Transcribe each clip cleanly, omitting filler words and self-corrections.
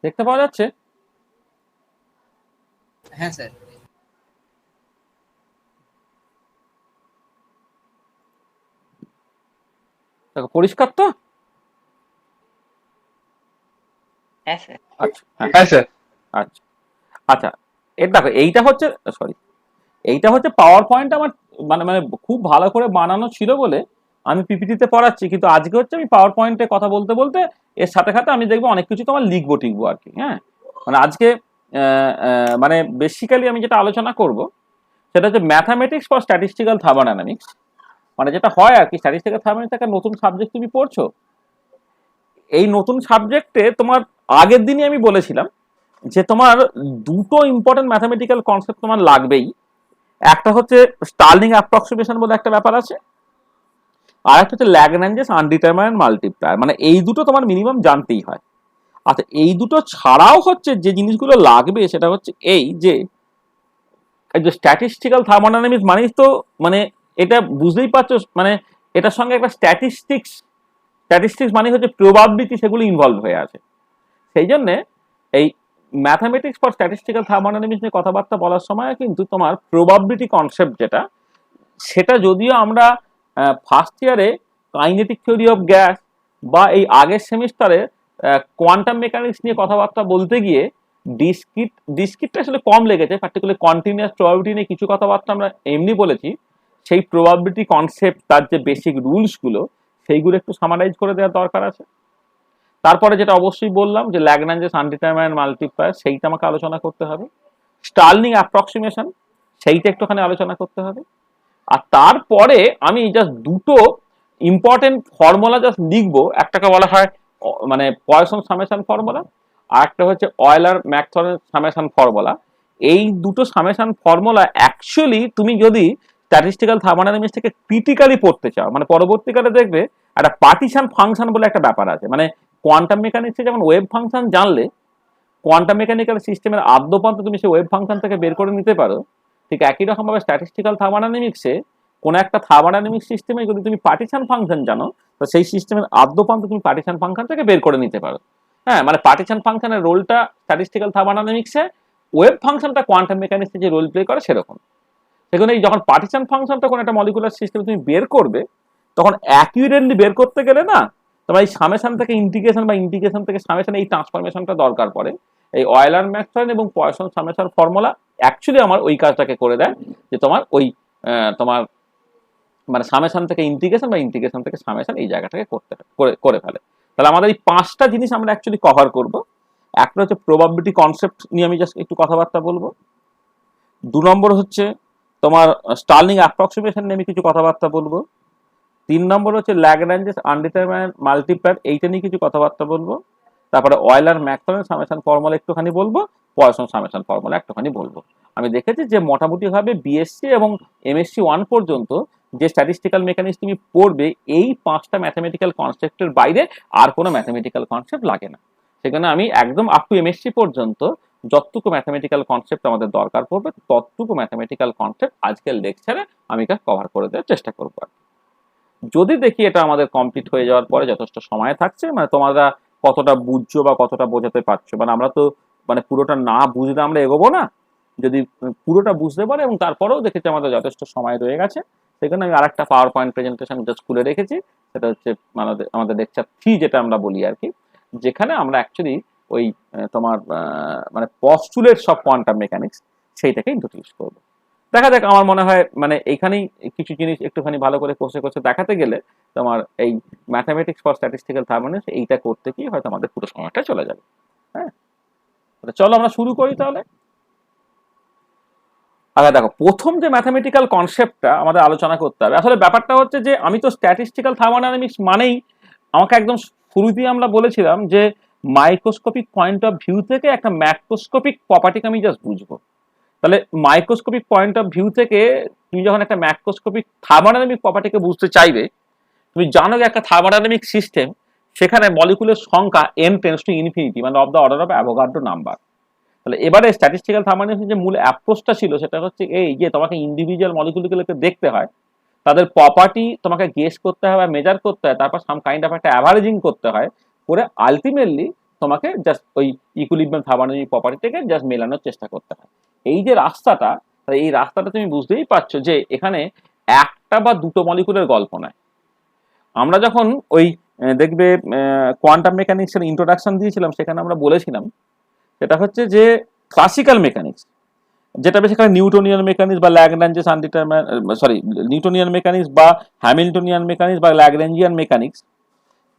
দেখতে পাওয়া যাচ্ছে? হ্যাঁ স্যার। দেখো পরিষ্কার তো? হ্যাঁ স্যার। আচ্ছা, হ্যাঁ, হ্যাঁ স্যার। আচ্ছা, আচ্ছা। দেখো এইটা হচ্ছে, সরি, এইটা হচ্ছে পাওয়ার পয়েন্ট আমার, মানে মানে খুব ভালো করে বানানো ছিল বলে আমি পিপিটিতে পড়াচ্ছি, কিন্তু আজকে হচ্ছে আমি পাওয়ার পয়েন্টে কথা বলতে বলতে এর সাথে সাথে আমি দেখবো অনেক কিছু তোমার লিখবো টিখবো আর কি। হ্যাঁ, মানে আজকে মানে বেসিক্যালি আমি যেটা আলোচনা করব সেটা হচ্ছে ম্যাথামেটিক্স ফর স্ট্যাটিস্টিক্যাল থার্মোডাইনামিক্স। মানে যেটা হয় আর কি, স্ট্যাটিস্টিক্যাল থার্মোডাইনামিক্স একটা নতুন সাবজেক্ট তুমি পড়ছো। এই নতুন সাবজেক্টে তোমার আগের দিনই আমি বলেছিলাম যে তোমার দুটো ইম্পর্টেন্ট ম্যাথামেটিক্যাল কনসেপ্ট তোমার লাগবেই। একটা হচ্ছে স্টার্লিং অ্যাপ্রক্সিমেশন বলে একটা ব্যাপার আছে, আর একটা হচ্ছে ল্যাগ্রাঞ্জেস আনডিটারমাইন্ড মাল্টিপ্লায়ার। মানে এই দুটো তোমার মিনিমাম জানতেই হয়। আচ্ছা, এই দুটো ছাড়াও হচ্ছে যে জিনিসগুলো লাগবে সেটা হচ্ছে এই যে স্ট্যাটিস্টিক্যাল থার্মোডাইনামিক্স মানেই তো, মানে এটা বুঝতেই পারছো, মানে এটার সঙ্গে একটা স্ট্যাটিস্টিক্স, স্ট্যাটিস্টিক্স মানে হচ্ছে প্রবাবিলিটি, সেগুলো ইনভলভ হয়ে আছে। সেই জন্যে এই ম্যাথামেটিক্স ফর স্ট্যাটিস্টিক্যাল থার্মোডাইনামিক্স নিয়ে কথাবার্তা বলার সময় কিন্তু তোমার প্রবাবিলিটি কনসেপ্ট যেটা, সেটা যদিও আমরা ফার্স্ট ইয়ারে কাইনেটিক থিওরি অফ গ্যাস বা এই আগের সেমিস্টারে কোয়ান্টাম মেকানিক্স নিয়ে কথাবার্তা বলতে গিয়ে ডিসক্রিটটা আসলে কম লেগেছে, পার্টিকুলার কন্টিনিউয়াস প্রবাবিলিটি নিয়ে কিছু কথাবার্তা আমরা এমনি বলেছি। সেই প্রবাবিলিটি কনসেপ্ট, তার যে বেসিক রুলসগুলো, সেইগুলো একটু সামারাইজ করে দেওয়ার দরকার আছে। তারপরে যেটা অবশ্যই বললাম যে ল্যাগ্রাঞ্জেস আনডিটারমাইন্ড মাল্টিপ্লায়ার, সেইটা আমাকে আলোচনা করতে হবে। স্টার্লিং অ্যাপ্রক্সিমেশন, সেইটা একটুখানি আলোচনা করতে হবে। আর তারপরে আমি জাস্ট দুটো ইম্পর্টেন্ট ফর্মুলা জাস্ট লিখবো। একটাকে বলা হয় মানে পয়সন সামেশন ফর্মুলা, আর একটা হচ্ছে অয়েলার ম্যাকথনের সামেশন ফর্মুলা। এই দুটো সামেশন ফর্মুলা অ্যাকচুয়ালি তুমি যদি স্ট্যাটিস্টিক্যাল থার্মোডাইনামিক্স থেকে ক্রিটিক্যালি পড়তে চাও, মানে পরবর্তীকালে দেখবে একটা পার্টিশন ফাংশন বলে একটা ব্যাপার আছে। মানে কোয়ান্টাম মেকানিক্সে যেমন ওয়েভ ফাংশন জানলে কোয়ান্টাম মেকানিক্যাল সিস্টেমের আদ্যপান্ত তুমি সেই ওয়েভ ফাংশন থেকে বের করে নিতে পারো, ঠিক একই রকম ভাবে স্ট্যাটিস্টিক্যাল থার্মোডাইনামিক্সে কোন একটা থার্মোডাইনামিক সিস্টেমে যদি তুমি পার্টিশন ফাংশন জানো, তো সেই সিস্টেমের আদ্যপান্ত তুমি পার্টিশন ফাংশন থেকে বের করে নিতে পারো। হ্যাঁ, মানে পার্টিশন ফাংশনের রোলটা স্ট্যাটিস্টিক্যাল থার্মোডাইনামিক্সে, ওয়েভ ফাংশনটা কোয়ান্টাম মেকানিক্সে যে রোল প্লে করে সেরকম। সেখানে যখন পার্টিশন ফাংশনটা কোনো একটা মলিকুলার সিস্টেমে তুমি বের করবে, তখন অ্যাকিউরেটলি বের করতে গেলে না তোমার এই সামেশন থেকে ইন্টিগ্রেশন বা ইন্টিগ্রেশন থেকে সামেশন, এই ট্রান্সফরমেশনটা দরকার পড়ে। এই অয়েলার ম্যাকথন এবং পয়সন সামেশন ফর্মুলা অ্যাকচুয়ালি আমার ওই কাজটাকে করে দেয়, যে তোমার ওই তোমার মানে সামেশন থেকে ইন্টিগ্রেশন বা ইন্টিগ্রেশন থেকে সামেশন এই জায়গাটাকে করতে করে ফেলে। তাহলে আমাদের এই পাঁচটা জিনিস আমরা অ্যাকচুয়ালি কভার করব। একটা হচ্ছে প্রবাবিলিটি কনসেপ্ট নিয়ে আমি জাস্ট একটু কথাবার্তা বলবো। 2 নম্বর হচ্ছে তোমার স্টার্লিং অ্যাপ্রক্সিমেশন নিয়ে আমি কিছু কথাবার্তা বলবো। 3 নম্বর হচ্ছে ল্যাগ্রাঞ্জেস আনডিটারমাইন্ড মাল্টিপ্লায়ার, এইটা নিয়ে কিছু কথাবার্তা বলবো। তারপরে অয়েলার ম্যাকথনের সামেশন ফর্মুলা একটুখানি বলবো, পয়সন সামেশন ফর্মুলা একটুখানি বলবো। আমি দেখেছি যে মোটামুটি ভাবে বিএসসি এবং এমএসসি 1 পর্যন্ত যে স্ট্যাটিস্টিক্যাল মেকানিক্স তুমি পড়বে, এই 5টা ম্যাথমেটিক্যাল কনসেপ্টের বাইরে আর কোনো ম্যাথমেটিক্যাল কনসেপ্ট লাগে না। সেখানে আমি একদম আপ টু এমএসসি পর্যন্ত যতটুকু ম্যাথমেটিক্যাল কনসেপ্ট আমাদের দরকার পড়বে, ততটুকু ম্যাথমেটিক্যাল কনসেপ্ট আজকের লেকচারে আমি কভার করে দেওয়ার চেষ্টা করবো। যদি দেখি এটা আমাদের কমপ্লিট হয়ে যাওয়ার পরে যথেষ্ট সময় থাকছে, মানে তোমরা কতটা বুঝছো বা কতটা বোঝাতে পারছো, মানে আমরা তো মানে পুরোটা না বুঝলে আমরা এগোবো না। যদি পুরোটা বুঝতে পারে এবং তারপরেও দেখেছি আমাদের যথেষ্ট সময় রয়ে গেছে, সেখানে আমি আরেকটা পাওয়ার পয়েন্ট প্রেজেন্টেশন জাস্ট খুলে রেখেছি। সেটা হচ্ছে আমাদের লেকচার 3 যেটা আমরা বলি আর কি, যেখানে আমরা অ্যাকচুয়ালি ওই তোমার মানে পস্টুলেট সব কোয়ান্টাম মেকানিক্স সেইটাকে ইন্ট্রোডিউস করবো। দেখা যাক, আমার মনে হয় মানে এইখানেই কিছু জিনিস একটুখানি ভালো করে কষে কষে দেখাতে গেলে তোমার এই ম্যাথামেটিক্স ফর স্ট্যাটিস্টিক্যাল থার্মোডাইনামিক্স এইটা করতে কি হয়তো আমাদের পুরো সময়টা চলে যাবে। হ্যাঁ, চলো আমরা শুরু করি তাহলে। আচ্ছা দেখো, প্রথম যে ম্যাথামেটিক্যাল কনসেপ্টটা আমাদের আলোচনা করতে হবে, আসলে ব্যাপারটা হচ্ছে যে আমি তো স্ট্যাটিস্টিক্যাল থার্মোডাইনামিক্স মানেই আমাকে একদম শুরুতেই আমরা বলেছিলাম যে মাইক্রোস্কোপিক পয়েন্ট অফ ভিউ থেকে একটা ম্যাক্রোস্কোপিক প্রপার্টিকে আমি জাস্ট বুঝবো। তাহলে মাইক্রোস্কোপিক পয়েন্ট অফ ভিউ থেকে তুমি যখন একটা ম্যাক্রোস্কোপিক থার্মোডাইনামিক প্রপার্টিকে বুঝতে চাইবে, তুমি জানো যে একটা থার্মোডাইনামিক সিস্টেম, সেখানে মলিকুলের সংখ্যা n টেন্ডস টু ইনফিনিটি, মানে of the order of Avogadro number. তাহলে এবারে স্ট্যাটিস্টিক্যাল থার্মোডাইনামিক্সের যে মূল অ্যাপ্রোচটা ছিল সেটা হচ্ছে এই যে তোমাকে ইন্ডিভিজুয়াল মলিকুলগুলোকে দেখতে হয়, তাদের প্রপার্টি তোমাকে গেস করতে হয় বা মেজার করতে হয়, তারপর সাম কাইন্ড অফ একটা অ্যাভারেজিং করতে হয়, করে আলটিমেটলি তোমাকে জাস্ট ওই ইকুইলিব্রিয়াম থার্মোডাইনামিক প্রপার্টিটাকে জাস্ট মেলানোর চেষ্টা করতে হয়। এই যে রাস্তাটা, এই রাস্তাটা তুমি বুঝতেই পারছো যে এখানে একটা বা দুটো মলিকুলের গল্প নয়। আমরা যখন ওই দেখবে কোয়ান্টাম মেকানিক্সের ইন্ট্রোডাকশন দিয়েছিলাম, সেখানে আমরা বলেছিলাম সেটা হচ্ছে যে ক্লাসিক্যাল মেকানিক্স, যেটা বেশিরভাগ নিউটনিয়ান মেকানিক্স বা ল্যাগ্রাঞ্জেস নিউটনিয়ান মেকানিক্স বা হ্যামিল্টনিয়ান মেকানিক্স বা ল্যাগ্রাঞ্জিয়ান মেকানিক্স,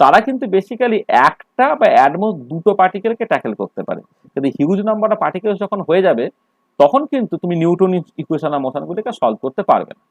তারা কিন্তু বেসিক্যালি একটা বা অ্যাটমোস্ট দুটো পার্টিকেলকে ট্যাকেল করতে পারে। যদি হিউজ নাম্বার অফ পার্টিকেলস যখন হয়ে যাবে, তখন কিন্তু তুমি নিউটন ইকুয়েশন আর মোশনগুলিকে সলভ করতে পারবে না।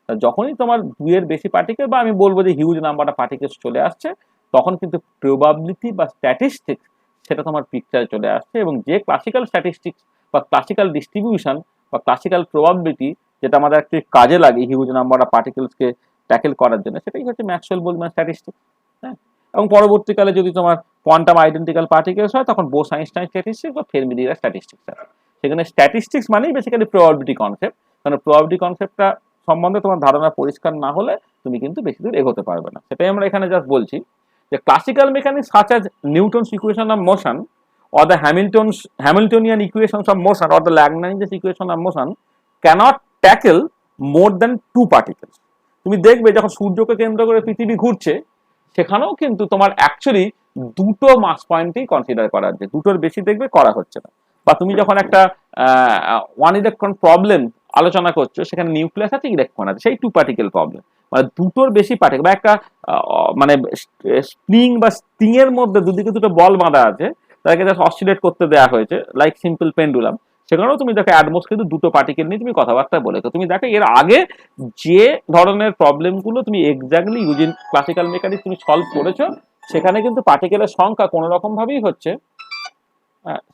যখনই তোমার দুইয়ের বেশি পার্টিকেল বা আমি বলবো যে হিউজ নাম্বার অফ পার্টিকেলস চলে আসছে, তখন কিন্তু প্রবাবিলিটি বা স্ট্যাটিস্টিক্স সেটা তোমার পিকচারে চলে আসছে। এবং যে ক্লাসিক্যাল স্ট্যাটিস্টিক্স বা ক্লাসিক্যাল ডিস্ট্রিবিউশন বা ক্লাসিক্যাল প্রবাবিলিটি যেটা আমাদের একটি কাজে লাগে হিউজ নাম্বার অফ পার্টিকেলসকে ট্যাকেল করার জন্য, সেটাই হচ্ছে ম্যাক্সওয়েল বোলম্যান স্ট্যাটিস্টিক্স। হ্যাঁ, এবং পরবর্তীকালে যদি তোমার কোয়ান্টাম আইডেন্টিক্যাল পার্টিকেলস হয়, তখন বোস আইনস্টাইন স্ট্যাটিস্টিক্স বা ফেরমি-ডিরাক স্ট্যাটিস্টিক্স আছে। সেখানে স্ট্যাটিস্টিক্স মানেই বেসিক্যালি প্রবাবিলিটি কনসেপ্ট, কারণ প্রবাবিলিটি কনসেপ্টটা সম্বন্ধে তোমার ধারণা পরিষ্কার না হলে তুমি কিন্তু বেশি দূর এগোতে পারবে না। সেটাই আমরা এখানে জাস্ট বলছি যে classical mechanics such as Newton's equation of motion or the Hamiltonian equations of motion or the Lagrange's equation of motion cannot tackle more than two particles. তুমি দেখবে যখন সূর্যকে কেন্দ্র করে পৃথিবী ঘুরছে, সেখানেও কিন্তু তোমার অ্যাকচুয়ালি দুটো মাস পয়েন্টই কনসিডার করা হচ্ছে, দুটোর বেশি দেখবে করা হচ্ছে না। বা তুমি যখন একটা ওয়ান ইলেকট্রন প্রবলেম আলোচনা করছো, সেখানে নিউক্লিয়াস আছে, ইলেকট্রন আছে, সেই টু পার্টিকেল প্রবলেম, মানে দুটোর বেশি পার্টিকেল বা একটা মানে স্প্রিং বা স্প্রিং এর মধ্যে দুদিকে দুটো বল বাঁধা আছে, তাকে জাস্ট অসিলেট করতে দেওয়া হয়েছে লাইক সিম্পল পেন্ডুলাম, সেখানেও তুমি দেখো অ্যাটমোস্ট কিন্তু দুটো পার্টিকেল নিয়ে তুমি কথাবার্তা বলেছো। তুমি দেখো এর আগে যে ধরনের প্রবলেমগুলো তুমি এক্স্যাক্টলি ইউজিং ক্লাসিক্যাল মেকানিক্স তুমি সলভ করেছো, সেখানে কিন্তু পার্টিকেলের সংখ্যা কোনো রকম ভাবেই হচ্ছে,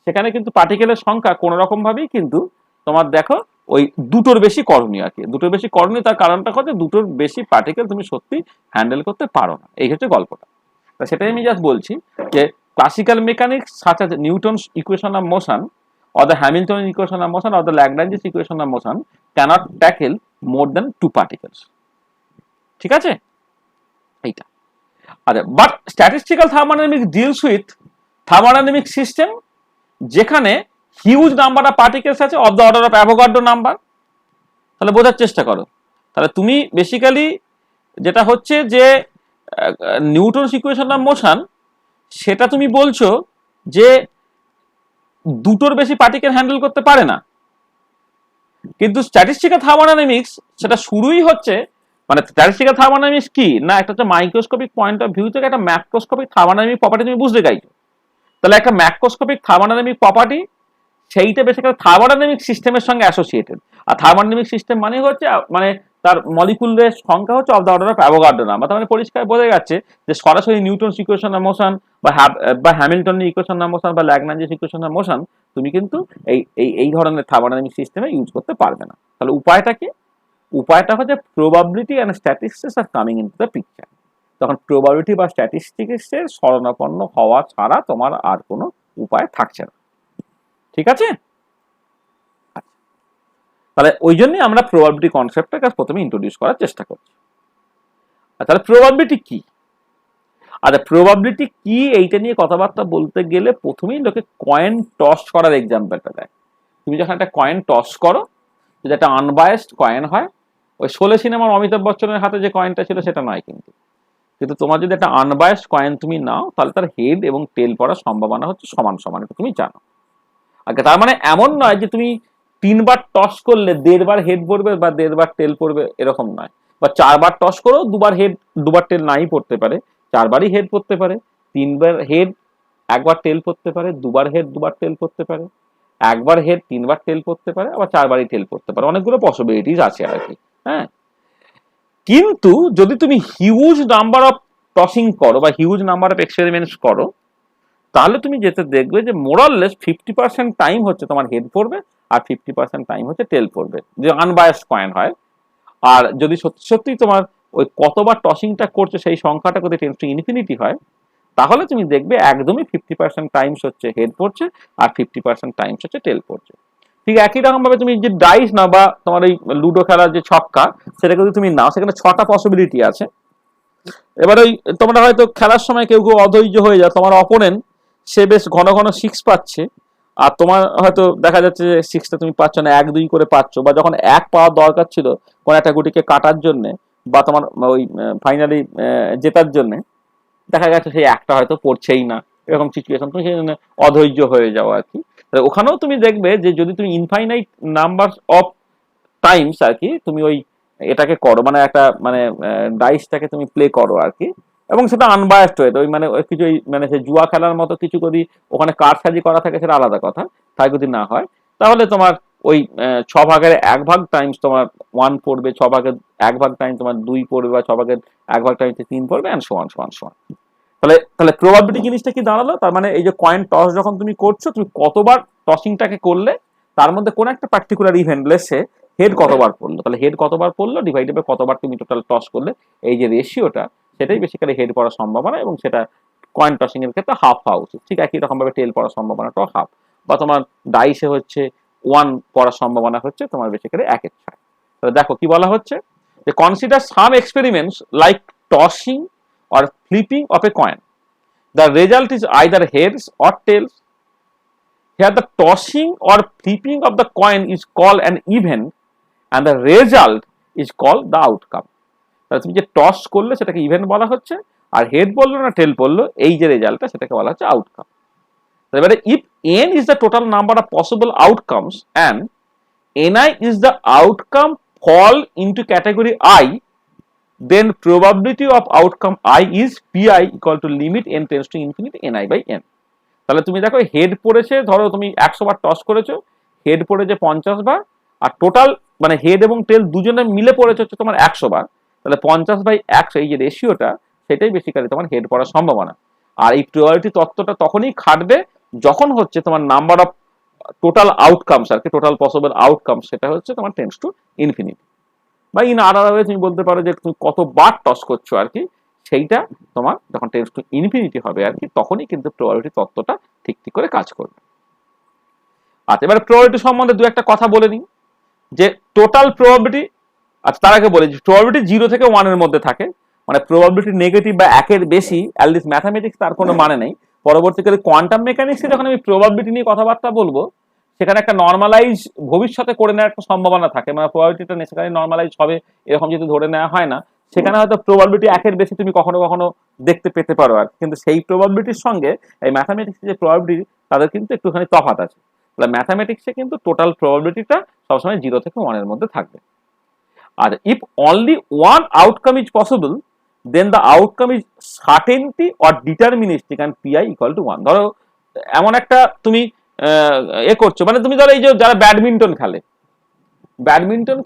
সেখানে কিন্তু পার্টিকেলের সংখ্যা কোনো রকম ভাবেই কিন্তু তোমার দেখো ওই দুটোর বেশি করণীয় আর কি। দুটোর বেশি করণীয় তার কারণটা হচ্ছে দুটোর বেশি পার্টিকেল তুমি সত্যি হ্যান্ডেল করতে পারো না, এই হচ্ছে গল্পটা। সেটাই আমি জাস্ট বলছি যে classical mechanics such as Newton's equation of motion or the Hamiltonian equation of motion or the Lagrange's equation of motion cannot tackle more than two particles. ঠিক আছে, এইটা। আচ্ছা, but statistical thermodynamics deals with thermodynamic system যেখানে huge number of particles আছে of the order of Avogadro number. তাহলে বোঝার চেষ্টা করো, তাহলে তুমি বেসিক্যালি যেটা হচ্ছে যে নিউটনস ইকুয়েশন অফ মোশন, সেটা তুমি বলছো যে দুটোর বেশি পার্টিকেল হ্যান্ডেল করতে পারে না, কিন্তু স্ট্যাটিস্টিক্যাল থার্মোডাইনামিক্স সেটা শুরুই হচ্ছে, মানে স্ট্যাটিস্টিক্যাল থার্মোডাইনামিক্স কি না, একটা হচ্ছে মাইক্রোস্কোপিক পয়েন্ট অফ ভিউ থেকে একটা ম্যাক্রোস্কোপিক থার্মোডাইনামিক প্রপার্টি তুমি বুঝতে চাইছো। তাহলে একটা ম্যাক্রোস্কোপিক থার্মোডাইনামিক প্রপার্টি, সেইটা বেসিক্যালি থার্মোডাইনামিক সিস্টেমের সঙ্গে অ্যাসোসিয়েটেড। আর থার্মোডাইনামিক সিস্টেম মানে হচ্ছে মানে তার মলিকুলের সংখ্যা হচ্ছে of the order of Avogadro number. তার মানে পরিষ্কার বোঝা যাচ্ছে যে সরাসরি নিউটনস ইকুয়েশন অফ মোশন বা হ্যামিল্টনের ইকুয়েশন অফ মোশন বা ল্যাগ্রাঞ্জেস ইকুয়েশন অফ মোশন তুমি কিন্তু এই ধরনের থার্মোডাইনামিক সিস্টেমে ইউজ করতে পারবে না। তাহলে উপায়টা কি? উপায়টা হচ্ছে probability and statistics are coming into the picture. তখন প্রবাবিলিটি বা স্ট্যাটিস্টিক্সের শরণাপন্ন হওয়া ছাড়া তোমার আর কোনো উপায় থাকছে না। ঠিক আছে, তাহলে ওই জন্যই আমরা প্রবাবিলিটি কনসেপ্টটাকে প্রথমে ইন্ট্রোডিউস করার চেষ্টা করছি। তাহলে প্রবাবিলিটি কি? আচ্ছা, প্রবাবিলিটি কি এইটা নিয়ে কথাবার্তা বলতে গেলে প্রথমেই লোকে কয়েন টস করার এক্সাম্পলটা দেয়। তুমি যখন একটা কয়েন টস করো, যদি একটা আনবায়াসড কয়েন হয়, ওই শোলে সিনেমার অমিতাভ বচ্চনের হাতে যে কয়েনটা ছিল সেটা নয়, কিন্তু তোমার যদি একটা আনবায়াসড কয়েন তুমি নাও, তাহলে তার হেড এবং টেল পড়ার সম্ভাবনা হচ্ছে সমান সমান, এটা তুমি জানো। আচ্ছা, তার মানে এমন নয় যে তুমি 3 বার টস করলে 1.5 বার হেড পড়বে বা 1.5 বার টেল পড়বে, এরকম নয়। বা 4 বার টস করো 2 বার হেড 2 বার টেল নাই পড়তে পারে, 4 বারই হেড পড়তে পারে, 3 বার হেড 1 বার টেল পড়তে পারে, 2 বার হেড 2 বার টেল পড়তে পারে, 1 বার হেড 3 বার টেল পড়তে পারে, আবার 4 বারই টেল পড়তে পারে। অনেকগুলো পসিবিলিটিস আছে আর কি। হ্যাঁ, কিন্তু যদি তুমি হিউজ নাম্বার অফ টসিং করো বা হিউজ নাম্বার অফ এক্সপেরিমেন্টস করো, তাহলে তুমি যেতে দেখবে যে মোরাললেস 50% টাইম হচ্ছে তোমার হেড পড়বে আর 50% টাইম হচ্ছে টেল পড়বে, যে আনবায়াসড কয়েন হয়। আর যদি সত্যি সত্যি তোমার ওই কতবার টসিংটা করছে সেই সংখ্যাটা যদি টেন্স টু ইনফিনিটি হয়, তাহলে তুমি দেখবে একদমই 50% টাইমস হচ্ছে হেড পড়ছে আর 50% টাইমস হচ্ছে টেল পড়ছে। ঠিক একই রকম ভাবে তুমি যে ডাইস না বা তোমার ওই লুডো খেলার যে ছক্কা, সেটাকে যদি তুমি নাও, সেখানে 6টা পসিবিলিটি আছে। এবার ওই তোমরা হয়তো খেলার সময় কেউ কেউ অধৈর্য হয়ে যায়, তোমার অপোনেন্ট সে বেশ ঘন ঘন 6 পাচ্ছে, আর তোমার হয়তো দেখা যাচ্ছে যে 6টা তুমি পাচ্ছ না, 1 2 করে পাচ্ছ, বা যখন 1 পাওয়ার দরকার ছিল কোনো একটা গুটিকে কাটার জন্য বা তোমার ওই ফাইনালি জেতার জন্য, দেখা গেছে সেই একটা হয়তো পড়ছেই না, এরকম সিচুয়েশন, তুমি সেই জন্য অধৈর্য হয়ে যাও আর কি। ওখানেও তুমি দেখবে যে যদি তুমি ইনফাইনাইট নাম্বার অফ টাইমস আর কি তুমি ওই এটাকে করো, মানে একটা মানে ডাইসটাকে তুমি প্লে করো আর কি, এবং সেটা আনবায়াসড হয়ে ওই মানে কিছু মানে সে জুয়া খেলার মতো কিছু যদি ওখানে কারসাজি করা থাকে সেটা আলাদা কথা, তাই যদি না হয় তাহলে তোমার ওই 6/1 টাইমস তোমার 1 পড়বে, 6/1 টাইম তোমার 2 পড়বে, বা 6/1 টাইম 3 পড়বে, অ্যান্ড সমান সমান সমান। তাহলে তাহলে প্রবাবিলিটি জিনিসটা কি দাঁড়ালো, তার মানে এই যে কয়েন টস যখন তুমি করছো, তুমি কতবার টসিংটাকে করলে তার মধ্যে কোন একটা পার্টিকুলার ইভেন্ট লেসে হেড কতবার পড়লো, তাহলে হেড কতবার পড়লো ডিভাইডেড বাই কতবার তুমি টোটাল টস করলে, এই যে রেশিওটা সেটাই বেসিক্যালি হেড পড়ার সম্ভাবনা, এবং সেটা কয়েন টসিং এর ক্ষেত্রে হাফ হওয়া উচিত। ঠিক একই রকম ভাবে টেল পড়ার সম্ভাবনাটাও হাফ, বা তোমার ডাইসে হচ্ছে 1 পড়ার সম্ভাবনা হচ্ছে তোমার বেসিক্যালি 1/6। তাহলে দেখো কি বলা হচ্ছে, যে consider some experiments like tossing or flipping of a coin. The result is either heads or tails. Here the tossing or flipping of the coin is called an event and the result is called the outcome. তাহলে তুমি যে toss করলে সেটাকে event বলা হচ্ছে, আর head বললো না টেল বললো, এই যে রেজাল্টটা সেটাকে বলা হচ্ছে আউটকাম। এবারে if n is the total number of possible outcomes and ni is the outcome fall into category I, then probability of outcome I is pi equal to limit n tends to infinity ni by n. তাহলে তুমি দেখো head পড়েছে, ধরো তুমি 100 বার toss করেছো, head পড়েছে 50 বার, আর total মানে head এবং টেল দুজনে মিলে পড়েছে হচ্ছে তোমার 100 বার, তাহলে 50/100 এই যে রেশিওটা, সেটাই বেসিক্যালি তোমার হেড পড়ার সম্ভাবনা। আর এই প্রিয়রিটি তত্ত্বটা তখনই খাটবে যখন হচ্ছে তোমার নাম্বার অফ টোটাল আউটকামস আর কি, টোটাল পসিবল আউটকামস সেটা হচ্ছে তোমার টেন্ডস টু ইনফিনিটি, বা ইন আদার ওয়ে তুমি বলতে পারো যে তুমি কতবার টস করছো আর কি, সেইটা তোমার যখন টেন্ডস টু ইনফিনিটি হবে আর কি, তখনই কিন্তু প্রবাবিলিটি তত্ত্বটা ঠিক ঠিক করে কাজ করবে। আচ্ছা, এবার প্রবাবিলিটি সম্বন্ধে দু একটা কথা বলে নিই, যে টোটাল প্রবাবিলিটি, আচ্ছা তার আগে বলি প্রবাবিলিটি 0 থেকে 1 এর মধ্যে থাকে, মানে প্রবাবিলিটি নেগেটিভ বা 1 এর বেশি অ্যাটলিস্ট ম্যাথামেটিক্স তার কোনো মানে নেই। পরবর্তীকালে কোয়ান্টাম মেকানিক্সে যখন আমি প্রবাবিলিটি নিয়ে কথাবার্তা বলবো, সেখানে একটা নর্মালাইজ ভবিষ্যতে করে নেওয়ার একটা সম্ভাবনা থাকে, মানে প্রবাবিলিটিটা নেসেসারি নর্মালাইজ হবে এরকম যদি ধরে নেওয়া হয় না, সেখানে হয়তো প্রবাবিলিটি 1 এর বেশি তুমি কখনো কখনো দেখতে পেতে পারো আর, কিন্তু সেই প্রবাবিলিটির সঙ্গে এই ম্যাথামেটিক্সের যে প্রবাবিলিটি তাদের কিন্তু একটুখানি তফাৎ আছে। তাহলে ম্যাথামেটিক্সে কিন্তু টোটাল প্রবাবিলিটিটা সবসময় 0 থেকে 1 এর মধ্যে থাকবে। আর if only one outcome is possible, then the outcome is certainty or deterministic and pi equal to 1. ধরো এমন একটা তুমি করছো, মানে তুমি ধরো এই যে যারা ব্যাডমিন্টন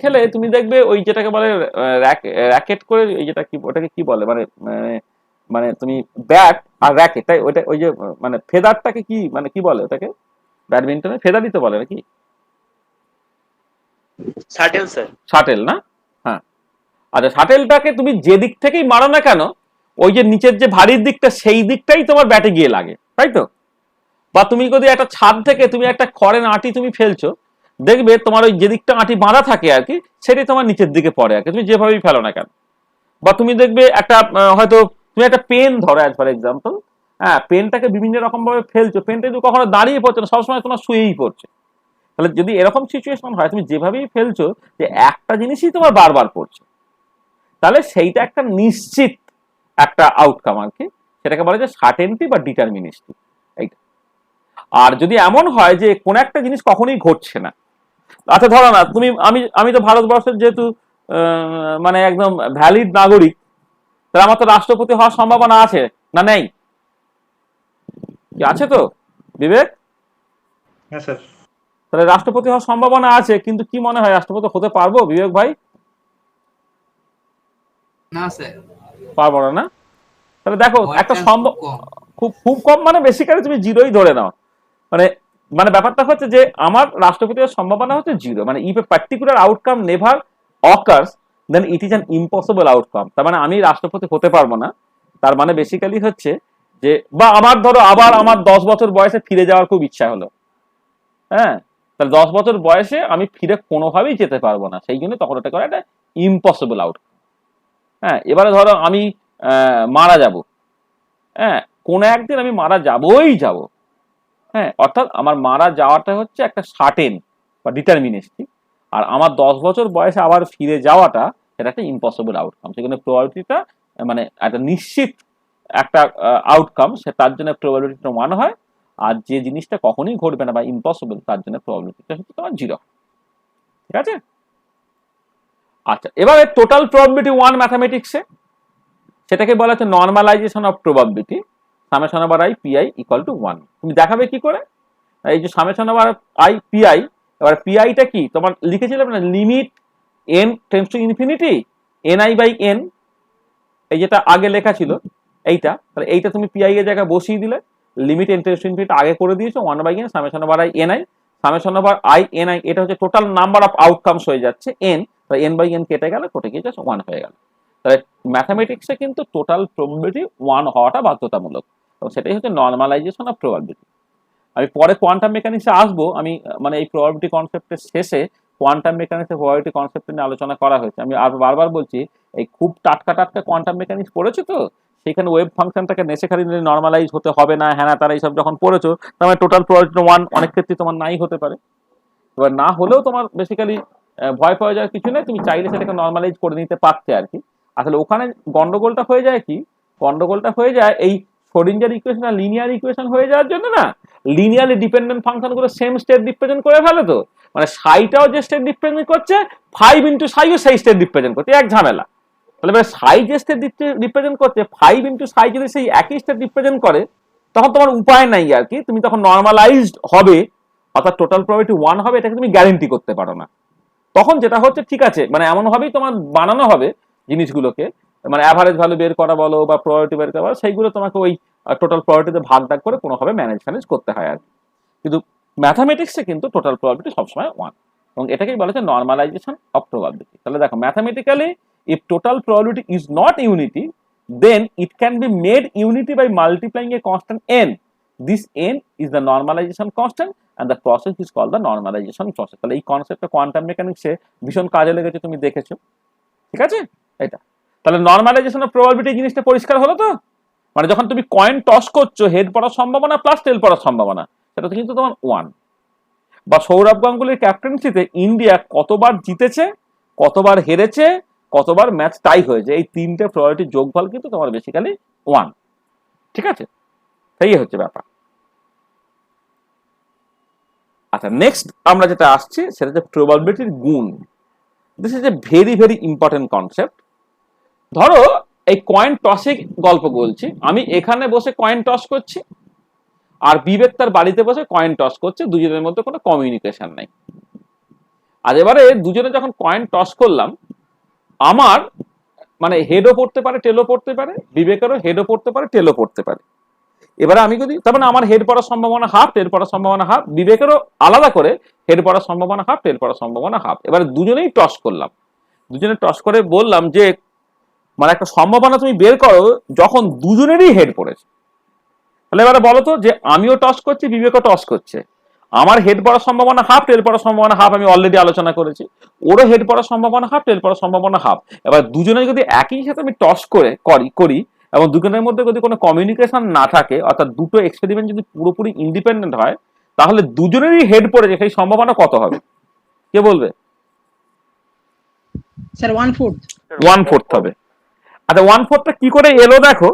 খেলে তুমি দেখবে ওই যেটাকে বলে র্যাকেট করে, ওই যেটা কি ওটাকে কি বলে, মানে মানে তুমি ব্যাট আর র্যাকেট, তাই ওইটা ওই যে মানে ফেদারটাকে কি মানে কি বলে ওটাকে, ব্যাডমিন্টনে ফেদারই তো বলে নাকি, শাটেল স্যার, শাটেল না? হ্যাঁ, আচ্ছা শাটেলটাকে তুমি যে দিক থেকেই মারো না কেন, ওই যে নিচের যে ভারীর দিকটা সেই দিকটাই তোমার ব্যাটে গিয়ে লাগে, তাই তো? বা তুমি যদি একটা ছাদ থেকে তুমি একটা খড়ের আঁটি তুমি ফেলছো, দেখবে তোমার ওই যে দিকটা আঁটি বাঁধা থাকে আর কি, সেটাই তোমার নিচের দিকে পড়ে আর কি, তুমি যেভাবেই ফেলো না কেন। বা তুমি দেখবে একটা হয়তো তুমি একটা পেন ধরো অ্যাজ ফর এক্সাম্পল, হ্যাঁ পেনটাকে বিভিন্ন রকম ভাবে ফেলছো, পেনটা কিন্তু কখনো দাঁড়িয়ে পড়ছে না, সবসময় তোমার শুয়েই পড়ছে। তাহলে যদি এরকম সিচুয়েশন হয়, তুমি যেভাবেই ফেলছো যে একটা জিনিসই তোমার বারবার পড়ছে, তাহলে সেইটা একটা নিশ্চিত একটা আউটকাম আর কি, সেটাকে বলে যে সার্টেনটি বা ডিটারমিনিস্টিক এইটা। আর যদি এমন হয় যে কোন একটা জিনিস কখনোই ঘটছে না, আচ্ছা ধরো না তুমি আমি তো ভারতবর্ষের যেহেতু মানে একদম ভ্যালিড নাগরিক, তাহলে আমার তো রাষ্ট্রপতি হওয়ার সম্ভাবনা আছে না নেই? আছে তো বিবেক? হ্যাঁ স্যার। তাহলে রাষ্ট্রপতি হওয়ার সম্ভাবনা আছে, কিন্তু কি মনে হয় রাষ্ট্রপতি হতে পারবো বিবেক ভাই? না স্যার, পারবো না, না? তাহলে দেখো একটা সম্ভব খুব খুব কম, মানে বেসিক্যালি তুমি জিরোই ধরে নাও, মানে মানে ব্যাপারটা হচ্ছে যে আমার রাষ্ট্রপতি হওয়ার সম্ভাবনা হচ্ছে 0, মানে if a particular outcome never occurs then it is an impossible outcome. তার মানে আমি রাষ্ট্রপতি হতে পারবো না, তার মানে বেসিক্যালি হচ্ছে যে, বা আমার ধরো আবার আমার 10 বছর বয়সে ফিরে যাওয়ার খুব ইচ্ছা হলো, হ্যাঁ, তাহলে 10 বছর বয়সে আমি ফিরে কোনোভাবেই যেতে পারবো না, সেই জন্য তখন ওটা করে একটা ইম্পসিবল আউটকাম। হ্যাঁ, এবারে ধরো আমি মারা যাব, হ্যাঁ, কোনো একদিন আমি মারা যাবই যাব। হ্যাঁ, অর্থাৎ আমার মারা যাওয়াটা হচ্ছে একটা সার্টেন বা ডিটারমিনিস্টিক, আর আমার 10 বছর বয়সে আবার ফিরে যাওয়াটা সেটা একটা ইম্পসিবল আউটকাম। সেখানে প্রবাবিলিটিটা মানে একটা নিশ্চিত একটা আউটকাম, সে তার জন্য প্রবাবিলিটিটা 1 হয়, আর যে জিনিসটা কখনোই ঘটবে না বা ইম্পসিবল তার জন্য প্রবাবিলিটিটা হচ্ছে তোমার 0। ঠিক আছে? আচ্ছা, এবারে টোটাল প্রবাবিলিটি 1 ম্যাথামেটিক্সে সেটাকে বলা হচ্ছে normalization of probability, summation over i pi equal to 1। তুমি দেখাবে কি করে? এই যে সামেশন ওভার আই পিআই, এবার পিআইটা কি তোমার লিখেছিলাম না, limit n tends to infinity ni by n, এই যেটা আগে লেখা ছিল এইটা, তাহলে এইটা তুমি পিআই এর জায়গায় বসিয়ে দিলে, limit n tends to infinity আগে করে দিয়েছো 1 by n summation over i ni, summation over i ni, এটা হচ্ছে টোটাল নাম্বার অফ আউটকামস হয়ে যাচ্ছে এন, তাহলে এন বাই এন কেটে গেল, কেটে গিয়ে জাস্ট 1 হয়ে গেল। তাহলে ম্যাথামেটিক্সে কিন্তু টোটাল প্রবাবিলিটি 1 হওয়াটা বাধ্যতামূলক, এবং সেটাই হচ্ছে নর্মালাইজেশন অফ প্রবাবিলিটি। আমি পরে কোয়ান্টাম মেকানিক্সে আসবো, আমি মানে এই প্রবাবিলিটি কনসেপ্টের শেষে কোয়ান্টাম মেকানিক্সের প্রবাবিলিটি কনসেপ্ট নিয়ে আলোচনা করা হয়েছে। আমি আর বারবার বলছি, এই খুব টাটকা টাটকা কোয়ান্টাম মেকানিক্স পড়েছো তো, সেখানে ওয়েভ ফাংশনটাকে নেসেসারিলি নর্মালাইজ হতে হবে না, হ্যাঁ তারা এইসব যখন পড়েছো, তার টোটাল প্রবাবিলিটি 1 অনেক ক্ষেত্রে তোমার নাই হতে পারে। এবার না হলেও তোমার বেসিক্যালি ভয় পাওয়া যাওয়ার কিছু নেই, তুমি চাইলে সেটাকে নর্মালাইজ করে নিতে পারতে আর কি। আসলে ওখানে গন্ডগোলটা হয়ে যায় কি, গন্ডগোলটা হয়ে যায় এই শ্রোডিঞ্জার ইকুয়েশন আর লিনিয়ার ইকুয়েশন হয়ে যাওয়ার জন্য না, লিনিয়ারলি ডিপেন্ডেন্ট ফাংশনগুলো সেম স্টেট রিপ্রেজেন্ট করে ফেলে। তো মানে সাইটাও যে স্টেট রিপ্রেজেন্ট করছে, 5 ইন্টু সাইও সেই স্টেট রিপ্রেজেন্ট করছে, এক ঝামেলা। তাহলে মানে সাই যে স্টেট রিপ্রেজেন্ট করছে, 5 ইন্টু সাই যদি সেই একই স্টেট রিপ্রেজেন্ট করে, তখন তোমার উপায় নাই আর কি, তুমি তখন নর্মালাইজড হবে, অর্থাৎ টোটাল প্রবাবিলিটি 1 হবে, এটাকে তুমি গ্যারেন্টি করতে পারো না। তখন যেটা হচ্ছে, ঠিক আছে, মানে এমন ভাবেই তোমার বানানো হবে জিনিসগুলোকে, মানে অ্যাভারেজ ভ্যালু বের করা বলো বা প্রবাবিলিটি বের করা বলো, সেইগুলো তোমাকে ওই টোটাল প্রবাবিলিটিতে ভাগ ভাগ করে কোনোভাবে ম্যানেজ করতে হয় আর কি। কিন্তু ম্যাথামেটিক্সে কিন্তু টোটাল প্রবাবিলিটি সবসময় 1, এবং এটাকেই বলা হচ্ছে নর্মালাইজেশন অফ প্রবাবিলিটি। তাহলে দেখো, mathematically if total probability is not unity, then it can be made unity by multiplying a constant n. This n is the normalization constant and the process is called the normalization process. তাহলে এই কনসেপ্টটা quantum মেকানিক্সে ভীষণ কাজে লেগেছে, তুমি দেখেছো। ঠিক আছে? এটা তাহলে নর্মালাইজেশন অফ প্রবাবিলিটি জিনিসটা পরিষ্কার হলো তো? মানে যখন তুমি কয়েন টস করছো, হেড পড়ার সম্ভাবনা প্লাস টেল পড়ার সম্ভাবনা, সেটা তো কিন্তু তোমার 1। বা সৌরভ গাঙ্গুলির ক্যাপ্টেন্সিতে ইন্ডিয়া কতবার জিতেছে, কতবার হেরেছে, কতবার ম্যাচ টাই হয়েছে, এই তিনটে প্রবাবিলিটির যোগফল কিন্তু তোমার বেসিক্যালি 1। ঠিক আছে? এই হচ্ছে ব্যাপার। আচ্ছা, নেক্সট আমরা যেটা আসছি সেটা হচ্ছে প্রবাবিলিটির গুণ। This is a very very important concept. ধরো এই কয়েন টসে গল্প বলছি, আমি এখানে বসে কয়েন টস করছি, আর বিবেক তার বাড়িতে বসে কয়েন টস করছে, দুজনের মধ্যে কোনো কমিউনিকেশন নাই। আর এবারে দুজনে যখন কয়েন টস করলাম, আমার মানে হেডও পড়তে পারে টেলও পড়তে পারে, বিবেকেরও হেডও পড়তে পারে টেলও পড়তে পারে। এবারে আমি যদি, তার মানে আমার হেড পড়ার সম্ভাবনা হাফ, টেল পড়ার সম্ভাবনা হাফ, বিবেকেরও আলাদা করে হেড পড়ার সম্ভাবনা হাফ, টেল পড়ার সম্ভাবনা হাফ। এবারে দুজনেই টস করলাম, দুজনে টস করে বললাম যে মানে একটা সম্ভাবনা তুমি বের করো যখন দুজনেরই হেড পড়েছে। তাহলে এবারে বলো তো, যে আমিও টস করছি, বিবেকও টস করছে, আমার হেড পড়ার সম্ভাবনা হাফ, টেল পড়ার সম্ভাবনা হাফ, আমি অলরেডি আলোচনা করেছি। ওরও হেড পড়ার সম্ভাবনা হাফ, টেল পড়ার সম্ভাবনা হাফ। এবার দুজনে যদি একই সাথে আমি টস করে করি এবং দুজনের মধ্যে যদি কোনো কমিউনিকেশন না থাকে, অর্থাৎ দুটো এক্সপেরিমেন্ট যদি পুরোপুরি ইন্ডিপেন্ডেন্ট হয়, তাহলে দুজনেরই হেড পড়েছে, সেই সম্ভাবনা কত হবে? কে বলবে? স্যার 1/4 হবে। আচ্ছা, 1/4টা কি করে এলো দেখো,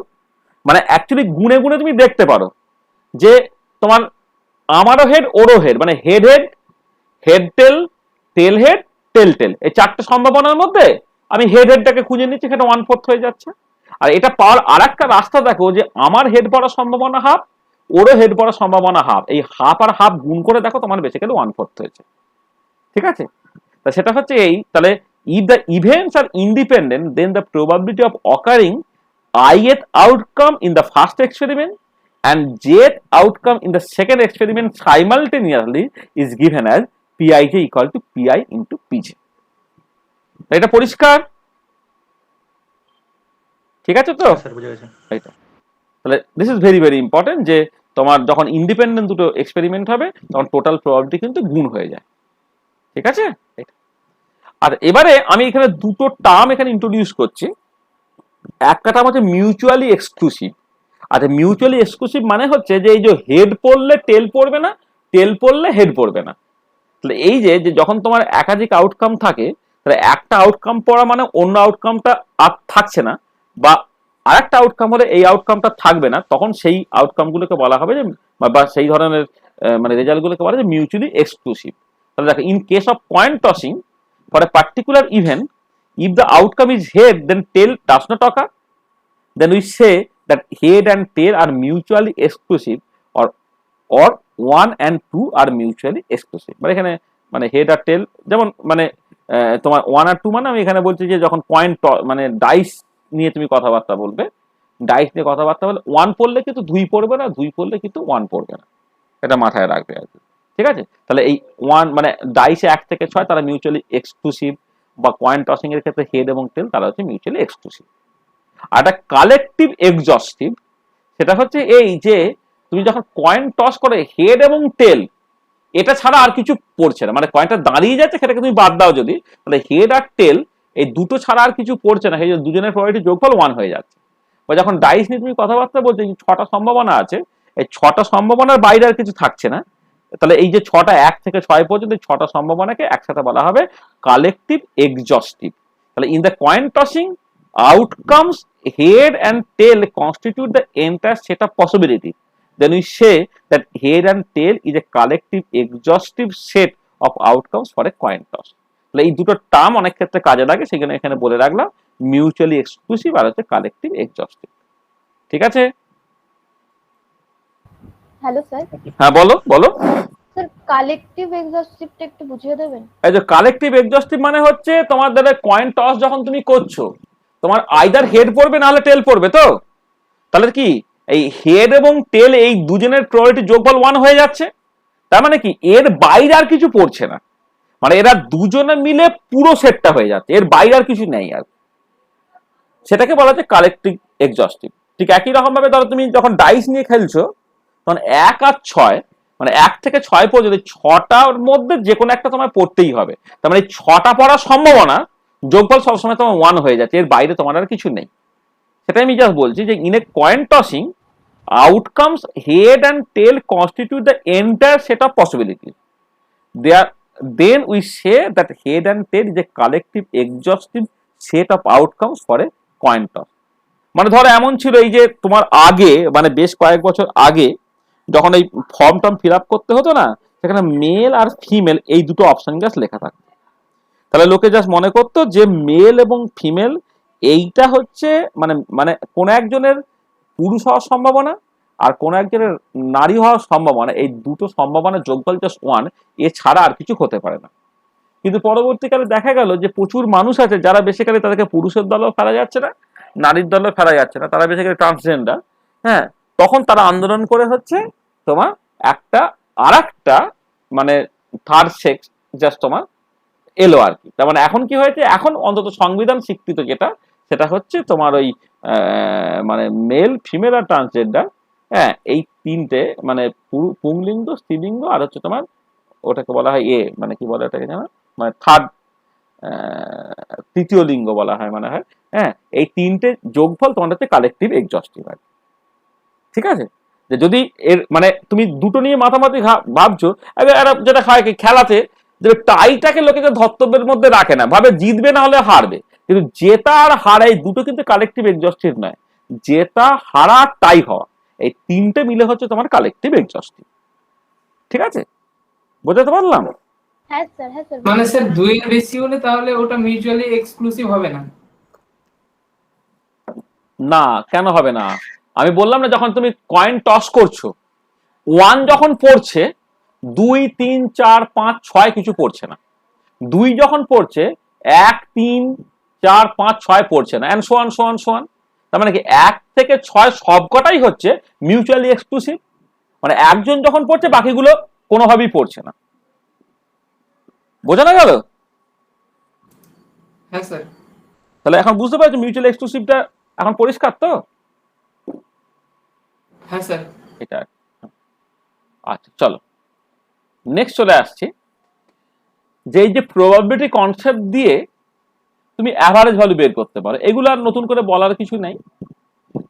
মানে অ্যাকচুয়ালি গুণে গুণে তুমি দেখতে পারো যে তোমার আমারও হেড ওরও হেড, মানে head head, head tail, tail head, tail tail, এই চারটে সম্ভাবনার মধ্যে আমি হেড হেডটাকে খুঁজে নিচ্ছি, সেটা 1/4 হয়ে যাচ্ছে। আর এটা পাওয়ার আর একটা রাস্তা দেখো, যে আমার হেড পড়ার সম্ভাবনা হাফ, ওরও হেড পড়ার সম্ভাবনা হাফ, এই হাফ আর হাফ গুণ করে দেখো, তোমার বেসিক্যালি 1/4 হয়েছে। ঠিক আছে? তা সেটা হচ্ছে এই, তাহলে if the events are independent, then the probability of occurring ith outcome in the first experiment and jth outcome in the second experiment simultaneously is given as Pij equal to Pi into Pj. এটা পরিষ্কার? ঠিক আছে তো? Sir বুঝে গেছি। এইটা তাহলে this is very very important, যে তোমার যখন ইন্ডিপেন্ডেন্ট দুটো এক্সপেরিমেন্ট হবে, তখন টোটাল প্রবাবিলিটি কিন্তু গুণ হয়ে যায়। ঠিক আছে? আর এবারে আমি এখানে দুটো টার্ম এখানে ইন্ট্রোডিউস করছি। একটা টার্ম হচ্ছে মিউচুয়ালি এক্সক্লুসিভ, আচ্ছা, মিউচুয়ালি এক্সক্লুসিভ মানে হচ্ছে যে এই যে হেড পড়লে টেল পড়বে না, টেল পড়লে হেড পড়বে না। তাহলে এই যে যখন তোমার একাধিক আউটকাম থাকে, তাহলে একটা আউটকাম পড়া মানে অন্য আউটকামটা আর থাকছে না, বা আরেকটা আউটকাম হলে এই আউটকামটা থাকবে না, তখন সেই আউটকাম গুলোকে বলা হবে যে, বা সেই ধরনের মানে রেজাল্ট গুলোকে বলা হয় মিউচুয়ালি এক্সক্লুসিভ। তাহলে দেখো, in case of coin tossing for a particular event, if the outcome is head then tail does not occur, then we say that head and tail are mutually exclusive, or 1 and 2 are mutually exclusive। মানে এখানে মানে head আর টেল, যেমন মানে তোমার 1 আর 2 মানে আমি এখানে বলছি যে যখন কয়েন মানে ডাইস নিয়ে তুমি কথাবার্তা বলবে, ডাইস নিয়ে কথাবার্তা বলে 1 পড়লে কিন্তু 2 পড়বে না, 2 পড়লে কিন্তু 1 পড়বে না, এটা মাথায় রাখবে আর কি। ঠিক আছে, তাহলে এই 1 মানে ডাইসে 1 থেকে 6 তারা মিউচুয়ালি এক্সক্লুসিভ, বা কয়েন টসিং এর ক্ষেত্রে হেড এবং টেল তারা হচ্ছে মিউচুয়ালি এক্সক্লুসিভ। আর একটা কালেকটিভ এক্সজস্টিভ, সেটা হচ্ছে এই যে তুমি যখন কয়েন টস করে হেড এবং টেল এটা ছাড়া আর কিছু পড়ছে না, মানে কয়েনটা দাঁড়িয়ে যাচ্ছে সেটাকে তুমি বাদ দাও যদি, তাহলে হেড আর টেল এই দুটো ছাড়া আর কিছু পড়ছে না, সেই যে দুজনের প্রবাবিলিটি যোগফল 1 হয়ে যাচ্ছে। বা যখন ডাইস নিয়ে তুমি কথাবার্তা বলছো 6টা সম্ভাবনা আছে, এই 6টা সম্ভাবনার বাইরে আর কিছু থাকছে না, তাহলে এই যে 6টা 1 থেকে 6 পর্যন্ত 6টা সম্ভাবনাকে একসাথে বলা হবে কালেকটিভ এক্সজস্টিভ। তাহলে in the coin tossing outcomes head and tail constitute the entire set of possibilities, then we say that head and tail is a collective exhaustive set of outcomes for a coin toss। তাহলে এই দুটো term অনেক ক্ষেত্রে কাজে লাগে, সেখানে এখানে বলে রাখলাম মিউচুয়ালি এক্সক্লুসিভ আর হচ্ছে কালেকটিভ এক্সজস্টিভ। ঠিক আছে? Hello sir. হ্যাঁ বলো বলো। স্যার কালেকটিভ এক্সজস্টিভটা একটু বুঝিয়ে দেবেন? এই যে কালেকটিভ এক্সজস্টিভ মানে হচ্ছে তোমার দ্বারা কয়েন টস যখন তুমি করছো, তোমার আইদার হেড পড়বে না হলে টেল পড়বে, তো তাহলে কি এই হেড এবং টেল এই দুজনের প্রবাবিলিটি যোগফল 1 হয়ে যাচ্ছে। তার মানে কি এর বাইরে আর কিছু পড়ছে না, মানে এরা দুজনে মিলে পুরো সেটটা হয়ে যাচ্ছে, এর বাইরে আর কিছু নেই আর, সেটাকে বলা হচ্ছে কালেকটিভ এক্সজস্টিভ। ঠিক একই রকম ভাবে ধরো তুমি যখন ডাইস নিয়ে খেলছো, তখন 1 আর 6 মানে 1 থেকে 6 পর্যন্ত 6টার মধ্যে যে কোনো একটা তোমায় পড়তেই হবে, তার মানে 6টা পড়ার সম্ভাবনা যোগফল সবসময় তোমার 1 হয়ে যাচ্ছে, এর বাইরে তোমার আর কিছু নেই। সেটাই আমি জাস্ট বলছি যে in a coin tossing outcomes head and tail constitute the entire set of possibilities, then we say that head and tail is a collective exhaustive set of outcomes for a coin toss। মানে ধরো এমন ছিল এই যে তোমার আগে মানে বেশ কয়েক বছর আগে যখন এই ফর্ম টর্ম ফিল আপ করতে হতো না, সেখানে মেল আর ফিমেল এই দুটো অপশন জাস্ট লেখা থাকতো, তাহলে লোকে জাস্ট মনে করতো যে মেল এবং ফিমেল এইটা হচ্ছে মানে মানে কোন একজনের পুরুষ হওয়ার সম্ভাবনা আর কোন একজনের নারী হওয়ার সম্ভাবনা, এই দুটো সম্ভাবনা যোগফল জাস্ট 1, এছাড়া আর কিছু হতে পারে না। কিন্তু পরবর্তীকালে দেখা গেল যে প্রচুর মানুষ আছে যারা বেসিক্যালি তাদেরকে পুরুষের দলেও ফেলা যাচ্ছে না, নারীর দলেও ফেলা যাচ্ছে না, তারা বেসিক্যালি ট্রান্সজেন্ডার। হ্যাঁ, তখন তারা আন্দোলন করে হচ্ছে তোমার একটা আরেকটা মানে থার্ড সেক্স জাস্ট তোমার এলো আর কি। তার মানে এখন কি হয়েছে, এখন অন্তত সংবিধান স্বীকৃত যেটা, সেটা হচ্ছে তোমার ওই মানে মেল ফিমেল আর ট্রান্সজেন্ডার, হ্যাঁ এই তিনটে মানে পুংলিঙ্গ স্ত্রীলিঙ্গ আর হচ্ছে তোমার ওটাকে বলা হয় মানে কি বলে ওটাকে জানো, মানে থার্ড তৃতীয় লিঙ্গ বলা হয় মনে হয়। হ্যাঁ, এই তিনটে যোগফল তোমার হচ্ছে কালেকটিভ এক্সজস্টিভ। ঠিক আছে, যে যদি এর মানে তুমি দুটো নিয়ে মাথামাতি ভাবছো, যেটা হয় কি খেলাতে যে টাইটাকে লোকে ধর্তব্যের মধ্যে রাখে না, ভাবে জিতবে না হলে হারবে, কিন্তু জেতা আর হারা এই দুটো কিন্তু কালেকটিভ এক্সজস্টিভ নয়, জেতা হারা টাই হওয়া এই তিনটে মিলে হচ্ছে তোমার কালেকটিভ এক্সজস্টিভ। ঠিক আছে, বোঝাতে পারলাম? হ্যাঁ স্যার, হ্যাঁ স্যার। মানে স্যার দুইয়ের বেশি হলে তাহলে ওটা মিউচুয়ালি এক্সক্লুসিভ হবে না? না, কেন হবে না? আমি বললাম না যখন তুমি কয়েন টস করছো 1 যখন পড়ছে 2 3 4 5 6 কিছু পড়ছে না, 2 যখন পড়ছে 1 3 4 5 6 পড়ছে না, and so on so on so on. তার মানে কি 1 থেকে 6 সবকটাই হচ্ছে মিউচুয়ালি এক্সক্লুসিভ, মানে একজন যখন পড়ছে বাকিগুলো কোনোভাবেই পড়ছে না। বোঝা গেল? হ্যাঁ স্যার। তাহলে এখন বুঝতে পারছো মিউচুয়াল এক্সক্লুসিভটা এখন পরিষ্কার তো? হ্যাঁ স্যার। এটা আচ্ছা, চলো নেক্সট চলে আসছি যে এই যে প্রবাবিলিটি কনসেপ্ট দিয়ে তুমি অ্যাভারেজ ভ্যালু বের করতে পারো, এগুলো আর নতুন করে বলার কিছু নাই।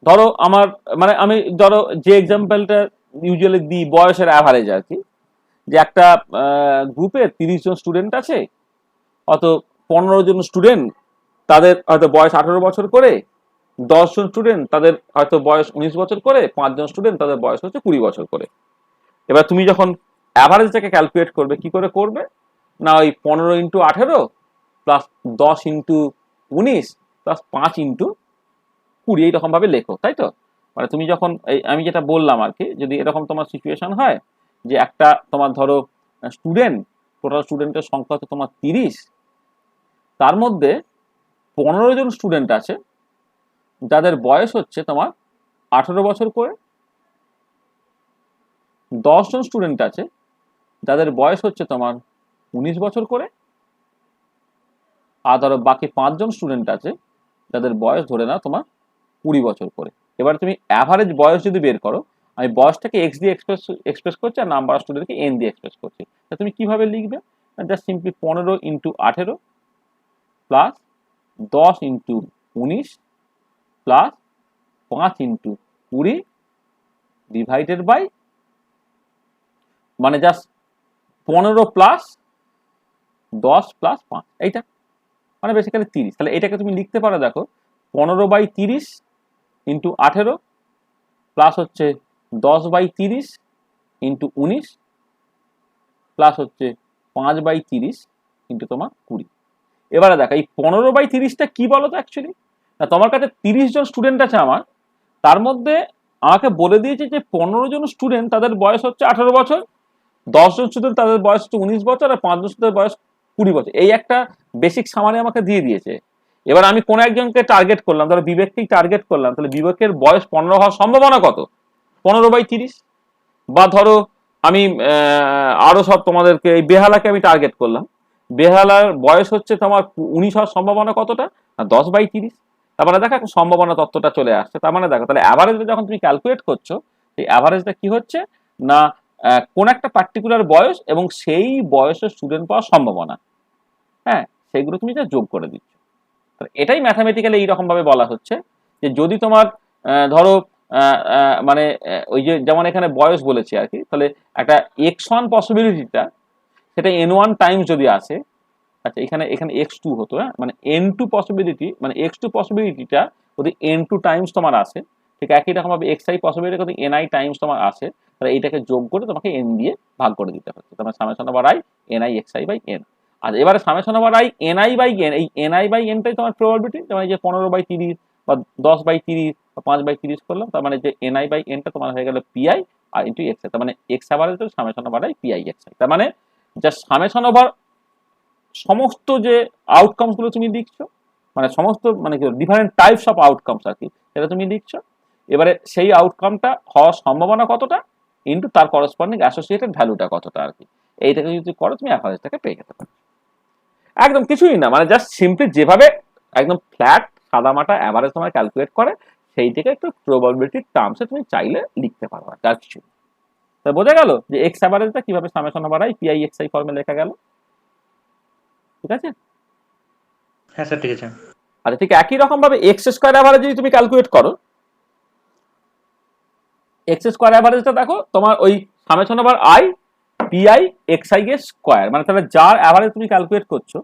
ধরো আমার মানে আমি ধরো যে এক্সাম্পলটা ইউজুয়ালি দিই বয়সের অ্যাভারেজ আর কি, যে একটা গ্রুপে 30 জন স্টুডেন্ট আছে, অত 15 জন স্টুডেন্ট তাদের হয়তো বয়স 18 বছর করে, 10 জন স্টুডেন্ট তাদের হয়তো বয়স 19 বছর করে, 5 জন স্টুডেন্ট তাদের বয়স হচ্ছে 20 বছর করে। এবার তুমি যখন অ্যাভারেজটাকে ক্যালকুলেট করবে, কি করে করবে না, ওই 15 into 18 plus 10 into 19 plus 5 into 20 এইরকম ভাবে লেখো, তাই তো? মানে তুমি যখন এই আমি যেটা বললাম আর কি, যদি এরকম তোমার সিচুয়েশন হয় যে একটা তোমার ধরো স্টুডেন্ট, টোটাল স্টুডেন্টের সংখ্যা হচ্ছে তোমার 30, তার মধ্যে 15 জন স্টুডেন্ট আছে যাদের বয়স হচ্ছে তোমার 18 বছর করে, 10 জন স্টুডেন্ট আছে যাদের বয়স হচ্ছে তোমার 19 বছর করে, আর ধরো বাকি 5 জন স্টুডেন্ট আছে যাদের বয়স ধরে নাও তোমার 20 বছর করে। এবার তুমি অ্যাভারেজ বয়স যদি বের করো, আমি বয়সটাকে এক্স দিয়ে এক্সপ্রেস করছি আর নাম্বার অফ স্টুডেন্টকে এন দিয়ে এক্সপ্রেস করছি, তা তুমি কিভাবে লিখবে? Just simply 15 into 18 plus 10 into 19 plus 5 into 20 divided by, মানে জাস্ট 15 প্লাস 10 প্লাস 5, এইটা মানে বেসিক্যালি 30। তাহলে এটাকে তুমি লিখতে পারো, দেখো 15/30 ইন্টু 18 প্লাস হচ্ছে 10/30 ইন্টু 19 প্লাস হচ্ছে 5/30 ইন্টু তোমার 20। এবারে দেখো এই 15/30টা কি বলো তো অ্যাকচুয়ালি, না তোমার কাছে 30 জন স্টুডেন্ট আছে আমার, তার মধ্যে আমাকে বলে দিয়েছে যে 15 জন স্টুডেন্ট তাদের বয়স হচ্ছে 18 বছর, 10 জন স্টুডেন্ট তাদের বয়স হচ্ছে 19 বছর, আর 5 জন স্টুডেন্টের বয়স 20 বছর। এই একটা বেসিক সামারি আমাকে দিয়ে দিয়েছে। এবার আমি কোন একজনকে টার্গেট করলাম, ধরো বিবেককেই টার্গেট করলাম, তাহলে বিবেকের বয়স 15 হওয়ার সম্ভাবনা কত? 15/30। বা ধরো আমি আরো সব তোমাদেরকে এই বেহালাকে আমি টার্গেট করলাম, বেহালার বয়স হচ্ছে তোমার 19 হওয়ার সম্ভাবনা কতটা? 10/30। তার মানে দেখো সম্ভাবনা তত্ত্বটা চলে আসছে। তার মানে দেখো তাহলে অ্যাভারেজটা যখন তুমি ক্যালকুলেট করছো, এই অ্যাভারেজটা কি হচ্ছে না কোন একটা পার্টিকুলার বয়স এবং সেই বয়সের স্টুডেন্ট পাওয়ার সম্ভাবনা, হ্যাঁ, সেইগুলো তুমি যা যোগ করে দিচ্ছ। এটাই ম্যাথামেটিক্যালি এইরকম ভাবে বলা হচ্ছে যে যদি তোমার ধরো মানে ওই যে যেমন এখানে বয়স বলেছি আর কি, তাহলে একটা x1 পসিবিলিটিটা সেটা n1 টাইমস যদি আসে, আচ্ছা এখানে x2 হতো, হ্যাঁ, মানে n2 পসিবিলিটি, মানে x2 পসিবিলিটিটা যদি n2 টাইমস তোমার আসে, ঠিক একই রকম ভাবে xi পসিবিলিটি যদি ni টাইমস তোমার আসে, তাহলে এইটাকে যোগ করে তোমাকে n দিয়ে ভাগ করে দিতে হচ্ছে, তোমার summation over i ni xi by n। আচ্ছা এবারে summation over i ni by n, এই ni বাই n টাই তোমার প্রবাবিলিটি, যেমন এই যে 15/30 বা 10/30 বা 5/30 করলাম, তার মানে যে ni বাই n টা তোমার হয়ে গেল pi আর ইনটু x, তার মানে x average summation over i pi xi। তার মানে জাস্ট সামেশন ওভার সমস্ত যে আউটকামস গুলো তুমি লিখছো, মানে সমস্ত মানে কি ডিফারেন্ট টাইপস অফ আউটকামস আর কি, সেটা তুমি লিখছো। এবারে সেই আউটকামটা হওয়ার সম্ভাবনা কতটা ইনটু তার করসপন্ডিং অ্যাসোসিয়েটেড ভ্যালুটা কতটা আর কি, এইটাকে যদি করো তুমি অ্যাভারেজটাকে পেয়ে যেতে পারো। একদম কিছুই না, মানে জাস্ট সিম্পলি যেভাবে একদম ফ্ল্যাট সাদামাটা অ্যাভারেজ তোমার ক্যালকুলেট করে, সেইটাকে একটু প্রবাবিলিটির টার্মসে তুমি চাইলে লিখতে পারো, আর কিছু। তো বোঝা গেল যে এক্স অ্যাভারেজটা কিভাবে summation over i pi xi ফর্মে লেখা গেল, ঠিক আছে? হ্যাঁ স্যার ঠিক আছে। আচ্ছা ঠিক একই রকম ভাবে এক্স স্কোয়ার অ্যাভারেজ যদি তুমি ক্যালকুলেট করো, এক্স স্কোয়ার অ্যাভারেজটা দেখো তোমার ওই summation over i pi xi এর স্কোয়ার, মানে তাহলে যার অ্যাভারেজ তুমি ক্যালকুলেট করছো,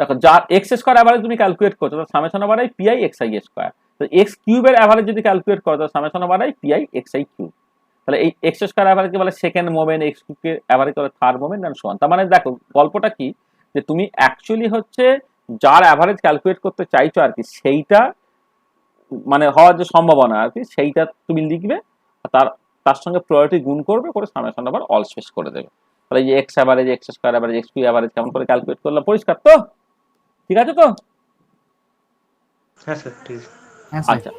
দেখো যার এক্স স্কোয়ার অ্যাভারেজ তুমি ক্যালকুলেট করছো, তার summation over i pi xi এর স্কোয়ার। তো এক্স কিউবের অ্যাভারেজ যদি ক্যালকুলেট করো, তার summation over i pi xi cube. তাহলে এই এক্স স্কোয়ার অ্যাভারেজকে বলে সেকেন্ড মোমেন্ট, এক্স কিউবকে অ্যাভারেজ বলে third moment and so on. তার মানে দেখো গল্পটা কি, যে তুমি অ্যাকচুয়ালি হচ্ছে যার অ্যাভারেজ ক্যালকুলেট করতে চাইছো আর কি, সেইটা মানে হওয়ার যে সম্ভাবনা আর কি, সেইটা তুমি লিখবে, তার তার সঙ্গে প্রয়োরিটি গুণ করবে, করে সামেশন ওভার অল শেষ করে দেবে। তাহলে যে x average, x square average, x cube average কেমন করে ক্যালকুলেট করলাম, পরিষ্কার তো? ঠিক আছে তো? হ্যাঁ স্যার ঠিক আছে। আচ্ছা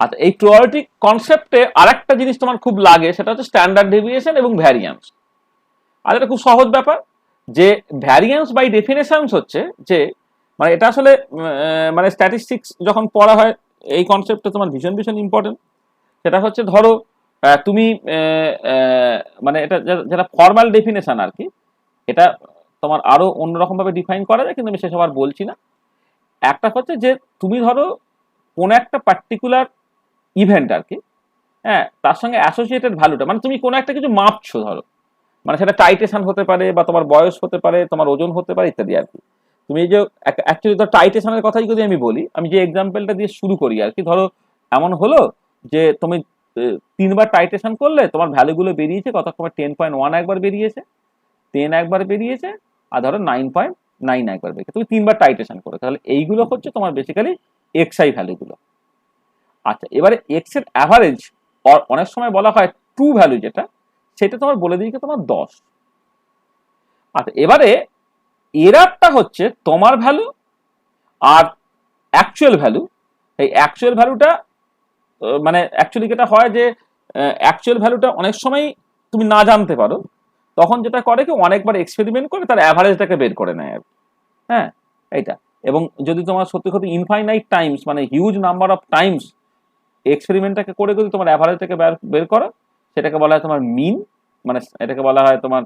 আচ্ছা, এই প্রয়োরিটি কনসেপ্টে আরেকটা জিনিস তোমার খুব লাগে, সেটা হচ্ছে স্ট্যান্ডার্ড ডেভিয়েশন এবং ভ্যারিয়েন্স। আর এটা খুব সহজ ব্যাপার, যে ভ্যারিয়েন্স বাই ডেফিনেশনস হচ্ছে যে মানে এটা আসলে মানে স্ট্যাটিস্টিক্স যখন পড়া হয় এই কনসেপ্টটা তোমার ভীষণ ভীষণ ইম্পর্টেন্ট। সেটা হচ্ছে ধরো তুমি মানে এটা যেটা ফর্মাল ডেফিনেশন আর কি, এটা তোমার আরো অন্যরকম ভাবে ডিফাইন করা যায়, কিন্তু আমি সেসব আর বলছি না। একটা হচ্ছে যে তুমি ধরো কোন একটা পার্টিকুলার ইভেন্ট আর কি, হ্যাঁ, তার সঙ্গে অ্যাসোসিয়েটেড ভ্যালুটা, মানে তুমি কোনো একটা কিছু মাপছো ধরো, মানে সেটা টাইটেশন হতে পারে বা তোমার বয়স হতে পারে, তোমার ওজন হতে পারে ইত্যাদি আর কি। তুমি এই যে অ্যাকচুয়ালি ধর টাইটেশনের কথাই যদি আমি বলি, আমি যে এক্সাম্পলটা দিয়ে শুরু করি আর কি, ধরো এমন হলো যে তুমি 3বার টাইটেশন করলে তোমার ভ্যালুগুলো বেরিয়েছে কত, তোমার 10.1 একবার বেরিয়েছে, 10 একবার বেরিয়েছে, আর ধরো 9.9 একবার বেরিয়েছে, তুমি 3বার টাইটেশন করে, তাহলে এইগুলো হচ্ছে তোমার বেসিক্যালি এক্সআই ভ্যালুগুলো। আচ্ছা, এবারে এক্স এর অ্যাভারেজ অনেক সময় বলা হয় ট্রু ভ্যালু যেটা, সেটা তোমার বলে দিয়েছে তোমার 10। আচ্ছা, এবারে এরারটা হচ্ছে তোমার ভ্যালু আর অ্যাকচুয়াল ভ্যালু। এই অ্যাকচুয়াল ভ্যালুটা মানে অ্যাকচুয়ালি যেটা হয় যে অ্যাকচুয়াল ভ্যালুটা অনেক সময় তুমি না জানতে পারো, তখন যেটা করে কি অনেকবার এক্সপেরিমেন্ট করে তার অ্যাভারেজটাকে বের করে নেয় আর কি। হ্যাঁ, এইটা। এবং যদি তোমার সত্যি সত্যি ইনফাইনাইট টাইমস, মানে হিউজ নাম্বার অফ টাইমস এক্সপেরিমেন্টটাকে করে যদি তোমার অ্যাভারেজটাকে বের করো, সেটাকে বলা হয় তোমার মিন, মানে এটাকে বলা হয় তোমার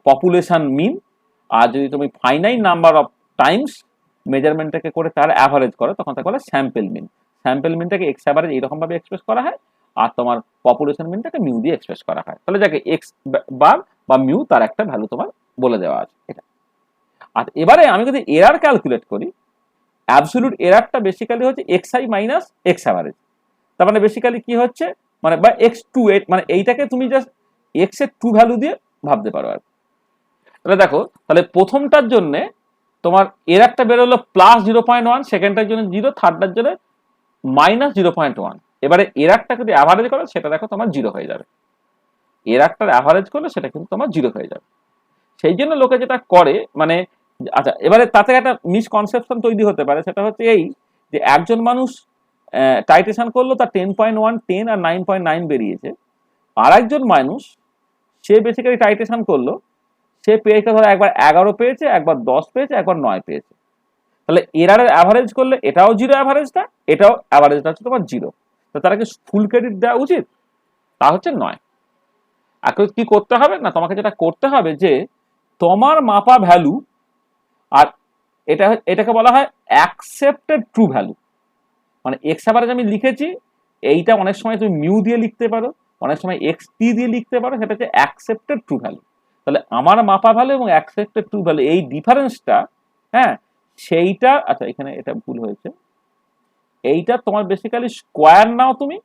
পপুলেশন মিন। আর যদি তুমি ফাইনাইট নাম্বার অফ টাইমস মেজারমেন্টটাকে করে তার অ্যাভারেজ করো, তখন তাকে বলা স্যাম্পল মিন। স্যাম্পল মিনটাকে এক্স অ্যাভারেজ এইরকম ভাবে এক্সপ্রেস করা হয়, আর তোমার পপুলেশন মিনটাকে মিউ দিয়ে এক্সপ্রেস করা হয়। তাহলে যাকে এক্স বার বা মিউ তার একটা ভ্যালু তোমার বলে দেওয়া আছে এটা। আর এবারে আমি যদি এরার ক্যালকুলেট করি, অ্যাবসলিউট এরারটা বেসিক্যালি হচ্ছে x i minus x average. তার মানে বেসিক্যালি কি হচ্ছে, মানে বা এক্স টু, মানে এইটাকে তুমি জাস্ট এক্স এর টু ভ্যালু দিয়ে ভাবতে পারো আর। তাহলে দেখো, তাহলে প্রথমটার জন্য তোমার এরারটা বেরোলো +0.1, সেকেন্ডটার জন্য 0, থার্ডটার জন্য -0.1। এবারে এরারটা যদি অ্যাভারেজ করো সেটা দেখো তোমার 0 হয়ে যাবে। এরারটার অ্যাভারেজ করলে সেটা কিন্তু তোমার 0 হয়ে যাবে। সেই জন্য লোকে যেটা করে, মানে আচ্ছা, এবারে তাতে একটা মিসকনসেপশন তৈরি হতে পারে, সেটা হচ্ছে এই যে একজন মানুষ টাইটেশন করলো, তার 10.1, 10 আর 9.9 বেরিয়েছে। আর একজন মানুষ সে বেসিক্যালি টাইটেশন করলো, সে পেয়েছে ধরো একবার 11 পেয়েছে, একবার 10 পেয়েছে, একবার 9 পেয়েছে। তাহলে এরারের অ্যাভারেজ করলে এটাও 0 অ্যাভারেজটা, এটাও অ্যাভারেজটা হচ্ছে তোমার 0। তো তারা কি ফুল ক্রেডিট দেওয়া উচিত? তা হচ্ছে নয়। এখন কি করতে হবে না, তোমাকে যেটা করতে হবে যে তোমার মাপা ভ্যালু, আর এটাকে বলা হয় অ্যাকসেপ্টেড ট্রু ভ্যালু। মানে এক্স অ্যাভারেজ আমি লিখেছি, এইটা অনেক সময় তুমি মিউ দিয়ে লিখতে পারো, অনেক সময় এক্স টি দিয়ে লিখতে পারো, সেটা হচ্ছে অ্যাকসেপ্টেড ট্রু ভ্যালু। তাহলে আমার মাপা ভ্যালু এবং অ্যাকসেপ্টেড ট্রু ভ্যালু এই ডিফারেন্সটা, হ্যাঁ, সেইটা, আচ্ছা এখানে এটা ভুল হয়েছে, এইটা তোমার বেসিক্যালি স্কোয়ার নাও, তুমি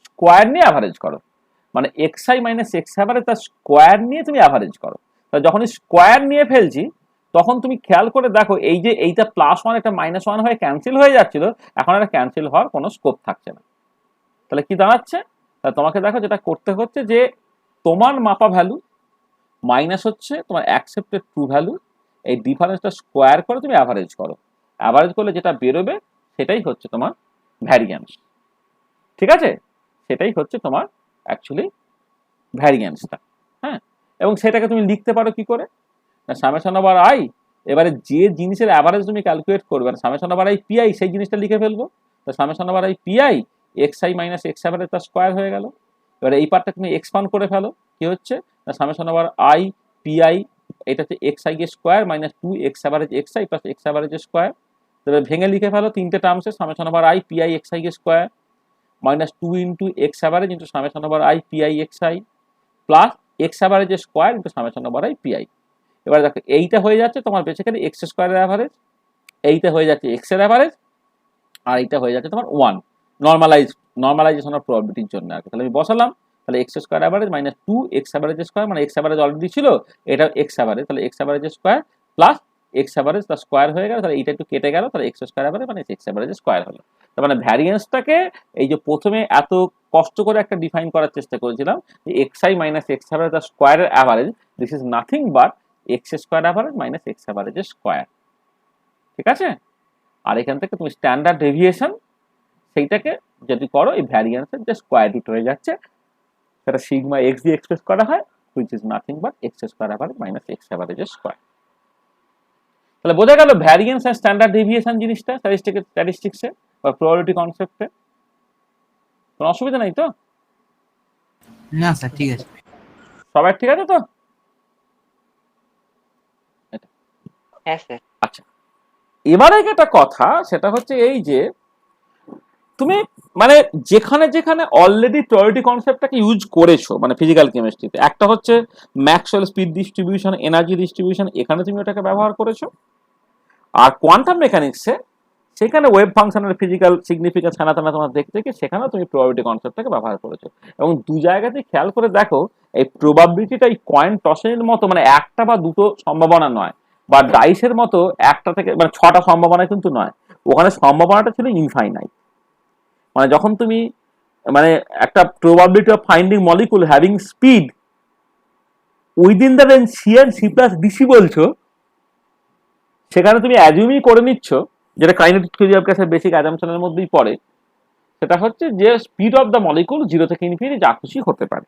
স্কোয়ার নিয়ে অ্যাভারেজ করো, মানে x i minus x average তার স্কোয়ার নিয়ে তুমি অ্যাভারেজ করো। তাহলে যখন স্কোয়ার নিয়ে ফেলছি, তখন তুমি খেয়াল করে দেখো এই যে এইটা +1 একটা -1 হয়ে ক্যান্সেল হয়ে যাচ্ছিল, এখন এটা ক্যান্সেল হওয়ার কোনো স্কোপ থাকছে না। তাহলে কি দাঁড়াচ্ছে, তাহলে তোমাকে দেখো যেটা করতে হচ্ছে যে তোমার মাপা ভ্যালু মাইনাস হচ্ছে তোমার অ্যাকসেপ্টেড ট্রু ভ্যালু, এই ডিফারেন্সটা স্কোয়ার করে তুমি অ্যাভারেজ করো। অ্যাভারেজ করলে যেটা বেরোবে সেটাই হচ্ছে তোমার ভ্যারিয়েন্স। ঠিক আছে, সেটাই হচ্ছে তোমার অ্যাকচুয়ালি ভ্যারিয়েন্সটা। হ্যাঁ, এবং সেটাকে তুমি লিখতে পারো কি করে না, সামেশন ওভার আই। এবারে যে জিনিসের অ্যাভারেজ তুমি ক্যালকুলেট করবে, সামেশন ওভার আই পিআই, সেই জিনিসটা লিখে ফেলবো। তো summation over i p i x i minus x average তার স্কোয়ার হয়ে গেল। এবারে এই পার্টটা তুমি এক্সপান্ড করে ফেলো, কি হচ্ছে না, সামেশন ওভার আই পিআই, এটা হচ্ছে এক্স আই এর square minus 2 x average x i plus x average square. তাহলে ভেঙে লিখে ফেলো তিনটে টার্মসে, summation over i p i x i এর square minus 2 into x average into summation over i p i x i plus x অ্যাভারেজের square into summation over i p i. এবার দেখো এইটা হয়ে যাচ্ছে তোমার বেসিক্যালি এক্স স্কোয়ারের অ্যাভারেজ, এইটা হয়ে যাচ্ছে এক্স এর অ্যাভারেজ, আর এইটা হয়ে যাচ্ছে তোমার 1 নর্মালাইজেশন অফ প্রবাবিলিটির জন্য আর কি। তাহলে আমি বসালাম, তাহলে x square average minus 2 x average square, মানে এক্স অ্যাভারেজ অলরেডি ছিল, এটা এক্স অ্যাভারেজ, তাহলে x average square plus x average তার স্কোয়ার হয়ে গেল, তাহলে এইটা একটু কেটে গেল, তাহলে এক্স স্কোয়ার অ্যাভারেজ মানে এক্স অ্যাভারেজ স্কোয়ার হলো। তার মানে ভ্যারিয়েন্সটাকে এই যে প্রথমে এত কষ্ট করে একটা ডিফাইন করার চেষ্টা করেছিলাম যে x i minus x average তার স্কোয়ারের average, this is nothing but x square average minus x অ্যাভারেজের স্কোয়ার। ঠিক আছে, আর এখান থেকে তুমি স্ট্যান্ডার্ড ডেভিয়েশন সেইটাকে যদি করো, এই ভ্যারিয়েন্সের যে স্কোয়ার রুট হয়ে যাচ্ছে, সেটা সিগমা এক্স দিয়ে এক্সপ্রেস করা হয়, which is nothing but x square average minus x অ্যাভারেজের স্কোয়ার। তাহলে বোঝা গেল ভ্যারিয়েন্স আর স্ট্যান্ডার্ড ডেভিয়েশন জিনিসটা স্ট্যাটিস্টিক্সে বা প্রবাবিলিটি কনসেপ্টে। কোনো অসুবিধা নাই তো? না স্যার, ঠিক আছে। সবাই ঠিক আছে তো? হ্যাঁ স্যার। আচ্ছা, এবারে একটা কথা, সেটা হচ্ছে এই যে তুমি মানে যেখানে যেখানে অলরেডি টোরিটি কনসেপ্টটাকে ইউজ করেছো মানে ফিজিক্যাল কেমিস্ট্রিতে, একটা হচ্ছে Maxwell speed distribution, energy distribution, এখানে তুমি ওটাকে ব্যবহার করেছো। আর কোয়ান্টাম মেকানিক্সে সেখানে ওয়েভ ফাংশনের ফিজিক্যাল সিগনিফিকেন্স হেনা তেনা তোমার দেখতে গিয়ে সেখানেও তুমি প্রবাবিলিটি কনসেপ্টটাকে ব্যবহার করেছো। এবং দু জায়গাতেই খেয়াল করে দেখো, এই প্রবাবিলিটিটা এই কয়েন টসের মতো মানে একটা বা দুটো সম্ভাবনা নয়, বা ডাইসের মতো একটা থেকে মানে ছটা সম্ভাবনা কিন্তু নয়, ওখানে সম্ভাবনাটা ছিল ইনফাইনাইট। মানে যখন তুমি মানে একটা probability of finding molecule having speed within the range c and c plus dc বলছো, সেখানে তুমি অ্যাজিউমই করে নিচ্ছ, যেটা কাইনেটিক থিওরি অফ গ্যাসের বেসিক অ্যাজাম্পশনের মধ্যেই পড়ে, সেটা হচ্ছে যে স্পিড অফ দ্য মলিকুল 0 থেকে ইনফিনিটি যা খুশি হতে পারে।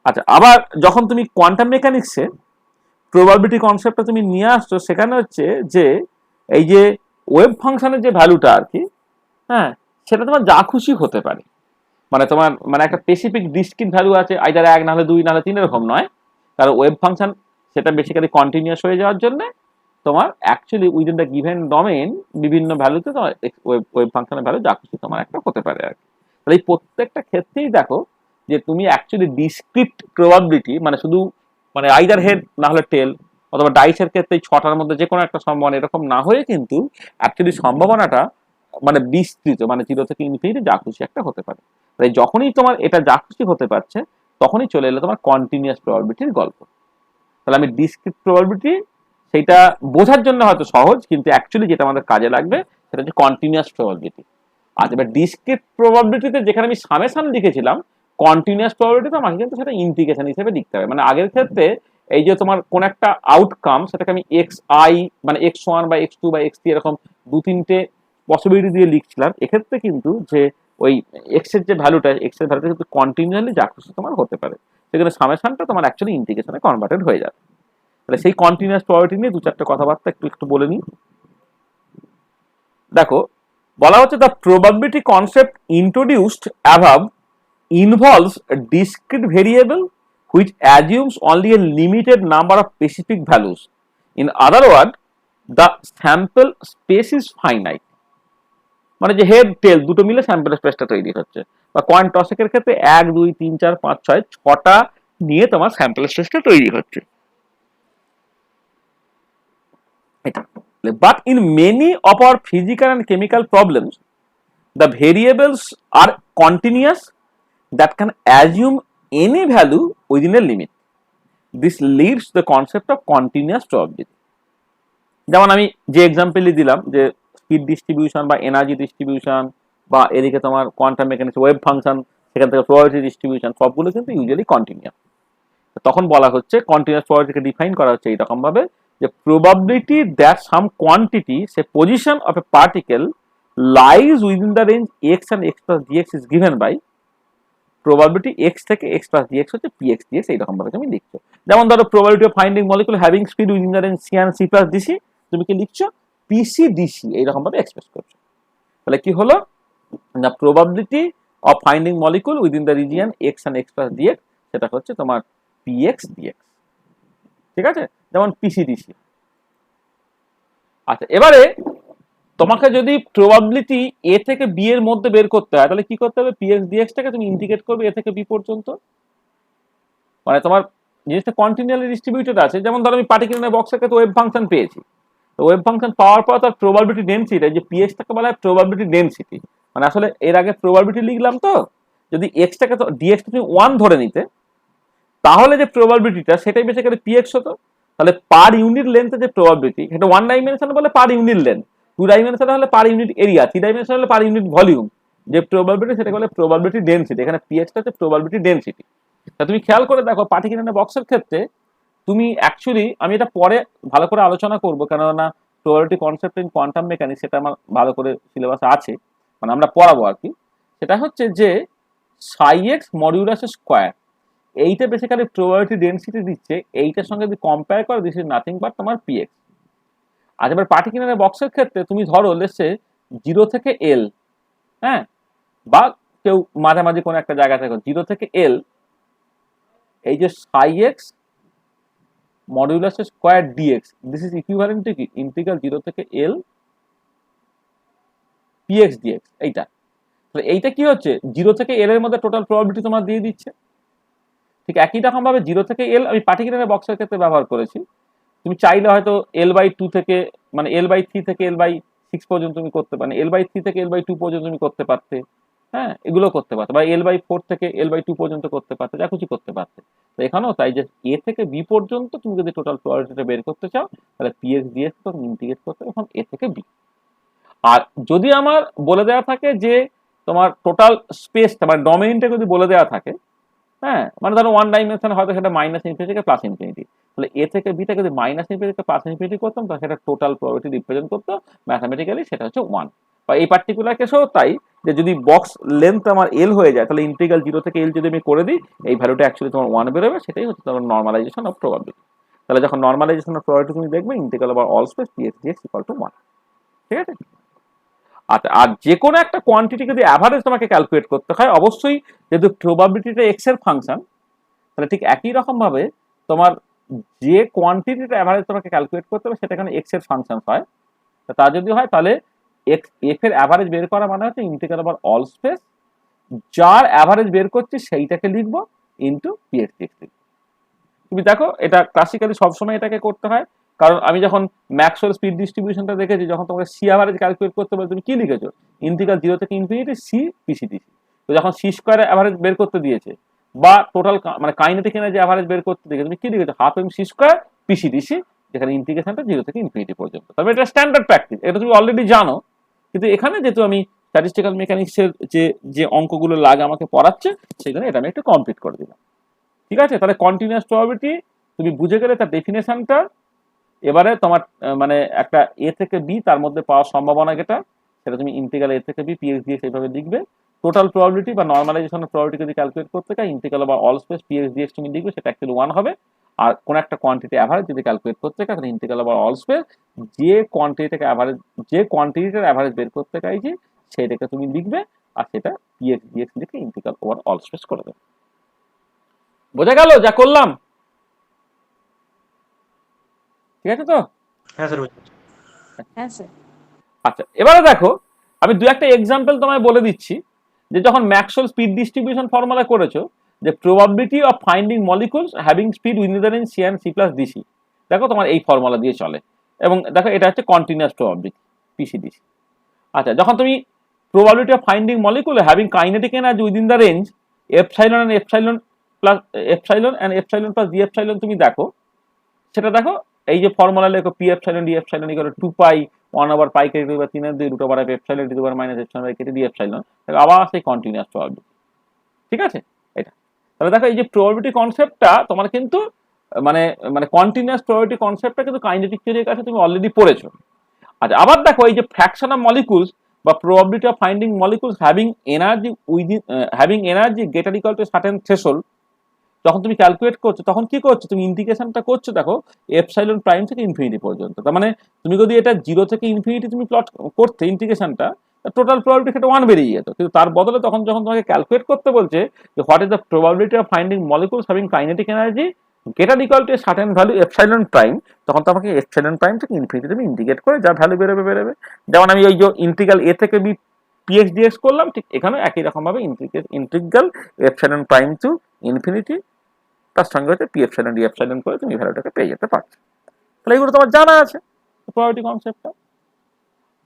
আচ্ছা, আবার যখন তুমি কোয়ান্টাম মেকানিক্সে প্রবাবিলিটি কনসেপ্টটা তুমি নিয়ে আসছো, সেখানে হচ্ছে যে এই যে ওয়েভ ফাংশনের যে ভ্যালুটা আর কি, হ্যাঁ, সেটা তোমার যা খুশি হতে পারে। মানে তোমার মানে একটা স্পেসিফিক ডিসক্রিট ভ্যালু আছে, আইদার 1 নাহলে 2 নাহলে 3 এরকম নয়। কারণ ওয়েভ ফাংশন সেটা বেসিক্যালি কন্টিনিউয়াস হয়ে যাওয়ার জন্য তোমার actually within the given domain বিভিন্ন ভ্যালুতে তোমার ওয়েভ ফাংশনের ভ্যালু যা খুশি তোমার একটা হতে পারে আর কি। তাহলে এই প্রত্যেকটা ক্ষেত্রেই দেখো যে তুমি অ্যাকচুয়ালি ডিসক্রিট প্রবাবিলিটি মানে শুধু মানে আইদার হেড না হলে টেল, অথবা ডাইসের ক্ষেত্রে 6টার মধ্যে যে কোনো একটা সম্ভাবনা এরকম না হয়ে কিন্তু অ্যাকচুয়ালি সম্ভাবনাটা মানে বিস্তৃত, মানে 0 থেকে ইনফিনিটি যা খুশি একটা হতে পারে। তাই যখনই তোমার এটা যা খুশি হতে পারছে, তখনই চলে এলো তোমার কন্টিনিউয়াস প্রবাবিলিটির গল্প। তাহলে আমি ডিসক্রিট প্রবাবিলিটি সেটা বোঝার জন্য হয়তো সহজ, কিন্তু অ্যাকচুয়ালি যেটা আমাদের কাজে লাগবে সেটা হচ্ছে কন্টিনিউয়াস প্রবাবিলিটি। আর এবার ডিসক্রিট প্রবাবিলিটিতে যেখানে আমি সামেশন লিখেছিলাম, কন্টিনিউয়াস প্রবাবিলিটিতে আমাকে কিন্তু সেটা ইন্টিগ্রেশন হিসেবে লিখতে হবে। মানে আগের ক্ষেত্রে এই যে তোমার কোন একটা আউটকাম, সেটাকে আমি এক্স আই মানে x1 বা x2 বা x3 এরকম 2-3টে পসিবিলিটি দিয়ে লিখছিলাম। এক্ষেত্রে কিন্তু যে ওই এক্স এর যে ভ্যালুটা, এক্স এর ভ্যালুটা কিন্তু কন্টিনিউয়াসলি যা খুশি তোমার হতে পারে, সেখানে সামেশনটা তোমার অ্যাকচুয়ালি ইন্টিগ্রেশনে কনভার্টেড হয়ে যাবে। তাহলে সেই কন্টিনিউয়াস প্রবাবিলিটি নিয়ে 2-4টে কথাবার্তা একটু বলে নিই। দেখো, বলা হচ্ছে the probability concept introduced অ্যাভাব involves a discrete variable which assumes only a limited number of specific values. In other words, the sample space is finite. মানে যে হেড টেল দুটো মিলে স্যাম্পল স্পেসটা তৈরি হচ্ছে। বা কয়েন টসের ক্ষেত্রে 1 2 3 4 5 6 6টা নিয়ে তোমার স্যাম্পল স্পেসটা তৈরি হচ্ছে। But in many of our physical and chemical problems, the variables are continuous that can assume any value within a limit. This leads to the concept of continuous probability. যেমন আমি যে এক্সাম্পলই দিলাম যে স্পিড ডিস্ট্রিবিউশন বা energy distribution বা এদিকে তোমার quantum mechanics wave function, সেখান থেকে প্রবাবিলিটি ডিস্ট্রিবিউশন, সবগুলো কিন্তু ইউজুয়ালি কন্টিনিউয়াস। তখন বলা হচ্ছে কন্টিনিউয়াস প্রবাবিলিটিকে ডিফাইন করা হচ্ছে এইরকম ভাবে যে probability that some quantity say position of a particle lies within the range x and x plus dx is given by probability x থেকে এক্স প্লাস ডিএক্স হচ্ছে পিএক্স ডিএক্স, এইরকম ভাবে তুমি লিখছো। যেমন ধরো probability of finding molecule having speed within the range c and c plus dc, তুমি কি লিখছো পিসি ডিসি, এইরকম ভাবে এক্সপ্রেস করছো। তাহলে কি হলো না, probability of finding molecule within the region x and x plus dx, সেটা হচ্ছে তোমার পিএক্স ডিএক্স। ঠিক আছে, যেমন পিসি ডিসি। আচ্ছা, এবারে তোমাকে যদি প্রবাবিলিটি এ থেকে বি এর মধ্যে বের করতে হয়, তাহলে কি করতে হবে, পিএক্স ডিএক্সটাকে তুমি ইন্টিগ্রেট করবে এ থেকে বি পর্যন্ত। মানে তোমার জিনিসটা কন্টিনিউয়াসলি ডিস্ট্রিবিউটেড আছে। যেমন ধরো আমি পার্টিকুলার বক্সের ক্ষেত্রে ওয়েভ ফাংশন পেয়েছি, তো ওয়েভ ফাংশন পাওয়ার পর তার প্রবাবিলিটি ডেনসিটি, যে পিএক্সটাকে বলা হয় প্রবাবিলিটি ডেনসিটি। মানে আসলে এর আগে প্রবাবিলিটি লিখলাম, তো যদি এক্সটাকে তো ডিএক্সটা তুমি 1 ধরে নিতে, তাহলে যে প্রবাবিলিটিটা সেটাই বেসিক্যালি পিএক্স হতো। তাহলে পার ইউনিট লেন্থে যে প্রবাবিলিটি, এটা 1 ডাইমেনশন বলে পার ইউনিট লেন্থ, 2 ডাইমেনশন হলে পার ইউনিট এরিয়া, 3 ডাইমেনশন হলে পার ইউনিট ভলিউম, যে প্রবাবিলিটি সেটাকে বলে প্রবাবিলিটি ডেনসিটি। এখানে পিএক্সটা হচ্ছে প্রবাবিলিটি ডেনসিটি। তা তুমি খেয়াল করে দেখো পার্টিকুলার বক্সের ক্ষেত্রে তুমি অ্যাকচুয়ালি, আমি এটা পরে ভালো করে আলোচনা করবো, কেননা probability concept in quantum mechanics সেটা আমার ভালো করে সিলেবাসে আছে, মানে আমরা পড়াবো আর কি। সেটা হচ্ছে যে সাই এক্স মডিউলাস স্কোয়ার, এইটা বেসিক্যালি প্রবাবিলিটি ডেনসিটি দিচ্ছে, এইটার সঙ্গে যদি কম্পেয়ার করো দিস ইজ নাথিং বাট তোমার পিএক্স। আর এবার পার্টিকুলার বক্সের ক্ষেত্রে তুমি ধরো লেসে 0 থেকে এল, হ্যাঁ, বা কেউ মাঝামাঝি কোনো একটা জায়গা থেকে 0 থেকে এল, এই যে psi x modulus square dx, this is equivalent to কি ইন্টিগ্রাল 0 থেকে এল পিএক্স ডিএক্স। এইটা তাহলে এইটা কি হচ্ছে 0 থেকে এল এর মধ্যে টোটাল প্রবাবিলিটি তোমার দিয়ে দিচ্ছে। ঠিক একই রকম ভাবে 0 থেকে এল আমি পার্টিকুলার বক্সের ক্ষেত্রে ব্যবহার করেছি। তুমি চাইলে হয়তো L/2 থেকে মানে L/3 থেকে L/6 পর্যন্ত তুমি করতে পারো, L/3 থেকে L/2 পর্যন্ত তুমি করতে পারতে, হ্যাঁ এগুলো করতে পারতে, বা L/4 থেকে L/2 পর্যন্ত করতে পারতে, যা কিছু করতে পারতে। তো এখানেও তাই যে এ থেকে বি পর্যন্ত তুমি যদি টোটাল প্রবাবিলিটিটা বের করতে চাও তাহলে পিএক্স ডিএক্স তো ইন্টিগ্রেট করতে হবে এখন এ থেকে বি। আর যদি আমার বলে দেওয়া থাকে যে তোমার টোটাল স্পেসটা মানে ডোমেইনটা যদি বলে দেওয়া থাকে, হ্যাঁ মানে ধরো ওয়ান ডাইমেনশন হয়তো সেটা মাইনাস ইনফিনিটি থেকে প্লাস ইনফিনিটি, তাহলে এ থেকে বিটা যদি মাইনাস ইনফিনিটি থেকে প্লাস ইনফিনিটি করতাম তাহলে সেটা টোটাল প্রবাবিলিটি রিপ্রেজেন্ট করতো ম্যাথামেটিক্যালি, সেটা হচ্ছে 1। বা এই পার্টিকুলার কেসেও তাই যে যদি বক্স লেন্থ আমার এল হয়ে যায় তাহলে ইন্টিগ্রাল 0 থেকে এল যদি আমি করে দিই এই ভ্যালুটা অ্যাকচুয়ালি তোমার 1 বেরোবে, সেটাই হচ্ছে তোমার নর্মালাইজেশন অফ প্রবাবিলিটি। তাহলে যখন নর্মালাইজেশন অফ প্রবাবিলিটি তুমি দেখবে integral over all space px dx equal to 1। ঠিক আছে। আচ্ছা, আর যে কোনো একটা কোয়ান্টিটি যদি অ্যাভারেজ তোমাকে ক্যালকুলেট করতে হয় অবশ্যই যেহেতু প্রবাবিলিটিটা এক্স এর ফাংশন, তাহলে ঠিক একই রকম ভাবে তোমার যে কোয়ান্টিটিটা অ্যাভারেজ তোমাকে ক্যালকুলেট করতে হবে সেটা এখানে এক্স এর ফাংশন হয়। তা যদি হয় তাহলে এক্স এফ এর অ্যাভারেজ বের করা মানে হচ্ছে ইন্টিগ্রাল ওভার অল স্পেস, যার অ্যাভারেজ বের করছি সেইটাকে লিখবো ইনটু পিএক্স ডিএক্স লিখবো। তুমি দেখো এটা ক্লাসিক্যালি সবসময় এটাকে করতে হয়, কারণ আমি যখন ম্যাক্সওয়েল স্পিড ডিস্ট্রিবিউশনটা দেখেছি যখন তোমাকে সি অ্যাভারেজ ক্যালকুলেট করতে বলে তুমি কি লিখেছো ইন্টিগ্রাল 0 থেকে ইনফিনিটি সি পিসিডিসি। তো যখন সি স্কোয়ার অ্যাভারেজ বের করতে দিয়েছে বা টোটাল মানে কাইনেটিক এনার্জি অ্যাভারেজ বের করতে দিয়েছে তুমি কি লিখেছো হাফ এম সি স্কোয়ার পিসিডিসি, যেখানে ইন্টিগ্রেশনটা 0 থেকে ইনফিনিটি পর্যন্ত। তবে এটা স্ট্যান্ডার্ড প্র্যাকটিস, এটা তুমি অলরেডি জানো, কিন্তু এখানে যেহেতু আমি স্ট্যাটিস্টিক্যাল মেকানিক্সের যে অঙ্কগুলো লাগে আমাকে পড়াচ্ছে সেখানে এটা আমি একটু কমপ্লিট করে দিলাম। ঠিক আছে, তাহলে কন্টিনিউয়াস প্রবাবিলিটি তুমি বুঝে গেলে তার ডেফিনেশনটা। এবারে তোমার মানে একটা এ থেকে বি তার মধ্যে পাওয়ার সম্ভাবনা যেটা সেটা তুমি ইন্টিগ্রাল এ থেকে বি পিএক্স দিয়ে সেইভাবে লিখবে। টোটাল প্রবাবিলিটি বা নর্মালাইজেশনের প্রবাবিলিটি যদি ক্যালকুলেট করতে চাই ইন্টিগ্রাল বা অল স্পেস পিএক্স ডিএক্স তুমি লিখবে, সেটা অ্যাকচুয়ালি 1 হবে। আর কোন একটা কোয়ান্টিটি অ্যাভারেজ যদি ক্যালকুলেট করতে চাই তাহলে ইন্টিগ্রাল বা অল স্পেস যে কোয়ান্টিটি থেকে অ্যাভারেজ যে কোয়ান্টিটিটার অ্যাভারেজ বের করতে চাইছি সেইটাকে তুমি লিখবে, আর সেটা পিএক্স ডিএক্স লিখে ইন্টিগ্রাল ওভার অল স্পেস করে দেবে। বোঝা গেল যা করলাম? ঠিক আছে তো? হ্যাঁ স্যার। হ্যাঁ স্যার। আচ্ছা, এবারে দেখো আমি দু একটা এক্সাম্পল তোমায় বলে দিচ্ছি যে যখন ম্যাক্সওয়েল স্পিড ডিস্ট্রিবিউশন ফর্মুলা করেছো যে probability of finding molecules having speed within the range c and c plus dc, দেখো তোমার এই ফর্মুলা দিয়ে চলে এবং দেখো এটা হচ্ছে কন্টিনিউয়াস প্রবাবিলিটি পিসিডিসি। আচ্ছা, যখন তুমি probability of finding molecule having kinetic energy within the range epsilon and epsilon plus epsilon and epsilon plus d epsilon তুমি দেখো, সেটা দেখো এই যে ফর্মুলা লেখো p epsilon d epsilon equal to 2 pi 1 over pi kT to the power 3 এর 2 root over epsilon to the power minus epsilon by kT d epsilon, আবার সেই কন্টিনিউয়াস প্রবাবিলিটি। ঠিক আছে, এটা তাহলে দেখো এই যে প্রবাবিলিটি কনসেপ্টটা তোমার কিন্তু মানে মানে কন্টিনিউয়াস প্রবাবিলিটি কনসেপ্টটা কিন্তু কাইনেটিক থিওরির কাছে তুমি অলরেডি পড়েছো। আচ্ছা, আবার দেখো এই যে ফ্র্যাকশন অফ মলিকুলস বা probability of finding molecules having energy within having energy greater equal to certain threshold, যখন তুমি ক্যালকুলেট করছো তখন কি করছো তুমি ইন্টিগ্রেশনটা করছো দেখো এপসাইলন প্রাইম থেকে ইনফিনিটি পর্যন্ত। তার মানে তুমি যদি এটা 0 থেকে ইনফিনিটি তুমি প্লট করতে ইন্টিগ্রেশনটা টোটাল প্রবাবিলিটি সেটা 1 বেরিয়ে যেত, কিন্তু তার বদলে তখন যখন তোমাকে ক্যালকুলেট করতে বলছে যে what is the probability of finding molecules having kinetic energy greater equal to certain value epsilon prime, তখন তোমাকে এপসাইলন প্রাইম থেকে ইনফিনিটি তুমি ইন্টিগ্রেট করে যা ভ্যালু বেরোবে। যেমন আমি ওই যে ইন্টিগ্রাল এ থেকে বি পিএক্স ডিএক্স করলাম, ঠিক এখানে একই রকম ভাবে integral epsilon prime to infinity তার সঙ্গে হচ্ছে পি এপসাইলন ডি এপসাইলন করে তুমি ভ্যালুটাকে পেয়ে যেতে পারছো। তাহলে এগুলো তোমার জানা আছে প্রবাবিলিটি কনসেপ্টটা।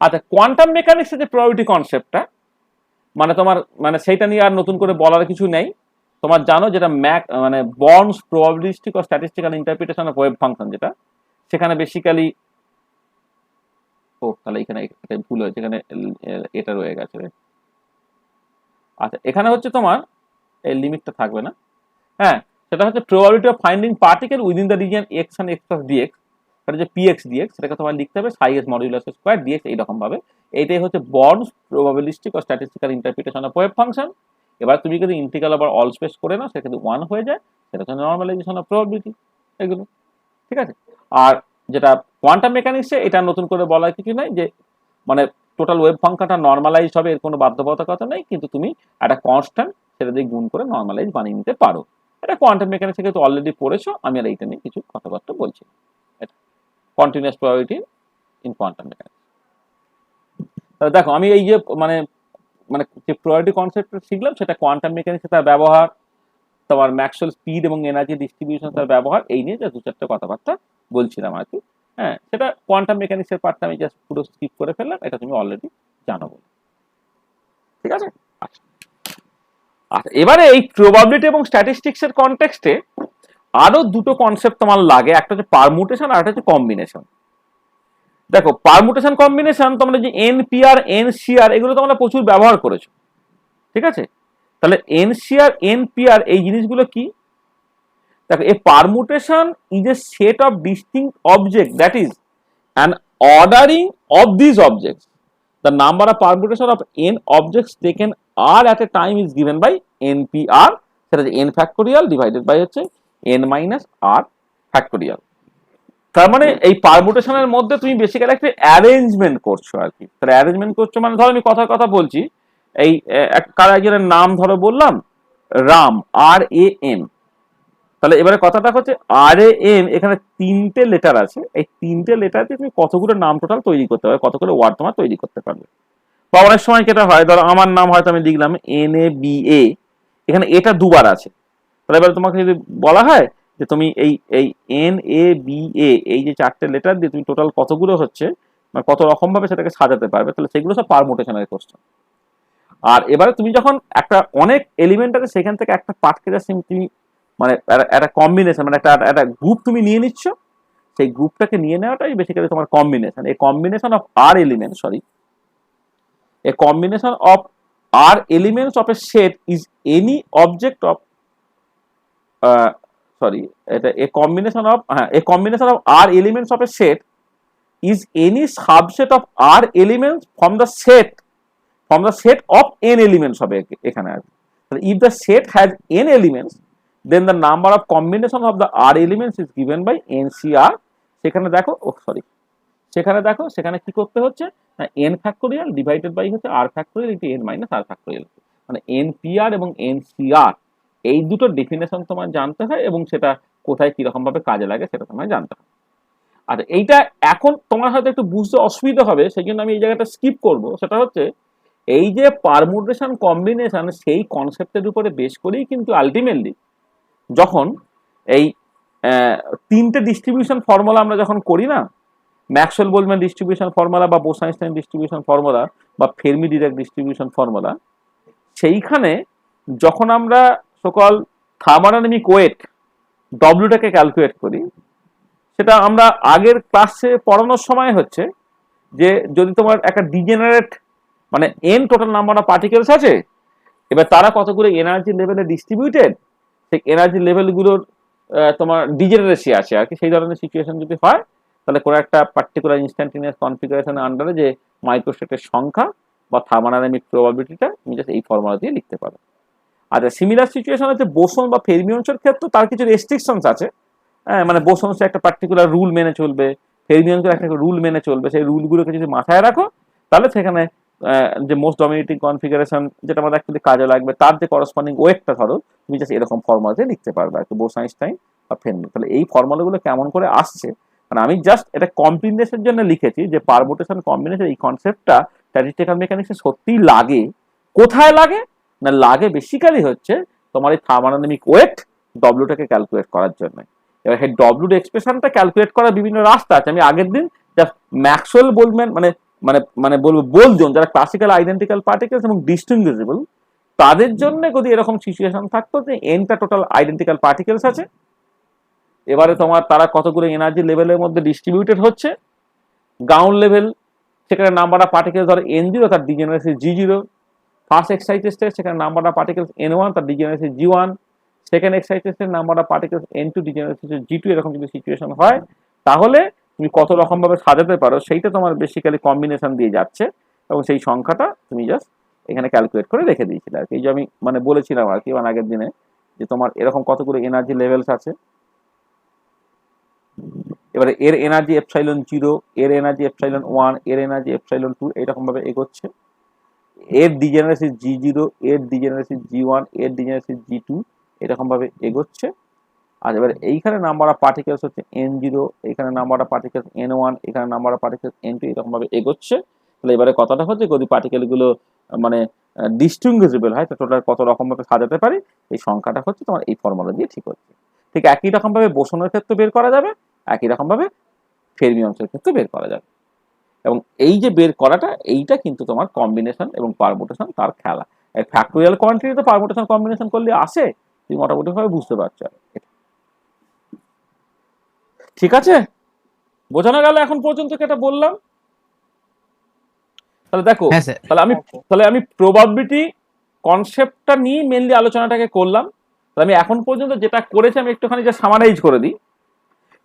আচ্ছা, কোয়ান্টাম মেকানিক্সের যে প্রবাবিলিটি কনসেপ্টটা মানে তোমার মানে সেইটা নিয়ে আর নতুন করে বলার কিছু নেই, তোমার জানো যেটা মানে বর্নস প্রবাবিলিস্টিক ও statistical interpretation of wave function, যেটা সেখানে বেসিক্যালি তাহলে এখানে ভুল হয়েছে, এখানে এটা রয়ে গেছে। আচ্ছা, এখানে হচ্ছে তোমার এই লিমিটটা থাকবে না, হ্যাঁ সেটা হচ্ছে probability of finding particle within the region x and x plus dx, সেটা যে পিএক্স ডিএক্স সেটাকে তোমার লিখতে হবে সাই এস মডুলাস স্কোয়ার ডিএক্স এইরকম ভাবে। এইটাই হচ্ছে বর্নস প্রবাবিলিস্টিক ও statistical interpretation of wave function. এবার তুমি যদি ইন্টিগ্রাল আবার অল স্পেস করে নাও সেটা কিন্তু 1 হয়ে যায়, সেটা হচ্ছে নর্মালাইজেশন অফ প্রবাবিলিটি এগুলো। ঠিক আছে, আর যেটা কোয়ান্টাম মেকানিক্সে এটা নতুন করে বলার কিছু নাই যে মানে টোটাল ওয়েভ ফাংশনটা নর্মালাইজ হবে এর কোনো বাধ্যবাধকতা নেই, কিন্তু তুমি একটা কনস্ট্যান্ট সেটা দিয়ে গুণ করে নর্মালাইজ বানিয়ে নিতে পারো। এটা কোয়ান্টাম মেকানিক্স থেকে তো অলরেডি পড়েছো, আমি আর এইটা নিয়ে কিছু কথাবার্তা বলছি। এটা continuous probability in quantum mechanics. তাহলে দেখো আমি এই যে মানে মানে যে প্রবাবিলিটি কনসেপ্টটা শিখলাম সেটা কোয়ান্টাম মেকানিক্সে তার ব্যবহার, তোমার ম্যাক্সওয়েল স্পিড এবং এনার্জি ডিস্ট্রিবিউশন তার ব্যবহার, এই নিয়ে যা দু চারটে কথাবার্তা বলছিলাম আর কি। হ্যাঁ, সেটা কোয়ান্টাম মেকানিক্সের পার্টটা আমি জাস্ট পুরো স্কিপ করে ফেললাম, এটা তুমি অলরেডি জানো বলে। ঠিক আছে, আচ্ছা আচ্ছা, এবারে এই প্রবাবিলিটি এবং স্ট্যাটিস্টিক্স এর কনটেক্সটে আরো দুটো কনসেপ্ট তোমার লাগে, একটা হচ্ছে পারমুটেশন আর একটা হচ্ছে কম্বিনেশন। দেখো পারমুটেশন কম্বিনেশন তোমরা যে এনপিআর এনসিআর এগুলো তোমরা প্রচুর ব্যবহার করেছো, ঠিক আছে। তাহলে এনসিআর এনপিআর এই জিনিসগুলো কি? দেখো a permutation is a set of distinct object that is an ordering of this objects. The number of permutation of n objects taken r at a time is given by npr, সেটা হচ্ছে n factorial divided by হচ্ছে n minus r factorial। তার মানে এই পারমুটেশনের মধ্যে তুমি basically একটা arrangement করছো আর কি। তাহলে অ্যারেঞ্জমেন্ট করছো মানে ধরো আমি কথা বলছি, এই কার একজনের নাম ধরো বললাম রাম, আর এ এম। তাহলে এবারে কথাটা হচ্ছে আর এ এম, এখানে তিনটে লেটার আছে, এই তিনটে লেটার দিয়ে তুমি কতগুলো নাম টোটাল তৈরি করতে পারবে, কতগুলো ওয়ার্ড তোমার তৈরি করতে পারবে। বা অনেক সময় যেটা হয়, ধরো আমার নাম হয়তো আমি লিখলাম এন এ বি এ, এখানে এটা দুবার আছে, তাহলে এবার তোমাকে যদি বলা হয় যে তুমি এই এই এন এ বি এ এই যে চারটে লেটার দিয়ে তুমি টোটাল কতগুলো হচ্ছে, মানে কত রকম ভাবে সেটাকে সাজাতে পারবে, তাহলে সেগুলো সব পারমুটেশনের কোশ্চেন। আর এবারে তুমি যখন একটা অনেক এলিমেন্ট আছে সেখান থেকে একটা পার্টকে জাস্ট তুমি মানে একটা কম্বিনেশন, মানে একটা গ্রুপ তুমি নিয়ে নিচ্ছ, সেই গ্রুপটাকে নিয়ে নেওয়াটাই বেসিক্যালি তোমার কম্বিনেশন। এই combination of r element, sorry, a combination of r elements of a set is any object of a combination of r elements of a set is any subset of r elements from the set of n elements হবে এখানে আর কি। if the set has n elements then the number of combination of the r elements is given by ncr। সেখানে দেখো সেখানে কি করতে হচ্ছে না, n ফ্যাক্টোরিয়াল ডিভাইডেড বাই হচ্ছে r factorial into n minus r factorial, মানে npr এবং ncr এই দুটো ডেফিনেশন তোমার জানতে হয় এবং সেটা কোথায় কিরকম ভাবে কাজে লাগে সেটা তোমায় জানতে হয়। আর এইটা এখন তোমার হয়তো একটু বুঝতে অসুবিধা হবে, সেই জন্য আমি এই জায়গাটা স্কিপ করব। সেটা হচ্ছে এই যে পারমুটেশন কম্বিনেশন, সেই কনসেপ্টের উপরে বেস করেই কিন্তু আলটিমেটলি যখন এই তিনটে ডিস্ট্রিবিউশন ফর্মুলা আমরা যখন করি না, ম্যাক্সওয়েল বোলম্যান ডিস্ট্রিবিউশন ফর্মুলা বা বোস-আইনস্টাইন ডিস্ট্রিবিউশন ফর্মুলা বা ফেরমি ডিরাক ডিস্ট্রিবিউশন ফর্মুলা, সেইখানে যখন আমরা সকল থার্মোডাইনামিক ওয়েট ডব্লিউটাকে ক্যালকুলেট করি, সেটা আমরা আগের ক্লাসে পড়ানোর সময় হচ্ছে যে যদি তোমার একটা ডিজেনারেট মানে N total number of particles আছে, এবার তারা কতগুলো এনার্জি লেভেলে ডিস্ট্রিবিউটেড, সেই এনার্জি লেভেলগুলোর তোমার ডিজেনারেসি আছে আর কি। সেই ধরনের সিচুয়েশন যদি হয় তাহলে কোনো একটা পার্টিকুলার ইনস্ট্যান্টিনিয়াস কনফিগারেশনের আন্ডারে যে মাইক্রোস্টেটের সংখ্যা বা থার্মোডাইনামিক প্রবাবিলিটিটা তুমি জাস্ট এই ফর্মুলা দিয়ে লিখতে পারো। আচ্ছা, সিমিলার সিচুয়েশন হচ্ছে বোসন বা ফেরমিয়ন্সের ক্ষেত্রে তার কিছু রেস্ট্রিকশনস আছে। হ্যাঁ, মানে বোসনস একটা পার্টিকুলার রুল মেনে চলবে, ফেরমিয়ন্সের একটা রুল মেনে চলবে, সেই রুলগুলোকে যদি মাথায় রাখো তাহলে সেখানে যে মোস্ট ডমিনেটিং কনফিগারেশন যেটা আমাদের অ্যাকচুয়ালি কাজে লাগবে তার যে করসপন্ডিং ওয়েটটা ধরো তুমি জাস্ট এরকম ফর্মুলাতে লিখতে পারবে আর কি, বোস-আইনস্টাইন বা ফেরমি। তাহলে এই ফর্মুলাগুলো কেমন করে আসছে, মানে আমি জাস্ট এটা কম্বিনেশনের জন্য লিখেছি যে পারমুটেশন কম্বিনেশন এই কনসেপ্টটা স্ট্যাটিস্টিক্যাল মেকানিক্সে সত্যিই লাগে। কোথায় লাগে না, লাগে বেসিক্যালি হচ্ছে তোমার এই থার্মোডাইনামিক ওয়েট ডব্লিউটাকে ক্যালকুলেট করার জন্য। এবার সেই ডব্লিউর এক্সপ্রেশনটা ক্যালকুলেট করার বিভিন্ন রাস্তা আছে। আমি আগের দিন জাস্ট ম্যাক্সওয়েল বোলম্যান মানে মানে মানে বলবো বোলজন যারা ক্লাসিক্যাল আইডেন্টিক্যাল পার্টিকেলস এবং ডিস্টিংগুইশেবল, তাদের জন্য যদি এরকম সিচুয়েশন থাকতো যে এনটা টোটাল আইডেন্টিক্যাল পার্টিকেলস আছে, এবারে তোমার তারা কতগুলো এনার্জি লেভেলের মধ্যে ডিস্ট্রিবিউটেড হচ্ছে, গ্রাউন্ড লেভেল সেখানে নাম্বার অফ পার্টিকেলস ধর n0 তার ডিজেনারেসি g0, ফার্স্ট এক্সাইটেস্টের সেখানে নাম্বার অফ পার্টিকেলস n1 তার ডিজেনারেসি g1, সেকেন্ড এক্সাইটেস্টের number of particles n2 degeneracy g2, এরকম যদি সিচুয়েশন হয় তাহলে তুমি কত রকম ভাবে সাজাতে পারো সেইটা তোমার বেসিক্যালি কম্বিনেশন দিয়ে যাচ্ছে এবং সেই সংখ্যাটা তুমি জাস্ট এখানে ক্যালকুলেট করে রেখে দিয়েছিলে আর কি। এই যে আমি মানে বলেছিলাম আর কি মানে আগের দিনে যে তোমার এরকম কতগুলো এনার্জি লেভেলস আছে, এবারে এর এনার্জি এপসাইলন 0, এর এনার্জি এপসাইলন 1, এর এনার্জি এপসাইলন 2, এইরকম ভাবে এগোচ্ছে। এর ডিজেনারেসি g0, এর ডিজেনারেসি g1, এর ডিজেনারেসি g2, এরকম ভাবে এগোচ্ছে। আর এবার এইখানে নাম্বার অফ পার্টিকেলস হচ্ছে n0, এখানে নাম্বার অফ পার্টিকেলস n1, এখানে নাম্বার অফ পার্টিকেলস n2, এরকম ভাবে এগোচ্ছে। তাহলে এবারে কথাটা হচ্ছে যদি পার্টিকেলগুলো মানে ডিস্টিংগুইজেবল হয়, তো টোটাল কত রকম ভাবে সাজাতে পারি, এই সংখ্যাটা হচ্ছে তোমার এই ফর্মুলা দিয়ে ঠিক হচ্ছে। ঠিক একই রকম ভাবে বোসনের ক্ষেত্রে বের করা যাবে, একই রকম ভাবে ফেরমিয়ন্সের ক্ষেত্রে বের করা যাবে। এবং এই যে বের করাটা, এইটা কিন্তু তোমার কম্বিনেশন এবং পারমুটেশন তার খেলা। এই ফ্যাক্টোরিয়াল কোয়ান্টিটি তো পারমুটেশন কম্বিনেশন করলে আসে, তুমি মোটামুটি ভাবে বুঝতে পারছো। ঠিক আছে, বোঝানো গেল এখন পর্যন্ত যেটা বললাম? তাহলে দেখো, হ্যাঁ স্যার। তাহলে আমি প্রবাবিলিটি কনসেপ্টটা নিয়ে মেনলি আলোচনাটাকে করলাম। তাহলে আমি এখন পর্যন্ত যেটা করেছি আমি একটুখানি যা সামারাইজ করে দিই।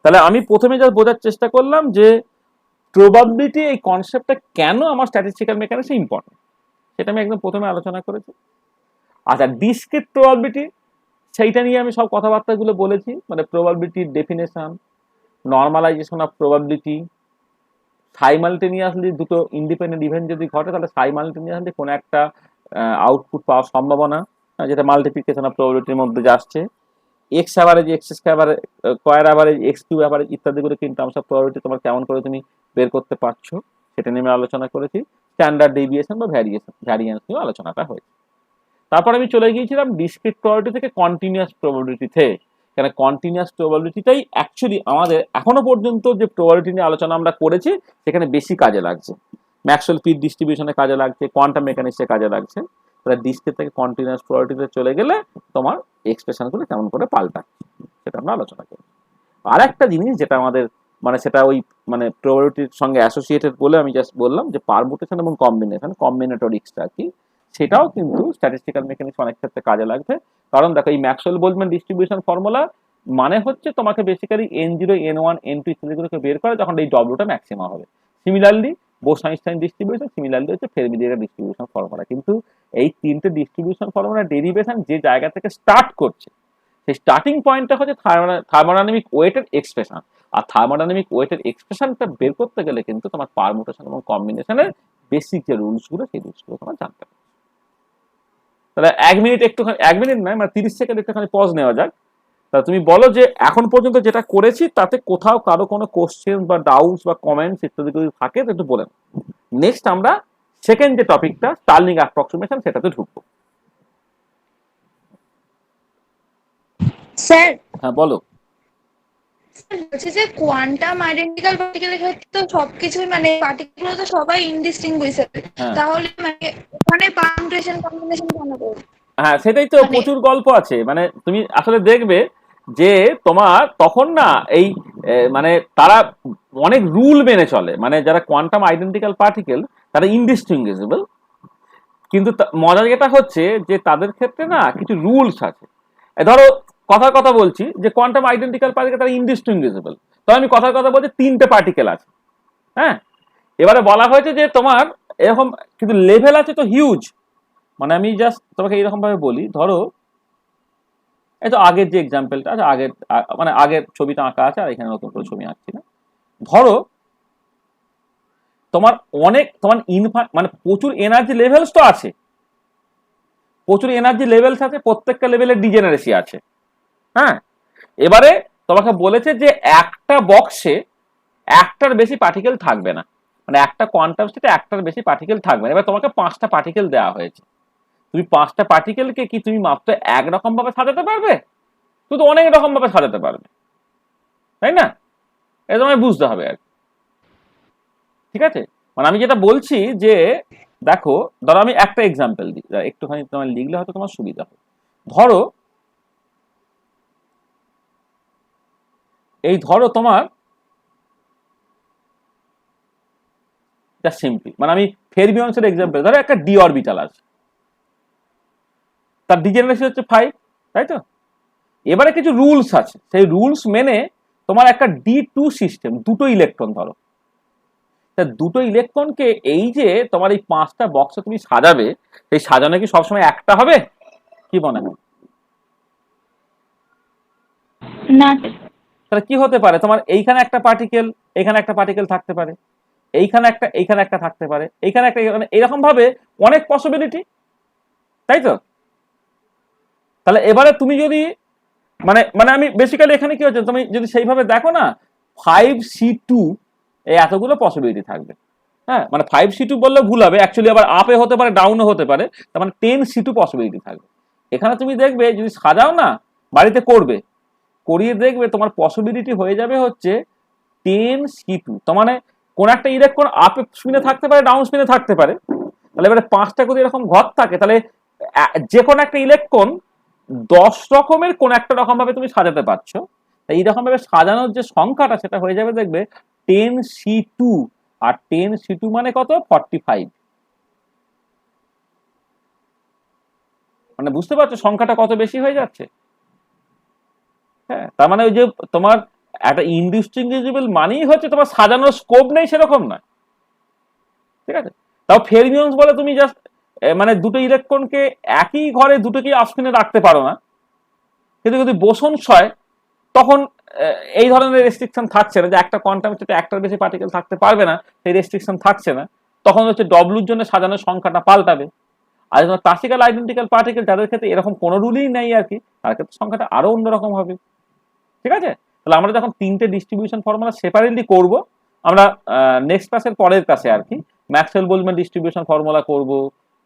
তাহলে আমি প্রথমে যা বোঝার চেষ্টা করলাম যে প্রবাবিলিটি এই কনসেপ্টটা কেন আমার স্ট্যাটিস্টিক্যাল মেকানিক্সে ইম্পর্টেন্ট, সেটা আমি একদম প্রথমে আলোচনা করেছি। আচ্ছা, ডিসক্রিট প্রবাবিলিটি, সেইটা নিয়ে আমি সব কথাবার্তাগুলো বলেছি, মানে প্রবাবিলিটির definition, normalization of probability, simultaneously দুটো ইন্ডিপেন্ডেন্ট ইভেন্ট যদি ঘটে তাহলে সাইমালটেনিয়াসলি কোনো একটা আউটপুট পাওয়ার সম্ভাবনা, যেটা মাল্টিপ্লিকেশন অফ প্রবাবিলিটির মধ্যে যাচ্ছে, x average, x square average, x cube average ইত্যাদিগুলো কিন্তু টার্মস অফ প্রবাবিলিটি তোমার কেমন করে তুমি বের করতে পারছো সেটা নিয়ে আমি আলোচনা করেছি। স্ট্যান্ডার্ড ডেভিয়েশন বা ভ্যারিয়েন্স নিয়ে আলোচনাটা হয়েছে। তারপর আমি চলে গিয়েছিলাম ডিসক্রিট প্রবাবিলিটি থেকে কন্টিনিউয়াস প্রবাবিলিটিতে। কেন কন্টিনিউয়াস প্রবাবিলিটিটাই অ্যাকচুয়ালি আমাদের এখনো পর্যন্ত যে প্রবাবিলিটি নিয়ে আলোচনা আমরা করেছি সেখানে বেশি কাজে লাগছে। ম্যাক্সওয়েল পিট ডিস্ট্রিবিউশনে কাজে লাগছে, কোয়ান্টাম মেকানিক্সে কাজে লাগছে। তাহলে ডিসক্রিট থেকে কন্টিনিউয়াস প্রবাবিলিটিতে চলে গেলে তোমার এক্সপ্রেশনগুলো কেমন করে পাল্টাচ্ছে সেটা আমরা আলোচনা করি। আর একটা জিনিস যেটা আমাদের মানে সেটা ওই মানে প্রবাবিলিটির সঙ্গে অ্যাসোসিয়েটেড বলে আমি জাস্ট বললাম যে পারমুটেশন এবং কম্বিনেশন, কম্বিনেটরিক্সটা কি, সেটাও কিন্তু স্ট্যাটিস্টিক্যাল মেকানিক্স অনেক ক্ষেত্রে কাজে লাগবে। কারণ দেখো এই ম্যাক্সওয়েল বোলজম্যান ডিস্ট্রিবিউশন ফর্মুলা মানে হচ্ছে তোমাকে বেসিক্যালি n0, n1, n2 ইত্যাদিগুলোকে বের করে যখন এই ডব্লিউটা ম্যাক্সিমাম হবে। সিমিলারলি বোস-আইনস্টাইন ডিস্ট্রিবিউশন, সিমিলারলি হচ্ছে ফের্মি-ডিরাক ডিস্ট্রিবিউশন ফর্মুলা। কিন্তু এই তিনটে ডিস্ট্রিবিউশন ফর্মুলা ডেরিভেশন যে জায়গা থেকে স্টার্ট করছে সেই স্টার্টিং পয়েন্টটা হচ্ছে থার্মোডাইনামিক ওয়েটের এক্সপ্রেশন। আর থার্মোডাইনামিক ওয়েটের এক্সপ্রেশনটা বের করতে গেলে কিন্তু তোমার পারমুটেশন এবং কম্বিনেশনের বেসিক যে রুলসগুলো সেই রুলসগুলো তোমার জানতে হবে। তাহলে 1 মিনিট নয় মানে 30 সেকেন্ড একটুখানি পজ নেওয়া যাক। তাহলে তুমি বলো যে এখন পর্যন্ত যেটা করেছি তাতে কোথাও কারো কোনো কোশ্চেন বা ডাউটস বা কমেন্টস ইত্যাদি যদি থাকে একটু বলেন। নেক্সট আমরা সেকেন্ড যে টপিকটা স্টার্লিং অ্যাপ্রক্সিমেশন সেটাতে ঢুকবো। স্যার, হ্যাঁ বলো। বলছি যে কোয়ান্টাম আইডেন্টিক্যাল পার্টিকেলের ক্ষেত্রে তো সবকিছুই মানে পার্টিকেল তো সবাই ইনডিস্টিংগুইশেবল, হ্যাঁ। তাহলে মানে ওখানে পারমুটেশন কম্বিনেশন কেন করব? হ্যাঁ সেটাই তো, প্রচুর গল্প আছে। মানে তুমি আসলে দেখবে যে তোমার তখন না এই মানে তারা অনেক রুল মেনে চলে, মানে যারা কোয়ান্টাম আইডেন্টিক্যাল পার্টিকেল তারা ইনডিস্টিংগুইশেবল, কিন্তু মজার যেটা হচ্ছে যে তাদের ক্ষেত্রে না কিছু রুলস আছে। ধরো কথার কথা বলছি যে কোয়ান্টাম আইডেন্টিক্যাল পার্টিকেল তারা ইনডিস্টিংগুইশেবল, তবে আমি কথার কথা বলছি 3টে পার্টিকেল আছে। হ্যাঁ, এবারে বলা হয়েছে যে তোমার এরকম কিন্তু লেভেল আছে তো হিউজ। মানে আমি জাস্ট তোমাকে এইরকম ভাবে বলি, ধরো এই তো আগের যে এক্সাম্পলটা আছে, মানে আগের ছবিটা আঁকা আছে আর এখানে নতুন করে ছবি আঁকছি না। ধরো তোমার মানে প্রচুর এনার্জি লেভেলস তো আছে, প্রচুর এনার্জি লেভেলস আছে, প্রত্যেকটা লেভেলের ডিজেনারেসি আছে। হ্যাঁ, এবারে তোমাকে বলেছে যে একটা বক্সে একটার বেশি পার্টিকেল থাকবে না, মানে একটা কোয়ান্টাম স্টেটে একটার বেশি পার্টিকেল থাকবে না। এবার তোমাকে 5টা পার্টিকেল দেওয়া হয়েছে, তুমি 5টা পার্টিকেলকে কি তুমি মাত্র একরকম ভাবে সাজাতে পারবে? তুমি তো অনেক রকম ভাবে সাজাতে পারবে, তাই না? এটা তোমায় বুঝতে হবে আর কি। ঠিক আছে, মানে আমি যেটা বলছি যে দেখো, ধরো আমি একটা এক্সাম্পল দিই, একটুখানি তোমার লিখলে হয়তো তোমার সুবিধা হবে। ধরো তোমার সিম্পলি মানে আমি ফেরমিয়ন্সের এক্সাম্পল, ধরো একটা ডি অরবিটাল আছে, তার ডিজেনারেসি হচ্ছে 5, তাই তো? এবারে কিছু রুলস আছে, সেই রুলস মেনে তোমার একটা D2 সিস্টেম, দুটো ইলেকট্রন ধরো, তা দুটো ইলেকট্রনকে এই যে তোমার এই 5টা বক্সে তুমি সাজাবে, সেই সাজানো কি সবসময় একটা হবে? কি মনে হয়? না, তাহলে কি হতে পারে, তোমার এইখানে একটা পার্টিকেল, এখানে একটা পার্টিকেল থাকতে পারে, এইখানে একটা থাকতে পারে, এইখানে একটা, এরকম ভাবে অনেক পসিবিলিটি, তাই তো? তাহলে এবারে তুমি যদি মানে মানে আমি বেসিক্যালি এখানে কি হচ্ছে, তুমি যদি সেইভাবে দেখো না, 5C2 এই এতগুলো পসিবিলিটি থাকবে। হ্যাঁ, মানে 5C2 বললে ভুল হবে, অ্যাকচুয়ালি আবার আপে হতে পারে, ডাউনও হতে পারে, তার মানে 10C2 পসিবিলিটি থাকবে। এখানে তুমি দেখবে যদি সাজাও না, বাড়িতে করবে, করিয়ে দেখবে তোমার পসিবিলিটি হয়ে যাবে হচ্ছে 10C2। তার মানে কোন একটা ইলেকট্রন আপ স্পিনে থাকতে পারে, ডাউন স্পিনে থাকতে পারে। তাহলে এবারে 5টা যদি এরকম ঘর থাকে, তাহলে যে কোনো একটা ইলেকট্রন 10 রকমের কোন একটা রকম ভাবে তুমি সাজাতে পারছো। এইরকম ভাবে সাজানোর যে সংখ্যাটা সেটা হয়ে যাবে দেখবে 10C2। আর 10C2 মানে কত? 45। মানে বুঝতে পারছো সংখ্যাটা কত বেশি হয়ে যাচ্ছে? হ্যাঁ, তার মানে ওই যে তোমার একটা ইনডিস্টিংগুইজেবল মানেই হচ্ছে তোমার সাজানোর স্কোপ নেই সেরকম নয়, ঠিক আছে? তাও ফেরমিয়ন্স বলে তুমি জাস্ট মানে দুটো ইলেকট্রনকে একই ঘরে দুটোকেই আপস্পিনে রাখতে পারো না, কিন্তু যদি বোসনস হয় তখন এই ধরনের রেস্ট্রিকশন থাকছে না যে একটা কোয়ান্টাম স্টেটে একটার বেশি পার্টিকেল থাকতে পারবে না, সেই রেস্ট্রিকশন থাকছে না। তখন হচ্ছে ডব্লুর জন্য সাজানোর সংখ্যাটা পাল্টাবে। আর যখন ক্লাসিক্যাল আইডেন্টিক্যাল পার্টিকেল যাদের ক্ষেত্রে এরকম কোনো রুলই নেই আর কি, তার ক্ষেত্রে সংখ্যাটা আরো অন্যরকম হবে, ঠিক আছে? তাহলে আমরা যখন তিনটে ডিস্ট্রিবিউশন ফর্মুলা সেপারেটলি করব, আমরা নেক্সট ক্লাসের পরের ক্লাসে আর কি ম্যাক্সওয়েল বোলম্যান ডিস্ট্রিবিউশন ফর্মুলা করব।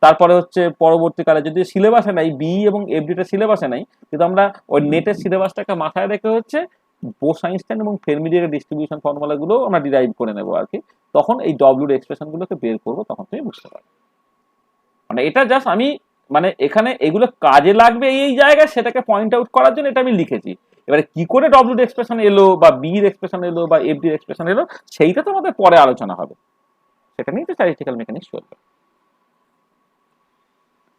তারপরে হচ্ছে পরবর্তীকালে যদি সিলেবাসে নাই, বি এবং এফডিটা সিলেবাসে নাই, কিন্তু আমরা ওই নেটের সিলেবাসটাকে মাথায় রেখে হচ্ছে বোস-আইনস্টাইন এবং ফেরমি-ডিরাক ডিস্ট্রিবিউশন ফর্মুলাগুলো আমরা ডিরাইভ করে নেবো আর কি। তখন এই ডব্লিউর এক্সপ্রেশনগুলোকে বের করবো, তখন তুমি বুঝতে পারবে। মানে এটা জাস্ট আমি মানে এখানে এগুলো কাজে লাগবে এই জায়গায় সেটাকে পয়েন্ট আউট করার জন্য এটা আমি লিখেছি। এবারে কি করে ডব্লিউর এক্সপ্রেশন এলো বা বির এক্সপ্রেশন এলো বা এফডির এক্সপ্রেশন এলো সেইটা তো আমাদের পরে আলোচনা হবে, সেটা নিয়ে তো স্ট্যাটিস্টিক্যাল মেকানিক্স চলবে।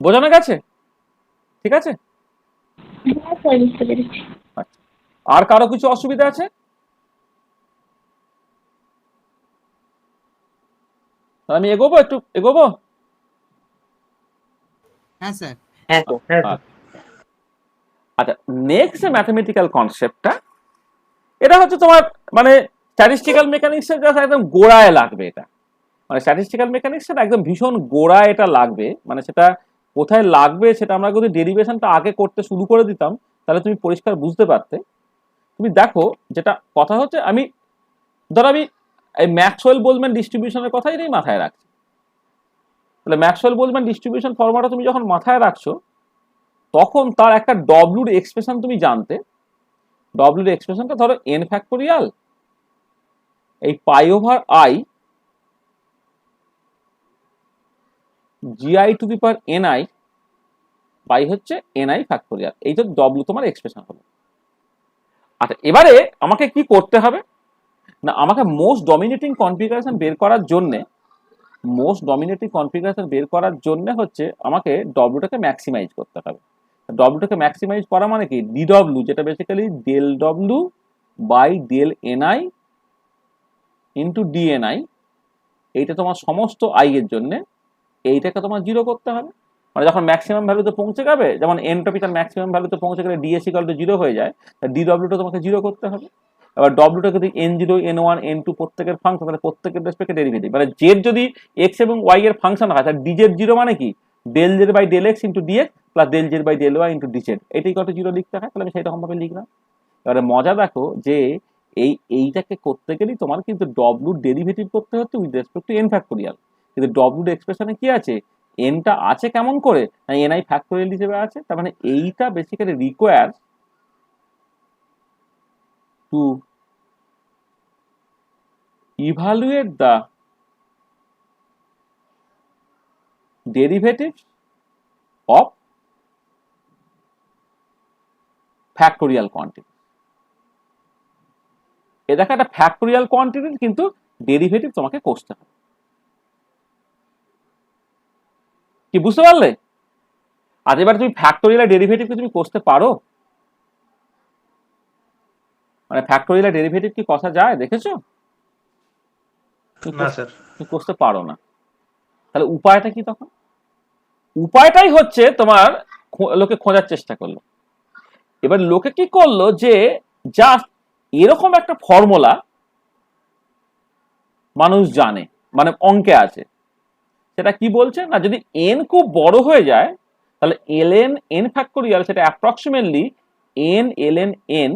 বোঝানো গেছে? ঠিক আছে, হ্যাঁ স্যার, বুঝতে পেরেছি। আচ্ছা, আর কারো কিছু অসুবিধা আছে? আমি এগোবো, একটু এগোবো। হ্যাঁ স্যার। আচ্ছা, নেক্সট যে ম্যাথমেটিক্যাল কনসেপ্টটা, এটা হচ্ছে তোমার মানে স্ট্যাটিস্টিক্যাল মেকানিক্সের জাস্ট একদম গোড়ায় লাগবে এটা। মানে স্ট্যাটিস্টিক্যাল মেকানিক্সের একদম ভীষণ গোড়ায় এটা লাগবে। মানে সেটা কোথায় লাগবে সেটা আমরা যদি ডেরিভেশনটা আগে করতে শুরু করে দিতাম তাহলে তুমি পরিষ্কার বুঝতে পারতে। তুমি দেখো, যেটা কথা হচ্ছে, আমি ধরো আমি এই ম্যাক্সওয়েল বোলম্যান ডিস্ট্রিবিউশনের কথাই এই মাথায় রাখছি। তাহলে ম্যাক্সওয়েল বোলম্যান ডিস্ট্রিবিউশন ফর্মুলাটা তুমি যখন মাথায় রাখছো তখন তার একটা ডব্লিউর এক্সপ্রেশন তুমি জানতে। ডব্লিউর এক্সপ্রেশনটা ধরো এন ফ্যাক্টোরিয়াল এই pi over i GI to the power NI by হচ্ছে এনআই ফ্যাক্টোরিয়াল। এই তো ডব্লিউ তোমার এক্সপ্রেশন হলো। আচ্ছা, এবারে আমাকে কি করতে হবে না, আমাকে মোস্ট ডমিনেটিং কনফিগারেশন বের করার জন্য হচ্ছে আমাকে ডব্লিউটাকে ম্যাক্সিমাইজ করতে হবে। ডব্লিউটাকে ম্যাক্সিমাইজ করা মানে কি, ডিডব্লিউ, যেটা basically del W by del NI into DNI, এইটা তোমার সমস্ত আই এর জন্য, এইটাকে তোমার জিরো করতে হবে। মানে যখন ম্যাক্সিমাম ভ্যালুতে পৌঁছে যাবে, যেমন এনট্রপি তার ম্যাক্সিমাম ভ্যালুতে পৌঁছে গেলে ডিএস ইকুয়াল টু 0 হয়ে যায়, ডিডব্লিউটা তোমাকে জিরো করতে হবে। এবার ডব্লিউটাকে যদি n0 n1 n2 প্রত্যেকের ফাংশন, তাহলে প্রত্যেকের রেসপেক্টে ডেরিভেটিভ, মানে জেড যদি এক্স এবং ওয়াই এর ফাংশন হয় তাহলে ডিজেড জিরো মানে কি, del z by del x into dx plus del z by del y into dz, এটাই কত জিরো লিখতে হয়। তাহলে আমি সেই রকম ভাবে লিখলাম। এবারে মজা দেখো যে এইটাকে করতে গেলেই তোমার কিন্তু ডব্লিউর ডেরিভেটিভ করতে হচ্ছে with respect to N factorial. কিন্তু ডব্লিউর এক্সপ্রেশনে কি আছে, এনটা আছে কেমন করে না এনআই ফ্যাক্টোরিয়াল হিসেবে আছে। তার মানে এইটা basically require to evaluate the derivatives of factorial quantity। এ দেখো, একটা ফ্যাক্টোরিয়াল কোয়ান্টিটির কিন্তু ডেরিভেটিভ তোমাকে করতে হবে। কি বুঝতে পারলে? আজ এবার তুমি ফ্যাক্টোরিয়াল ডেরিভেটিভ তুমি করতে পারো? মানে ফ্যাক্টোরিয়াল ডেরিভেটিভ কি কষা যায় দেখেছো? না স্যার। তুমি করতে পারো না। তাহলে উপায়টা কি তখন? উপায়টাই হচ্ছে তোমার লোকে খোঁজার চেষ্টা করলো। এবার লোকে কি করলো যে জাস্ট এরকম একটা ফর্মুলা মানুষ জানে, মানে অঙ্কে আছে, সেটা কি বলছে না, যদি এন খুব বড় হয়ে যায় তাহলে ln n ফ্যাক্টোরিয়াল সেটা অ্যাপ্রক্সিমেটলি n ln n,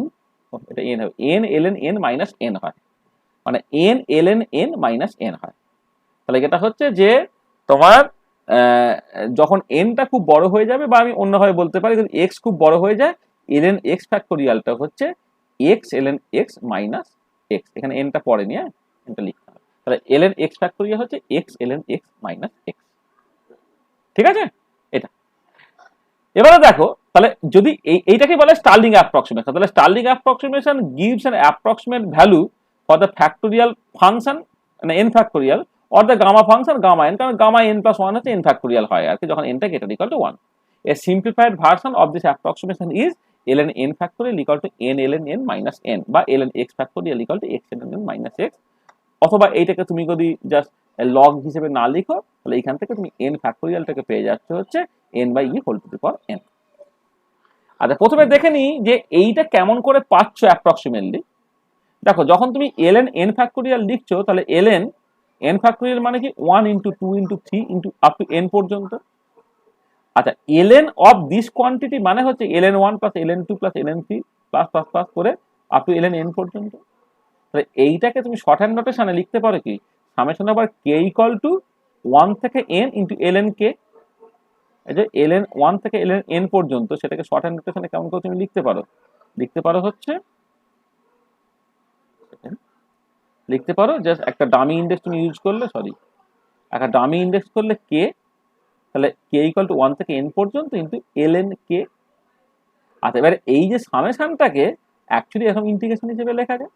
এটা n হবে, n ln n minus n হয়, মানে n ln n minus n হয়। তাহলে এটা হচ্ছে যে তোমার যখন nটা খুব বড় হয়ে যাবে, বা আমি অন্যভাবে বলতে পারি যদি x খুব বড় হয়ে যায়, ln x ফ্যাক্টোরিয়ালটা হচ্ছে x ln x minus x, এখানে nটা পরে নিয়ে এটা লিখতে হবে। তাহলে ln x ফ্যাক্টোরিয়াল হচ্ছে x ln x minus x, ঠিক আছে? এটা এবারে দেখো, তাহলে যদি এইটাকে বলে স্টার্লিং অ্যাপ্রক্সিমেশন, তাহলে Stirling approximation gives an approximate value for the factorial function মানে n factorial or the gamma function gamma n, কারণ gamma n plus 1 হচ্ছে n factorial হয় আর কি, যখন n টা greater equal to 1. A simplified version of this approximation is ln n factorial equal to n ln n minus n, বা ln x factorial equal to x ln n minus x, অথবা এইটাকে তুমি যদি just log হিসেবে না লিখো, তাহলে এখান থেকে তুমি n ফ্যাক্টোরিয়ালটাকে পেয়ে যাচ্ছ হচ্ছে n by e whole to the power n। আচ্ছা, প্রথমে দেখে নিই যে এইটা কেমন করে পাচ্ছ অ্যাপ্রক্সিমেটলি। দেখো, যখন তুমি ln n ফ্যাক্টোরিয়াল লিখছো, তাহলে ln n ফ্যাক্টোরিয়াল মানে কি 1 into 2 into 3 into up to n পর্যন্ত। আচ্ছা, ln অফ দিস কোয়ান্টিটি মানে হচ্ছে ln 1 plus ln 2 plus ln 3 plus plus plus করে আপ টু ln n পর্যন্ত। তাহলে এইটাকে তুমি শর্ট হ্যান্ড নোটেশনে লিখতে পারো কি, summation over k equal to 1 থেকে n ইন্টু ln k। এই যে ln 1 থেকে ln n পর্যন্ত, সেটাকে শর্ট হ্যান্ড নোটেশনে কেমন করে তুমি লিখতে পারো হচ্ছে জাস্ট একটা ডামি ইন্ডেক্স তুমি ইউজ করলে, একটা ডামি ইন্ডেক্স করলে k, তাহলে k ইকুয়াল টু 1 থেকে n পর্যন্ত ইন্টু ln k। আচ্ছা, এবারে এই যে সামেশনটাকে অ্যাকচুয়ালি এখন ইন্টিগ্রেশন হিসেবে লেখা যায়,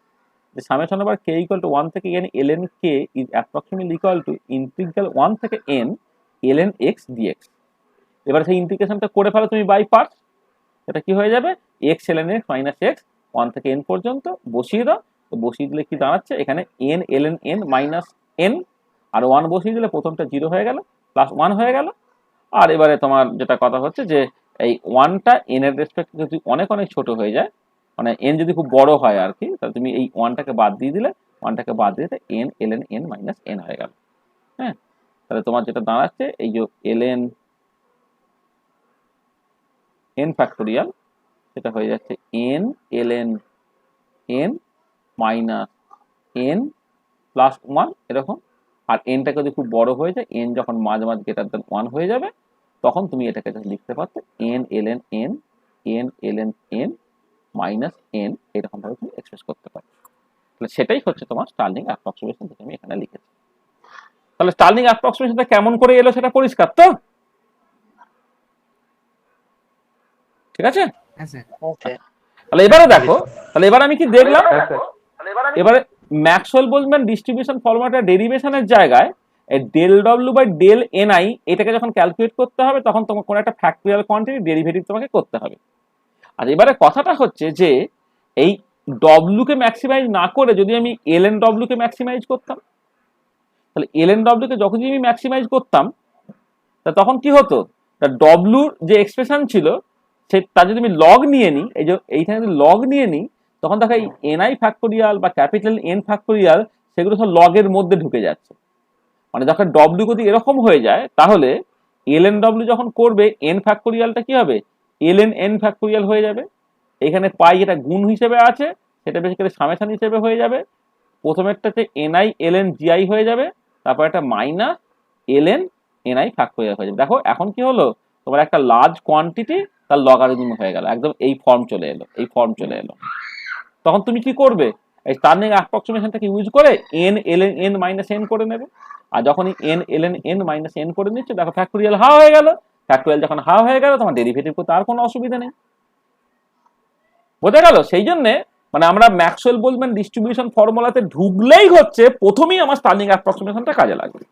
যে summation over k equal to 1 থেকে n ln k is approximately equal to integral 1 থেকে n ln x dx। এবার সেই ইন্টিগ্রেশনটা করে ফেলো তুমি বাই পার্টস, এটা কি হয়ে যাবে x ln x minus x 1 থেকে n পর্যন্ত বসিয়ে দাও। তো বসিয়ে দিলে কি দাঁড়াচ্ছে, এখানে n ln n minus n, আর 1 বসিয়ে দিলে প্রথমটা 0 হয়ে গেল, প্লাস 1 হয়ে গেল। আর এবারে তোমার যেটা কথা হচ্ছে যে এই 1টা n এর রেসপেক্টে যদি অনেক অনেক ছোট হয়ে যায়, মানে n যদি খুব বড় হয় আর কি, তাহলে তুমি এই 1টাকে বাদ দিয়ে দিলে, n ln n minus n হয়ে গেল। হ্যাঁ, তাহলে তোমার যেটা দাঁড়াচ্ছে এই যে ln n ফ্যাক্টোরিয়াল, সেটা হয়ে যাচ্ছে n ln n minus n plus 1 এরকম। আর nটাকে যদি খুব বড় হয়ে যায়, n যখন মাঝামাঝি গ্রেটার দেন 1 হয়ে যাবে, তখন তুমি এটাকে লিখতে পারতে n ln n minus n, এরকম ভাবে তুমি এক্সপ্রেস করতে পারো। তাহলে সেটাই হচ্ছে তোমার স্টার্লিং অ্যাপ্রক্সিমেশন, যেটা আমি এখানে লিখেছি। তাহলে স্টার্লিং অ্যাপ্রক্সিমেশনটা কেমন করে এলো সেটা পরিষ্কার তো, ঠিক আছে? তাহলে এবারে দেখো, তাহলে এবার আমি কি দেখলাম, এবারে ম্যাক্সওয়েল বোলজম্যান ডিস্ট্রিবিউশন ফর্মুলাটা ডেরিভেশনের জায়গায় del W by del ni এটাকে যখন ক্যালকুলেট করতে হবে, তখন তোমাকে কোনো একটা ফ্যাক্টরিয়াল কোয়ান্টিটি ডেরিভেটিভ তোমাকে করতে হবে। আর এবারে কথাটা হচ্ছে যে এই ডব্লিউ কে ম্যাক্সিমাইজ না করে যদি আমি ln ডব্লিউ কে ম্যাক্সিমাইজ করতাম, তাহলে ln ডব্লিউ কে যখন আমি ম্যাক্সিমাইজ করতাম, তা তখন কি হতো, তা ডব্লিউর যে এক্সপ্রেশন ছিল তা যদি আমি লগ নিয়ে নিই, এই যে এইখানে যদি লগ নিয়ে নিই, তখন দেখো এই এনআই ফ্যাক্টোরিয়াল বা ক্যাপিটাল এন ফ্যাক্টোরিয়াল সেগুলো সব লগের মধ্যে ঢুকে যাচ্ছে। মানে যখন ডব্লিউ যদি এরকম হয়ে যায়, তাহলে ln ডব্লিউ যখন করবে এন ফ্যাক্টোরিয়ালটা কি হবে, ln n ফ্যাক্টোরিয়াল হয়ে যাবে। এখানে পাই এটা গুণ হিসেবে আছে, সেটা বেসিক্যালি সামেশন হিসেবে হয়ে যাবে। প্রথমেরটাতে এনআই ln জিআই হয়ে যাবে, তারপর একটা মাইনাস ln এনআই ফ্যাক্টোরিয়াল হয়ে যাবে। দেখো এখন কি হলো, তোমার একটা লার্জ কোয়ান্টিটি তার লগারিদম হয়ে গেল, একদম এই ফর্ম চলে এলো। তখন তুমি কি করবে, এই স্টার্লিং অ্যাপ্রক্সিমেশনটাকে ইউজ করে n ln n minus n করে নেবে। আর যখনই n ln n minus n করে নিচ্ছে, দেখো ফ্যাক্টোরিয়াল হা হয়ে গেল। ফ্যাক্টোরিয়াল যখন হা হয়ে গেল, তোমার ডেরিভেটিভ করতে আর কোনো অসুবিধা নেই। বোঝা গেল? সেই জন্য মানে আমরা ম্যাক্সওয়েল বোলজম্যান ডিস্ট্রিবিউশন ফর্মুলাতে ঢুকলেই হচ্ছে প্রথমেই আমার স্টার্লিং অ্যাপ্রক্সিমেশনটা কাজে লাগবে।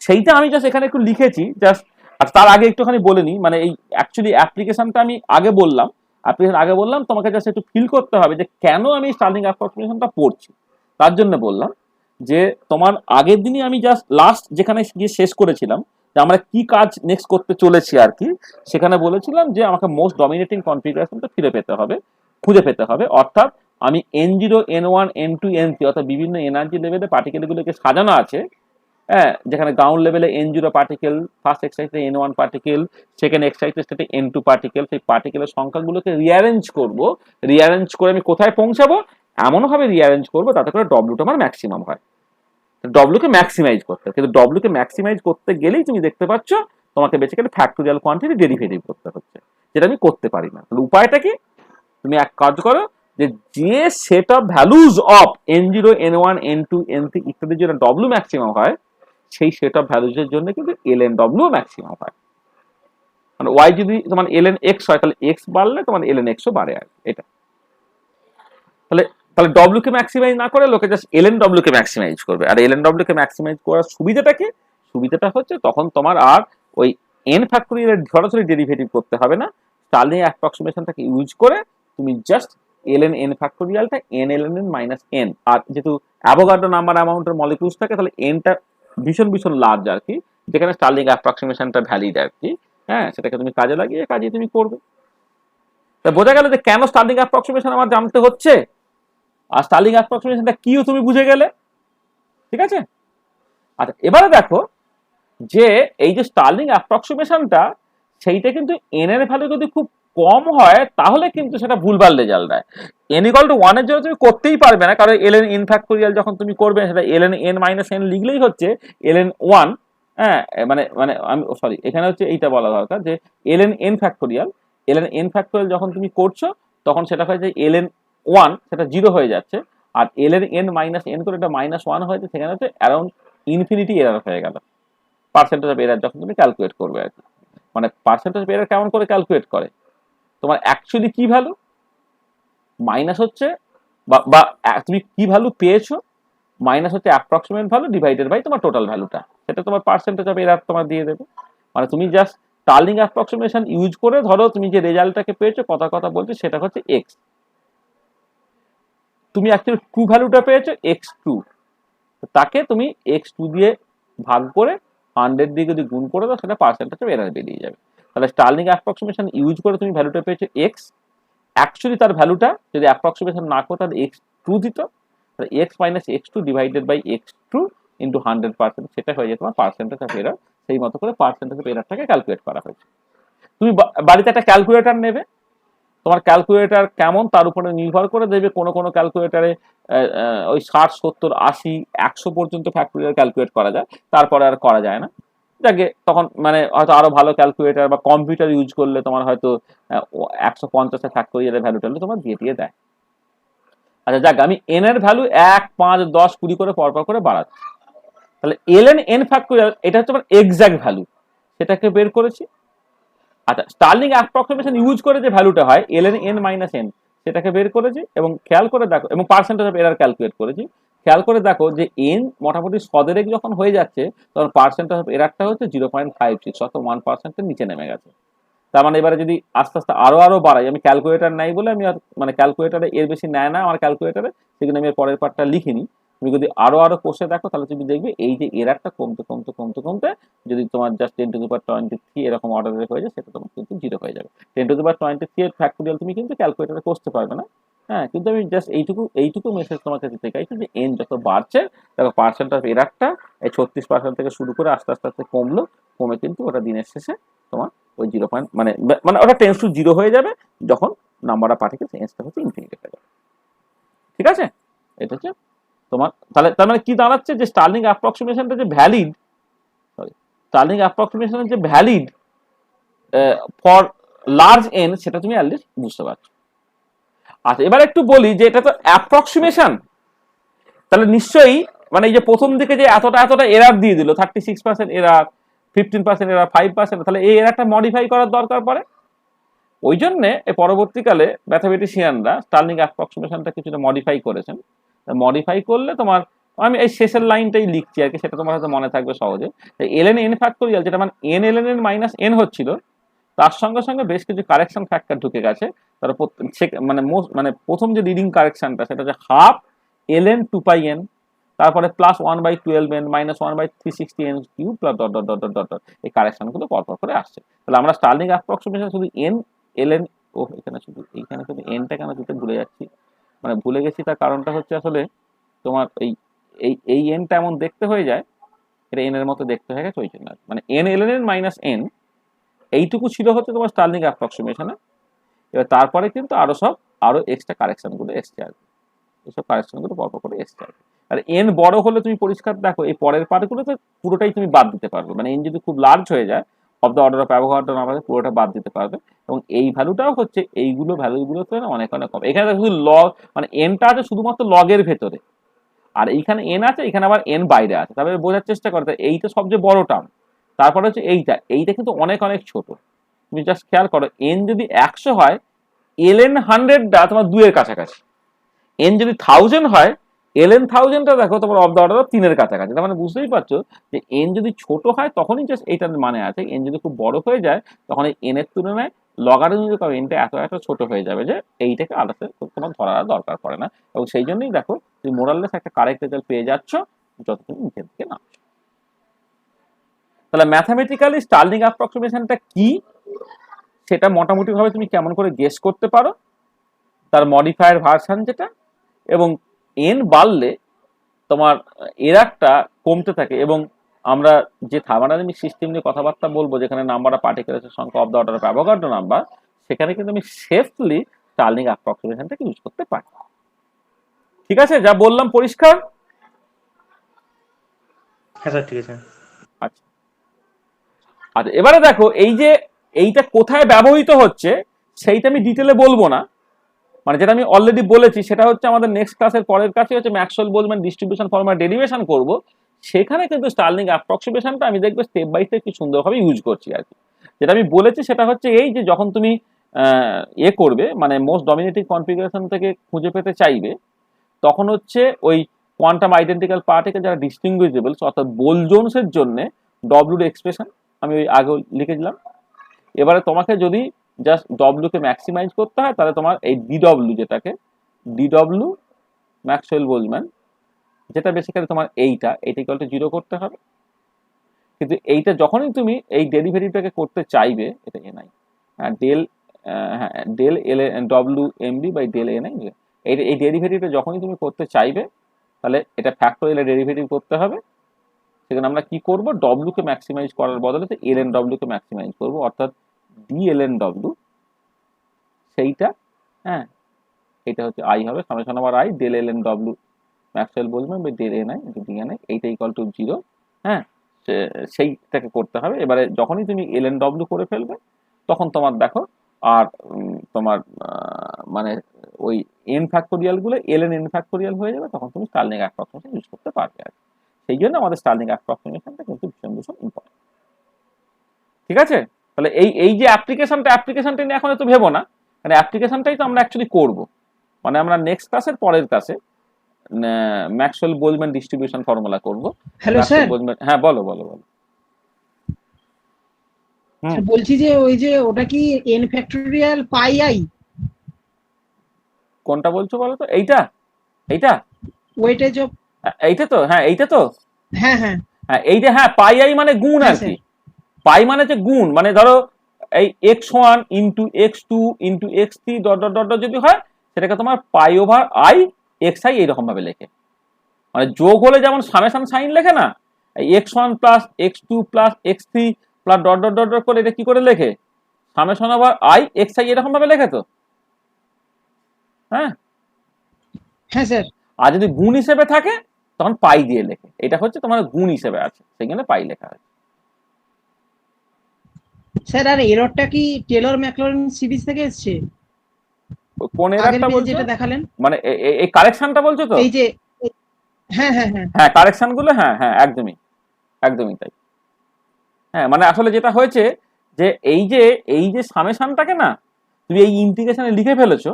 সেইটা আমি জাস্ট এখানে একটু লিখেছি জাস্ট। আর তার আগে একটুখানি বলে নিই, মানে এই অ্যাকচুয়ালি অ্যাপ্লিকেশনটা আমি আগে বললাম, তোমাকে জাস্ট একটু ফিল করতে হবে যে কেন আমি স্টার্লিং অ্যাপ্রক্সিমেশনটা পড়ছি। তার জন্য বললাম যে তোমার আগের দিনই আমি জাস্ট লাস্ট যেখানে গিয়ে শেষ করেছিলাম যে আমরা কি কাজ নেক্সট করতে চলেছি আর কি, সেখানে বলেছিলাম যে আমাকে মোস্ট ডমিনেটিং কনফিগারেশনটা খুঁজে পেতে হবে। অর্থাৎ আমি n0 n1 n2 n3 অর্থাৎ বিভিন্ন এনার্জি লেভেলে পার্টিকেলগুলোকে সাজানো আছে, হ্যাঁ, যেখানে গ্রাউন্ড লেভেলে n0 পার্টিকেল, ফার্স্ট এক্সাইটে n1 পার্টিকেল, সেকেন্ড এক্সাইটেড স্টেটে n2 পার্টিকেল, সেই পার্টিকেলের সংখ্যাগুলোকে রিঅ্যারেঞ্জ করব, রিঅ্যারেঞ্জ করে আমি কোথায় পৌঁছাবো, এমনভাবে রিঅ্যারেঞ্জ করবো তাতে করে ডব্লিউটা আমার ম্যাক্সিমাম হয়। ডব্লিউকে ম্যাক্সিমাইজ করতে, কিন্তু ডব্লিউকে ম্যাক্সিমাইজ করতে গেলেই তুমি দেখতে পাচ্ছ তোমাকে বেসিক্যালি ফ্যাক্টোরিয়াল কোয়ান্টিটি ডেরিভেটিভ করতে হচ্ছে, যেটা আমি করতে পারি না। তাহলে উপায়টা কি? তুমি এক কাজ করো, যে set of values of n0 n1 n2 n3 ইত্যাদির জন্য ডব্লিউ ম্যাক্সিমাম হয়, সেই সেট অফ ভ্যালুজের জন্য কিন্তু ln w ম্যাক্সিমাম হয়। মানে y যদি তোমার ln x হয়, তাহলে x বাড়লে তোমার ln x ও বাড়ে আর এটা। তাহলে তাহলে w কে ম্যাক্সিমাইজ না করে লোকে জাস্ট ln w কে ম্যাক্সিমাইজ করবে। আর ln w কে ম্যাক্সিমাইজ করার সুবিধাটা কি? সুবিধাটা হচ্ছে তখন তোমার আর ওই n ফ্যাক্টোরিয়ালের সরাসরি ডেরিভেটিভ করতে হবে না। স্টার্লিং অ্যাপ্রক্সিমেশনটাকে ইউজ করে তুমি just ln n ফ্যাক্টোরিয়ালটা n ln n minus n, আর যেহেতু অ্যাভোগাড্রো নাম্বার অ্যামাউন্টের মলিকিউলস থাকে তাহলে nটা ভীষণ ভীষণ লার্জ আর কি, যেখানে স্টার্লিং অ্যাপ্রক্সিমেশনটা ভ্যালিড আর কি। হ্যাঁ, সেটাকে তুমি কাজে লাগিয়ে তুমি করবে। তা বোঝা গেল যে কেন স্টার্লিং অ্যাপ্রক্সিমেশন আমার জানতে হচ্ছে, আর স্টার্লিং অ্যাপ্রক্সিমেশনটা কিও তুমি বুঝে গেলে। ঠিক আছে? আচ্ছা, এবারে দেখো যে এই যে স্টার্লিং অ্যাপ্রক্সিমেশনটা, সেইটা কিন্তু n এর ভ্যালু যদি খুব কম হয় তাহলে কিন্তু সেটা ভুলভাল রেজাল্ট দেয়। n = 1 এর জন্য তুমি করতেই পারবে না, কারণ ln n ফ্যাক্টোরিয়াল যখন তুমি করবে সেটা ln n মাইনাস n লিখলেই হচ্ছে ln 1। হ্যাঁ, মানে মানে আমি সরি, এখানে হচ্ছে এইটা বলা দরকার যে ln n factorial, ln n factorial যখন তুমি করছো তখন সেটা হয় যে ln 1 সেটা 0 হয়ে যাচ্ছে, আর ln n মাইনাস n করে এটা -1 হয়েছে, সেখানে হচ্ছে অ্যারাউন্ড ইনফিনিটি এরার হয়ে গেল। পার্সেন্টেজ অফ এরার যখন তুমি ক্যালকুলেট করবে আর কি, মানে পার্সেন্টেজ অফ এরার কেমন করে ক্যালকুলেট করে, তোমার অ্যাকচুয়ালি কি ভ্যালু মাইনাস হচ্ছে বা তুমি কি ভ্যালু পেয়েছো মাইনাস হচ্ছে অ্যাপ্রক্সিমেট ভ্যালু ডিভাইডেড বাই তোমার টোটাল ভ্যালুটা, সেটা তোমার পার্সেন্টেজ অফ এরার তোমার দিয়ে দেবে। মানে তুমি জাস্ট স্টার্লিং অ্যাপ্রক্সিমেশন ইউজ করে ধরো তুমি যে রেজাল্টটাকে পেয়েছো, কথা বলছি সেটা হচ্ছে এক্স, তুমি অ্যাকচুয়ালি ট্রু ভ্যালুটা পেয়েছো x2, তাকে তুমি x2 দিয়ে ভাগ করে 100 দিয়ে যদি গুণ করে দাও সেটা পার্সেন্টেজ অফ এরার বেরিয়ে যাবে। তাহলে স্টার্লিং অ্যাপ্রক্সিমেশন ইউজ করে তুমি ভ্যালুটা পেয়েছো x, অ্যাকচুয়ালি তার ভ্যালুটা যদি অ্যাপ্রক্সিমেশন না করো তাহলে x2 দিত, তাহলে x minus x2 divided by x2 into 100%, সেটা হয়ে যায় তোমার পার্সেন্টেজ অফ এরার। সেই মতো করে পার্সেন্টেজ অফ এরারটাকে ক্যালকুলেট করা হয়েছে। তুমি বাড়িতে একটা ক্যালকুলেটর নেবে, তোমার ক্যালকুলেটর কেমন তার উপরে নির্ভর করে দেবে। কোনো কোনো ক্যালকুলেটারে ওই 60, 70, 80, 100 পর্যন্ত ফ্যাক্টোরিয়াল ক্যালকুলেট করা যায়, তারপরে আর করা যায় না। যাকে তখন মানে হয়তো আরো ভালো ক্যালকুলেটর বা কম্পিউটার ইউজ করলে তোমার হয়তো 150 ফ্যাক্টোরিয়ালের ভ্যালু টালু তোমার দিয়ে দেয়। আচ্ছা যাক, আমি n এর ভ্যালু 1, 5, 10, 20 করে পরপর করে বাড়াচ্ছি। তাহলে ln n ফ্যাক্টোরিয়াল এটা হচ্ছে আমার এক্সাক্ট ভ্যালু, সেটাকে বের করেছি। আচ্ছা, স্টার্লিং অ্যাপ্রক্সিমেশন ইউজ করে যে ভ্যালুটা হয় ln n মাইনাস n, সেটাকে বের করেছি এবং খেয়াল করে দেখো, এবং পার্সেন্টেজ অফ এরার ক্যালকুলেট করেছি। খেয়াল করে দেখো যে n মোটামুটি 100 যখন হয়ে যাচ্ছে তখন পার্সেন্টেজ অফ এরারটা হচ্ছে 0.56, অর্থাৎ 1%-এর নিচে নেমে গেছে। তার মানে এবারে যদি আস্তে আস্তে আরো বাড়াই, আমি ক্যালকুলেটর নাই বলে আমি মানে ক্যালকুলেটারে এর বেশি নেয় না আমার ক্যালকুলেটারে, সেখানে আমি পরের পার্টটা লিখিনি। তুমি যদি আরো কষে দেখো তাহলে তুমি দেখবে এই যে এরারটা কমতে যদি তোমার জাস্ট 10⁻23 এরকম অর্ডারের হয়ে যায়, সেটা তোমার কিন্তু 0 হয়ে যাবে। 10⁻23 এর ফ্যাক্টোরিয়াল তুমি কিন্তু ক্যালকুলেটরে কষতে পারবে না। হ্যাঁ, কিন্তু আমি জাস্ট এইটুকু মেসেজ তোমাকে দিতে চাইছি যে n যত বাড়ছে দেখো পার্সেন্ট অফ এরারটা এই 36% থেকে শুরু করে আস্তে আস্তে কমে কিন্তু ওটা দিনের শেষে তোমার ওই 0 মানে ওটা টেন্স টু 0 হয়ে যাবে যখন নাম্বার অফ পার্টিকেলস এন্সটা হচ্ছে ইনফিনিটি হয়ে যাবে। ঠিক আছে? এটা হচ্ছে তোমার, তাহলে তার মানে কি দাঁড়াচ্ছে যে স্টার্লিং অ্যাপ্রক্সিমেশনটা যে ভ্যালিড, স্টার্লিং অ্যাপ্রক্সিমেশনের যে ভ্যালিড ফর লার্জ এন, সেটা তুমি অ্যাটলিস্ট বুঝতে পারছো। আচ্ছা, এবার একটু বলি যে এটা তো অ্যাপ্রক্সিমেশন, তাহলে নিশ্চয়ই মানে এই যে প্রথম দিকে যে এতটা এরার দিয়ে দিল, 36% এরার, 15% এরার, 5%, তাহলে এই এরারটা মডিফাই করার দরকার পড়ে। ওই জন্য পরবর্তীকালে ম্যাথমেটিশিয়ানরা স্টার্লিং অ্যাপ্রক্সিমেশনটা কিছুটা মডিফাই করেছেন। মডিফাই করলে তোমার, আমি এই শেষের লাইনটাই লিখছি আর কি, সেটা তোমার হয়তো মনে থাকবে সহজে। ln n ফ্যাক্টোরিয়াল যেটা মানে n ln n minus n হচ্ছিল, তার সঙ্গে সঙ্গে বেশ কিছু কারেকশন ফ্যাক্টর ঢুকে গেছে। তার মানে প্রথম যে লিডিং কারেকশনটা সেটা হচ্ছে হাফ ln 2πn, তারপরে plus 1/12n minus 1/360n cube plus dot dot dot dot dot dot, এই কারেকশনগুলো পরপর করে আসছে। তাহলে আমরা স্টার্লিং অ্যাপ্রক্সিমেশন শুধু n ln, এখানে শুধু nটা কেন দিতে ভুলে যাচ্ছি, মানে ভুলে গেছি, তার কারণটা হচ্ছে আসলে তোমার এই nটা এমন দেখতে হয়ে যায় এটা এন এর মতো দেখতে হয়ে গেছে ওই জন্য, মানে এন এলএন মাইনাস এন এইটুকু ছিল হচ্ছে তোমার স্টার্লিং অ্যাপ্রক্সিমেশনে। এবার তারপরে কিন্তু আরো এক্সট্রা কারেকশন গুলো এসছে আর কি, এইসব কারেকশন গুলো পরপর করে এসছে আর কি। আর এন বড় হলে তুমি পরিষ্কার দেখো এই পরের পার্টগুলো তো পুরোটাই তুমি বাদ দিতে পারবে, মানে এন যদি খুব লার্জ হয়ে যায় of the order of Avogadro number পুরোটা বাদ দিতে পারবে, এবং এই ভ্যালুটাও হচ্ছে এইগুলো ভ্যালুগুলো তো অনেক অনেক কম। এখানে শুধু লগ মানে এনটা আছে শুধুমাত্র লগের ভেতরে, আর এইখানে এন আছে, এখানে আবার এন বাইরে আছে, তারপরে বোঝার চেষ্টা করতে এইটা সবচেয়ে বড় টার্ম, তারপরে হচ্ছে এইটা কিন্তু অনেক অনেক ছোট। তুমি জাস্ট খেয়াল করো এন যদি 100 হয় এলএন 100টা তোমার 2 এর কাছাকাছি, এন যদি 1000 হয় এলএন 1000টা দেখো তোমার অফ দ্য অর্ডার অফ 3 এর কাছাকাছি। তার মানে বুঝতেই পারছো যে এন যদি ছোট হয় তখনই জাস্ট এইটার মানে আছে, এন যদি খুব বড় হয়ে যায় তখন এই এন এর তুলনায় লগারিদমিক হবে এনটা এত ছোট হয়ে যাবে যে এইটাকে আলাদা তোমার ধরার দরকার পড়ে না, এবং সেই জন্যই দেখো তুমি মোরাললেস একটা কারেক্ট রেজাল্ট পেয়ে যাচ্ছ যত তুমি নিচের দিকে নামছো। তাহলে ম্যাথামেটিক্যালি স্টার্লিং অ্যাপ্রক্সিমেশনটা কি সেটা মোটামুটি ভাবে তুমি কেমন করে গেস করতে পারো, তার মডিফায়ার ভার্সন যেটা, এবং এন বাড়লে তোমার এরারটা কমতে থাকে, এবং আমরা যে থার্মোডাইনামিক সিস্টেম নিয়ে কথাবার্তা বলবো যেখানে নাম্বার অফ পার্টিকেলসের সংখ্যা of the order of Avogadro number, সেখানে কিন্তু আমি সেফলি স্টার্লিং অ্যাপ্রক্সিমেশনটাকে ইউজ করতে পারি। ঠিক আছে, যা বললাম পরিষ্কার? হ্যাঁ স্যার ঠিক আছে। আচ্ছা আচ্ছা, এবারে দেখো এই যে এইটা কোথায় ব্যবহৃত হচ্ছে সেইটা আমি ডিটেলে বলবো না, মানে যেটা আমি অলরেডি বলেছি সেটা হচ্ছে আমাদের নেক্সট ক্লাসের পরের কাছে হচ্ছে ম্যাক্সওয়েল বোলম্যান ডিস্ট্রিবিউশন ফর্মুলা ডেরিভেশন করব, সেখানে কিন্তু স্টার্লিং অ্যাপ্রক্সিমেশনটা আমি দেখবো স্টেপ বাই স্টেপ কি সুন্দরভাবে ইউজ করছি আর কি। যেটা আমি বলেছি সেটা হচ্ছে এই যে যখন তুমি করবে মানে মোস্ট ডমিনেটিং কনফিগারেশন থেকে খুঁজে পেতে চাইবে, তখন হচ্ছে ওই কোয়ান্টাম আইডেন্টিক্যাল পার্টিকেল যারা ডিস্টিংগুইজেবল অর্থাৎ বোল-জোনসের জন্য ডব্লিউর এক্সপ্রেশন আমি ওই আগে লিখেছিলাম। এবারে তোমাকে যদি জাস্ট ডব্লিউকে ম্যাক্সিমাইজ করতে হয় তাহলে তোমার এই ডিডব্লিউ যেটাকে ডিডব্লিউ ম্যাক্সওয়েল বোলম্যান যেটা বেসিক্যালি তোমার এইটা ইকুয়াল টু 0 করতে হবে, কিন্তু এইটা যখনই তুমি এই ডেরিভেটিভটাকে করতে চাইবে এটা এনআই ডেল এল ডব্লিউ এমডি বাই ডেল এনআই, এই ডেরিভেটিভটা যখনই তুমি করতে চাইবে তাহলে এটা ফ্যাক্টোরিয়াল ডেরিভেটিভ করতে হবে। সেখানে আমরা কি করব, ডব্লিউকে ম্যাক্সিমাইজ করার বদলে এল এন ডব্লিউকে ম্যাক্সিমাইজ করবো, অর্থাৎ ডি এল এন ডব্লিউ সেইটা, হ্যাঁ এটা হচ্ছে আই হবে summation over I del L N ডব্লিউ Maxwell Boltzmann by del n i d n i, এইটা ইকুয়াল টু 0, হ্যাঁ সেইটাকে করতে হবে। এবারে যখনই তুমি এল এন ডব্লিউ করে ফেলবে তখন তোমার দেখো আর তোমার মানে ওই এন ফ্যাক্টোরিয়াল গুলো এল এন ফ্যাক্টোরিয়াল হয়ে যাবে, তখন তুমি স্টার্লিং অ্যাপ্রক্সিমেশন ইউজ করতে পারবে আর সেই জন্য আমাদের স্টার্লিং অ্যাপ্রক্সিমেশনটা কিন্তু ভীষণ ইম্পর্টেন্ট। ঠিক আছে, তাহলে এই যে অ্যাপ্লিকেশনটা নিয়ে এখন তো ভেবো না, মানে অ্যাপ্লিকেশনটাই তো আমরা অ্যাকচুয়ালি করবো, মানে আমরা নেক্সট ক্লাসের পরের ক্লাসে ম্যাক্সওয়েল বোলম্যান ডিস্ট্রিবিউশন ফর্মুলা করব। হ্যালো স্যার, হ্যাঁ বলো। বলছি যে ওই যে ওটা কি n ফ্যাক্টোরিয়াল পাই আই? কোনটা বলছো বলো তো? এইটা ওয়েটেজ অফ এইটা তো, হ্যাঁ এইটা তো, হ্যাঁ এইটা, হ্যাঁ পাই আই মানে গুণ আর কি, পাই মানে হচ্ছে গুণ, মানে ধরো এই x1 into x2 into x3 dot dot dot যদি হয় সেটাকে তোমার পাই ওভার আই এক্স আই এইরকম ভাবে লেখে, মানে যোগ হলে যেমন সামেশন সাইন লেখে না, x1 plus x2 plus x3 plus dot dot dot dot করে এটা কি করে লেখে, summation over I x I এরকম ভাবে লেখে তো, হ্যাঁ স্যার। আর যদি গুণ হিসেবে থাকে তখন পাই দিয়ে লেখে, এটা হচ্ছে তোমার গুণ হিসেবে আছে সেই জন্য পাই লেখা আছে। স্যার আর এররটা কি টেলর ম্যাকলরিন সিরিজ থেকে এসেছে? কোন এররটা বলছো যেটা দেখালেন, মানে এই কারেকশনটা বলছো তো? এই যে হ্যাঁ কারেকশন গুলো, হ্যাঁ একদমই তাই। হ্যাঁ মানে আসলে যেটা হয়েছে যে এই যে সামেশনটাকে না তুমি এই ইন্টিগ্রেশনে লিখে ফেলেছো,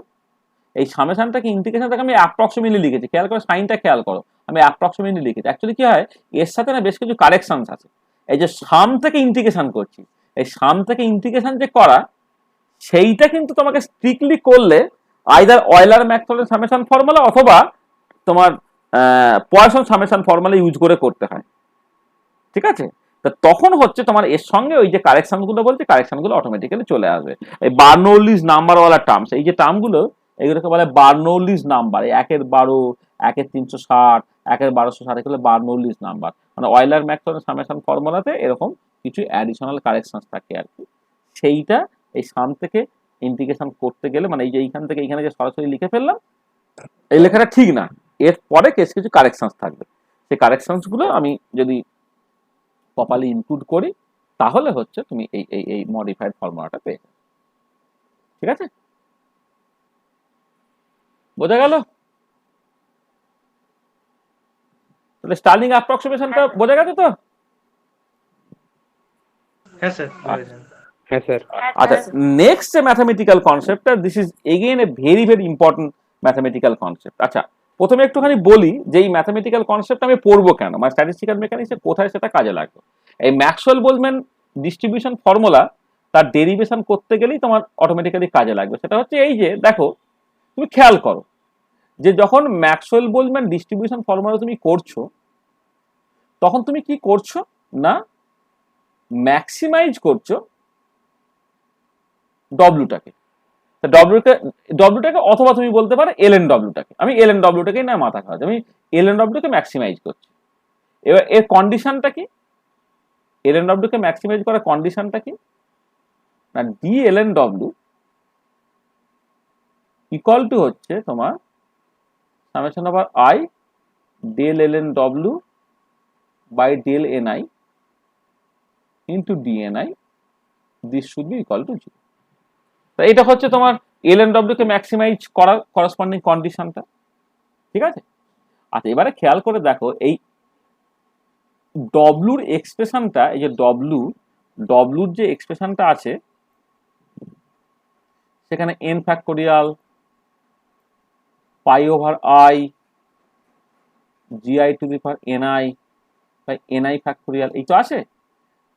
এই সামেশনটাকে ইন্টিগ্রেশনটাকে আমি অ্যাপ্রক্সিমেটলি লিখেছি, খেয়াল করো সাইনটা খেয়াল করো, আমি অ্যাপ্রক্সিমেটলি লিখেছি। অ্যাকচুয়ালি কি হয় এর সাথে না বেশ কিছু কারেকশনস আছে, এই যে সাম থেকে ইন্টিগ্রেশন করছি, এই সাম থেকে ইন্টিগ্রেশন যে করা সেইটা কিন্তু তোমাকে স্ট্রিক্টলি করলে either Euler Maxwell summation formula অথবা তোমার পয়সন সামেশন ফর্মুলা ইউজ করে করতে হয়। ঠিক আছে, তা তখন হচ্ছে তোমার এর সঙ্গে ওই যে কারেকশন গুলো বলছে কারেকশন গুলো অটোমেটিক্যালি চলে আসবে। এই বার্নৌলিস নাম্বারওয়ালা টার্মস, এই যে টার্মগুলো এগুলোকে বলে বার্নৌলিস নাম্বার, 1 এর 12, 1 এর 360, 1 1200 সাথে করলে 42 নাম্বার, মানে অয়েলার ম্যাক্সওয়েল সামেশন ফর্মুলাতে এরকম কিছু অ্যাডিশনাল কারেকশন থাকে আর কি। সেইটা এই সাম থেকে ইন্টিগ্রেশন করতে গেলে, মানে এই যে এইখান থেকে এইখানে যে সরাসরি লিখে ফেললাম, এই লেখাটা ঠিক না, এর পরে কিছু কারেকশন থাকবে। সেই কারেকশন গুলো আমি যদি প্রপারলি ইনক্লুড করি তাহলে হচ্ছে তুমি এই এই এই মডিফাইড ফর্মুলাটা পেয়ে যাবে। ঠিক আছে, বোঝা গেল? তাহলে স্টার্লিং অ্যাপ্রক্সিমেশনটা বোঝা গেছে তো? হ্যাঁ স্যার, হ্যাঁ স্যার। আচ্ছা, নেক্সট যে ম্যাথামেটিক্যাল কনসেপ্টটা, this is again A very very important mathematical concept. আচ্ছা, প্রথমে একটুখানি বলি যে এই ম্যাথামেটিক্যাল কনসেপ্ট আমি পড়বো কেন, মানে স্ট্যাটিস্টিক্যাল মেকানিক্সে কোথায় সেটা কাজে লাগবে। এই ম্যাক্সওয়েল বোলম্যান ডিস্ট্রিবিউশন ফর্মুলা, তার ডেরিভেশন করতে গেলেই তোমার অটোমেটিক্যালি কাজে লাগবে। সেটা হচ্ছে এই যে দেখো, তুমি খেয়াল করো যে যখন ম্যাক্সওয়েল বোলম্যান ডিস্ট্রিবিউশন ফর্মুলা তুমি করছো, তখন তুমি কি করছো না ম্যাক্সিমাইজ করছো ডব্লিউটাকে, ডব্লিউটাকে অথবা তুমি বলতে পারো এলএন ডব্লিউটাকে। আমি এলএন ডব্লিউটাকেই না মাথা খাওয়া, আমি এলএন ডব্লিউকে ম্যাক্সিমাইজ করছি। এবার এর কন্ডিশনটা কি, এলএন ডব্লিউকে ম্যাক্সিমাইজ করার কন্ডিশনটা কি না, ডি এলএন ডব্লিউ ইকুয়াল টু হচ্ছে তোমার summation over I del ln ডব্লিউ by del NI into dni, this should be equal to 0। এটা হচ্ছে তোমার এলএন ডব্লিউ কে ম্যাক্সিমাইজ করার করেসপন্ডিং কন্ডিশনটা। ঠিক আছে, আচ্ছা এবারে খেয়াল করে দেখো এই ডব্লুর এক্সপ্রেশনটা, এই যে ডব্লুর যে এক্সপ্রেশনটা আছে সেখানে n factorial pi over i GI to the power NI by ni factorial, এই তো আছে।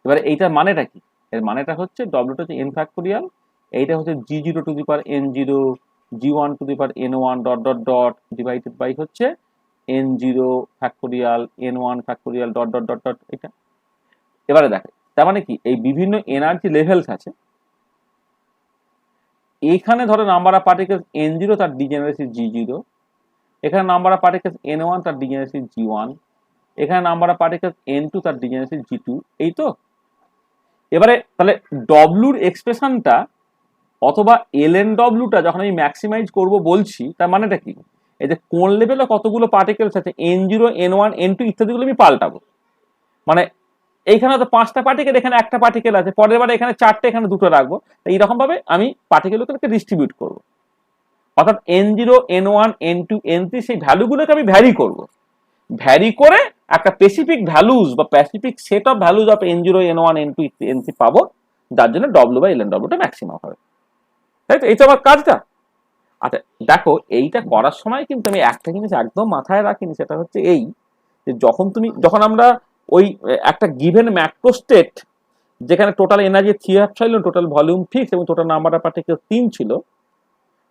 এবারে এইটার মানেটা কি, এর মানেটা হচ্ছে ডব্লুটা হচ্ছে এন ফ্যাক্টোরিয়াল, এইটা হচ্ছে g zero to the power n zero, g one to the power n one dot dot dot divided by হচ্ছে n zero factorial n one factorial dot dot dot dot. এটা এবারে দেখো, তার মানে কি এই বিভিন্ন এনার্জি লেভেলস আছে। এইখানে ধরো number of particles n zero, তার ডিজেনারেসি জি জিরো। এখানে number of particles n one, তার ডিজেনারেসি জি ওয়ান। এখানে number of particles n two, তার ডিজেনারেসি জি টু। এই তো, এবারে তাহলে ডব্লুর এক্সপ্রেশনটা অথবা এলএন ডব্লুটা যখন আমি ম্যাক্সিমাইজ করব বলছি, তার মানেটা কি, এই যে কোন লেভেলে কতগুলো পার্টিকেলস আছে n zero N one N two ইত্যাদিগুলো আমি পাল্টাবো। মানে এইখানে তো 5টা পার্টিকেল, এখানে একটা পার্টিকেল আছে, পরের বারে এখানে 4টে, এখানে 2টো রাখবো। এইরকম ভাবে আমি পার্টিকেলগুলোকে ডিস্ট্রিবিউট করবো, অর্থাৎ n zero N one N two N three সেই ভ্যালুগুলোকে আমি ভ্যারি করবো, ভ্যারি করে একটা স্পেসিফিক ভ্যালুজ বা specific set of values of n zero N one N two N three পাবো, যার জন্য ডব্লু বা এলএন ডব্লুটা ম্যাক্সিমাম হবে। তাই তো, এই তো আমার কাজটা। আচ্ছা দেখো, এইটা করার সময় কিন্তু আমি একটা জিনিস একদম মাথায় রাখিনি, সেটা হচ্ছে এই যে যখন আমরা ওই একটা গিভেন ম্যাক্রোস্টেট যেখানে টোটাল এনার্জি 3 ছিল, টোটাল ভলিউম ফিক্স এবং টোটাল নাম্বার অফ পার্টিকেল 3 ছিল,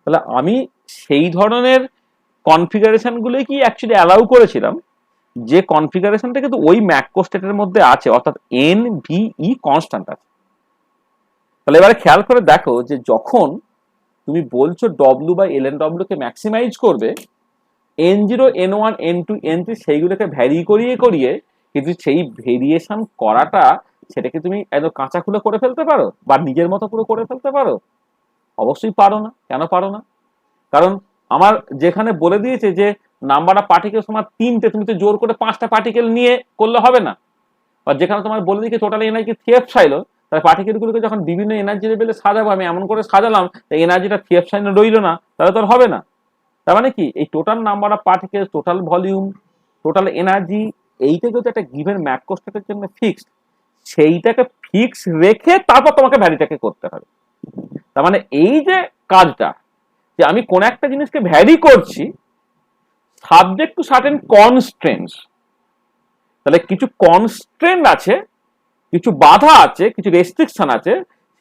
তাহলে আমি সেই ধরনের কনফিগারেশন গুলোই কি অ্যাকচুয়ালি অ্যালাউ করেছিলাম যে কনফিগারেশনটা কিন্তু ওই ম্যাক্রোস্টেটের মধ্যে আছে, অর্থাৎ এন ভি ই কনস্ট্যান্ট আছে। তাহলে এবারে খেয়াল করে দেখো যে যখন তুমি বলছো ডব্লু বাই এলএন ডব্লু কে ম্যাক্সিমাইজ করবে, N zero N one N two N three সেইগুলোকে ভ্যারি করিয়ে করিয়ে, কিন্তু সেই ভেরিয়েশন করাটা সেটাকে তুমি একদম কাঁচা খুলে করে ফেলতে পারো বা নিজের মতো পুরো করে ফেলতে পারো? অবশ্যই পারো না। কেন পারো না? কারণ আমার যেখানে বলে দিয়েছে যে নাম্বার অফ পার্টিকেল সমান 3টে, তুমি তো জোর করে 5টা পার্টিকেল নিয়ে করলে হবে না। বা যেখানে তোমার বলে দিয়েছে টোটাল এনার্জি 3 ছিল, তাহলে পার্টিকেলগুলোকে যখন বিভিন্ন এনার্জি লেভেলে সাজাবো, আমি এমন করে সাজালাম এনার্জিটা 3 রইল না, তাহলে তো আর হবে না। তার মানে কি এই total number of particle, total volume, total energy, এইটা যদি একটা গিভেন ম্যাক্রোস্টেটের জন্য ফিক্সড, সেইটাকে ফিক্স রেখে তারপর তোমাকে ভ্যারিটাকে করতে হবে। তার মানে এই যে কাজটা, যে আমি কোন একটা জিনিসকে ভ্যারি করছি সাবজেক্ট টু সার্টেন কনস্ট্রেন্টস, তাহলে কিছু কনস্ট্রেন্ট আছে, কিছু বাধা আছে, কিছু রেস্ট্রিকশন আছে,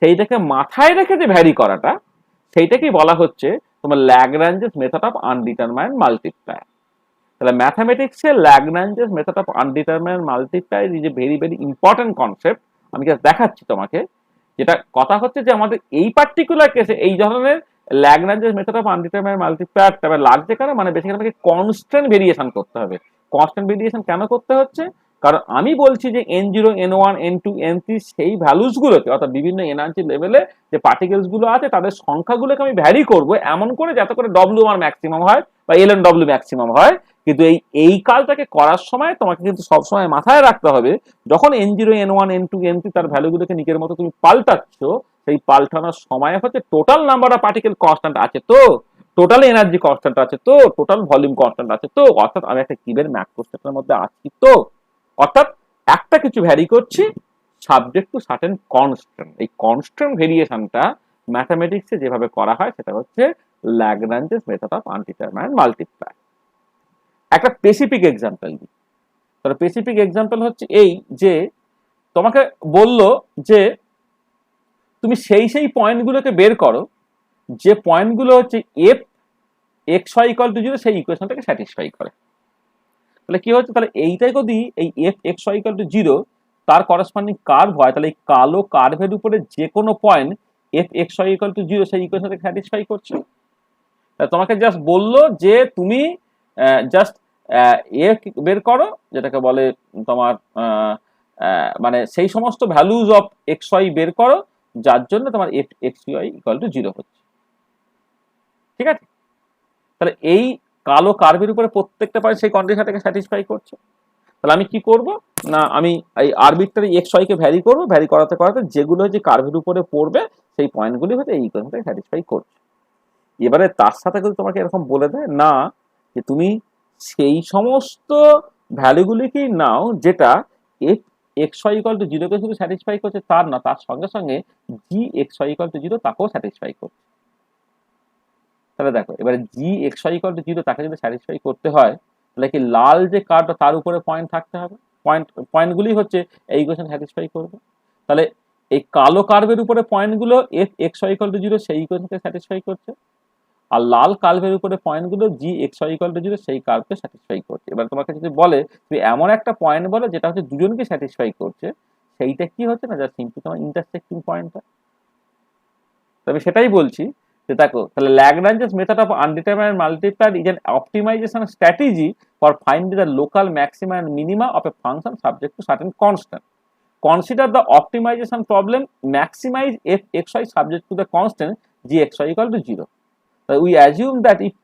সেইটাকে মাথায় রেখে যে ভ্যারি করাটা, সেইটাকেই বলা হচ্ছে তোমার Lagrange's method of undetermined multiplier. তাহলে ম্যাথামেটিক্সে Lagrange's method of undetermined multiplier is a very very important concept. আমি জাস্ট দেখাচ্ছি তোমাকে। যেটা কথা হচ্ছে যে আমাদের এই পার্টিকুলার কেসে এই ধরনের Lagrange's method of undetermined multiplier তবে লাগছে কারণ মানে বেসিক্যালি আমাকে কনস্ট্যান্ট ভেরিয়েশন করতে হবে, কনস্ট্যান্ট ভেরিয়েশন কেন করতে হচ্ছে? কারণ আমি বলছি যে n0 n1 n2 n3 সেই ভ্যালুসগুলোকে, অর্থাৎ বিভিন্ন এনার্জি লেভেলে যে পার্টিকেলস গুলো আছে তাদের সংখ্যাগুলোকে আমি ভ্যারি করব এমন করে যাতে করে ডব্লিউ আমার ম্যাক্সিমাম হয় বা ln w ম্যাক্সিমাম হয়। কিন্তু এই কাজটাকে করার সময় তোমাকে কিন্তু সবসময় মাথায় রাখতে হবে, যখন n0 n1 n2 n3 তার ভ্যালুগুলোকে নিজের মতো তুমি পাল্টাচ্ছ, সেই পাল্টানোর সময় হচ্ছে total number of particle constant আছে তো, টোটাল এনার্জি কনস্ট্যান্ট আছে তো, টোটাল ভলিউম কনস্ট্যান্ট আছে তো, অর্থাৎ আমি একটা কিউবের ম্যাক্রোস্ট্যাটের মধ্যে আছি তো, অর্থাৎ একটা কিছু ভ্যারি করছি সাবজেক্ট টু সার্টেন কনস্ট্যান্ট। এই কনস্ট্যান্ট ভেরিয়েশনটা ম্যাথমেটিক্সে যেভাবে করা হয় সেটা হচ্ছে ল্যাগ্রাঞ্জেস মেথড অফ আনডিটারমাইন্ড মাল্টিপ্লাই। একটা স্পেসিফিক এক্সাম্পল দিই। তাহলে স্পেসিফিক এক্সাম্পল হচ্ছে এই যে তোমাকে বললো যে তুমি সেই পয়েন্টগুলোকে বের করো যে পয়েন্টগুলো হচ্ছে f x Y equal to 0 সেই ইকুয়েশনটাকে স্যাটিসফাই করে। তাহলে কি হচ্ছে, তাহলে এইটাই যদি এই f x Y equal to 0 তার করসপন্ডিং কার্ভ হয়, তাহলে এই কালো কার্ভের উপরে যে কোনো point f x Y equal to 0 সেই ইকুয়েশনটাকে স্যাটিসফাই করছে। তোমাকে জাস্ট বললো যে তুমি জাস্ট এ বের করো, যেটাকে বলে তোমার মানে সেই সমস্ত ভ্যালুজ অফ এক্স ওয়াই বের করো যার জন্য তোমার f x Y equal to 0 হচ্ছে। ঠিক আছে, তাহলে এই কালো কার্ভের উপরে প্রত্যেকটা পয়েন্ট সেই কন্ডিশনটাকে স্যাটিসফাই করছে। তাহলে আমি কি করব না, আমি এই আরবিট্রারি এক্স ওয়াই কে ভ্যারি করবো, ভ্যারি করাতে করাতে যেগুলো হচ্ছে কার্ভের উপরে পড়বে সেই পয়েন্টগুলি হচ্ছে এই ইকুয়েশনটাকে স্যাটিসফাই করছে। এবারে তার সাথে যদি তোমাকে এরকম বলে দেয় না যে তুমি সেই সমস্ত ভ্যালুগুলিকেই নাও যেটা f x Y equal to 0 কে শুধু স্যাটিসফাই করছে তার না, তার সঙ্গে সঙ্গে g x Y equal to 0 তাকেও স্যাটিসফাই করছে। তাহলে দেখো এবারে g x Y equal to 0 তাকে যদি স্যাটিসফাই করতে হয় তাহলে কি লাল যে কার্ভটা তার উপরে পয়েন্ট থাকতে হবে, পয়েন্টগুলি হচ্ছে এই ইকুয়েশন স্যাটিসফাই করবে। তাহলে এই কালো কার্ভের উপরে পয়েন্টগুলো f x Y equal to 0 সেই ইকুয়েশনকে স্যাটিসফাই করছে, আর লাল কার্ভের উপরে পয়েন্টগুলো জি এক্স ওয়াই ইকুয়াল টু 0 সেই কার্ভকে স্যাটিসফাই করছে। এবার তোমাকে যদি বলে তুমি এমন একটা পয়েন্ট বলো যেটা হচ্ছে দুজনকে স্যাটিসফাই করছে, সেইটা কি হচ্ছে না, যা সিম্পলি তোমার ইন্টারসেক্টিং পয়েন্টটা। তবে সেটাই বলছি যে দেখো তাহলে Lagrange's method of undetermined multiplier is an optimization strategy for finding the local maxima and minima of a function subject to certain constant. Consider the optimization problem, maximize f x y subject to the constant g x y equal to 0. We assume that if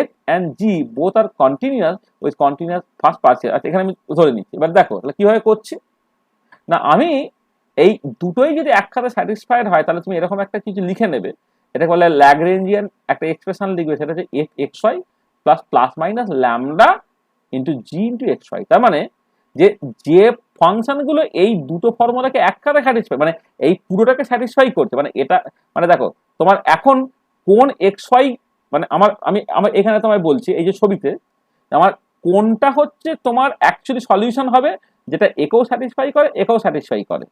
f and g both are continuous with continuous first partial, আচ্ছা এখানে আমি ধরে নিচ্ছি। এবার দেখো তাহলে কিভাবে করছি না, আমি এই দুটোই যদি একসাথে স্যাটিসফাইড হয় তাহলে তুমি এরকম একটা কিছু লিখে নেবে, এটা বলে ল্যাগ্রেঞ্জিয়ান একটা এক্সপ্রেশন লিখবে, সেটা হচ্ছে f x y plus plus minus lambda into g into x y. তার মানে যে ফাংশনগুলো এই দুটো ফর্মুলাকে একসাথে স্যাটিসফাই, মানে এই পুরোটাকে স্যাটিসফাই করছে, মানে এটা মানে দেখো তোমার এখন কোন এক্স ওয়াই মানে আমার এখানে তোমায় বলছি এই যে ছবিতে আমার কোনটা হচ্ছে তোমার অ্যাকচুয়ালি সলিউশন হবে যেটা একেও স্যাটিসফাই করে একেও স্যাটিসফাই করে।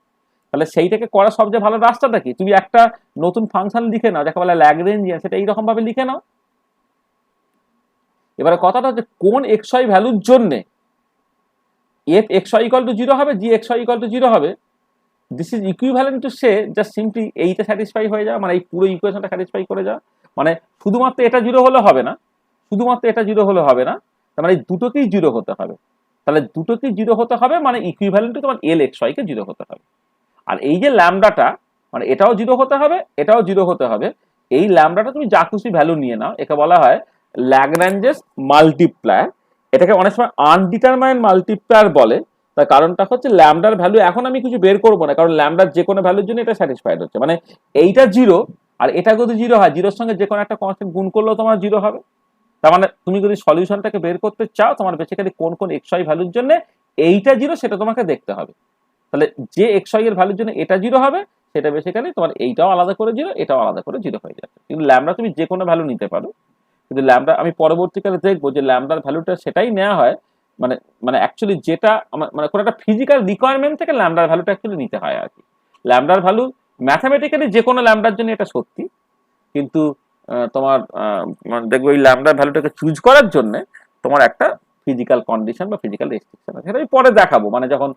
তাহলে সেইটাকে করার সবচেয়ে ভালো রাস্তাটা কি, তুমি একটা নতুন ফাংশন লিখে নাও যাকে বলে ল্যাগ্রেঞ্জিয়ান, সেটা এইরকম ভাবে লিখে নাও। এবারে কথাটা হচ্ছে কোন এক্স ওয়াই ভ্যালুর জন্যে f x y equal to 0 হবে, g x y equal to 0 হবে, this is equivalent to say just simply এইটা স্যাটিসফাই হয়ে যাওয়া, মানে এই পুরো ইকুয়েশনটা স্যাটিসফাই করে যাওয়া। মানে শুধুমাত্র এটা 0 হলে হবে না, শুধুমাত্র এটা 0 হলে হবে না, তার মানে দুটোকেই 0 হতে হবে। তাহলে দুটোকেই 0 হতে হবে মানে ইকুইভ্যালেন্ট টু তোমার এল এক্স ওয়াই কে 0 হতে হবে। আর এই যে ল্যামডাটা মানে এটাও 0 হতে হবে, এটাও 0 হতে হবে। এই ল্যামডাটা তুমি যা খুশি ভ্যালু নিয়ে নাও, একে বলা হয় ল্যাগ্রাঞ্জেস মাল্টিপ্লায়ার। এটাকে অনেক সময় আনডিটারমাইন্ড মাল্টিপ্লায়ার বলে। তার কারণটা হচ্ছে ল্যামডার ভ্যালু এখন আমি কিছু বের করবো না, কারণ ল্যামডার যে কোনো ভ্যালুর জন্য এটা স্যাটিসফাইড হচ্ছে। মানে এইটা 0 আর এটা যদি 0 হয়, 0 এর সঙ্গে যে কোনো একটা কনস্ট্যান্ট গুণ করলেও তোমার 0 হবে। তার মানে তুমি যদি সলিউশনটাকে বের করতে চাও, তোমার বেসিক্যালি কোন কোন এক্স ওয়াই ভ্যালুর জন্য এইটা 0 সেটা তোমাকে দেখতে হবে। তাহলে যে এক্স ওয়াই এর ভ্যালুর জন্য এটা 0 হবে, সেটা বেসিক্যালি তোমার এইটাও আলাদা করে 0, এটাও আলাদা করে 0 হয়ে যাচ্ছে। কিন্তু ল্যামডা তুমি যে কোনো ভ্যালু নিতে পারো, কিন্তু ল্যামডা আমি পরবর্তীকালে দেখবো যে ল্যামডার ভ্যালুটা সেটাই নেওয়া হয় মানে অ্যাকচুয়ালি যেটা মানে কোনো একটা ফিজিক্যাল রিকোয়ারমেন্ট থেকে ল্যামডার ভ্যালুটা অ্যাকচুয়ালি নিতে হয় আর কি। ল্যামডার ভ্যালু ম্যাথামেটিক্যালি যে কোনো ল্যামডার জন্য এটা সত্যি, কিন্তু তোমার দেখবো এই ল্যামডার ভ্যালুটাকে চুজ করার জন্য তোমার একটা ফিজিক্যাল কন্ডিশন বা ফিজিক্যাল রেস্ট্রিকশন আছে, সেটা আমি পরে দেখাবো। মানে যখন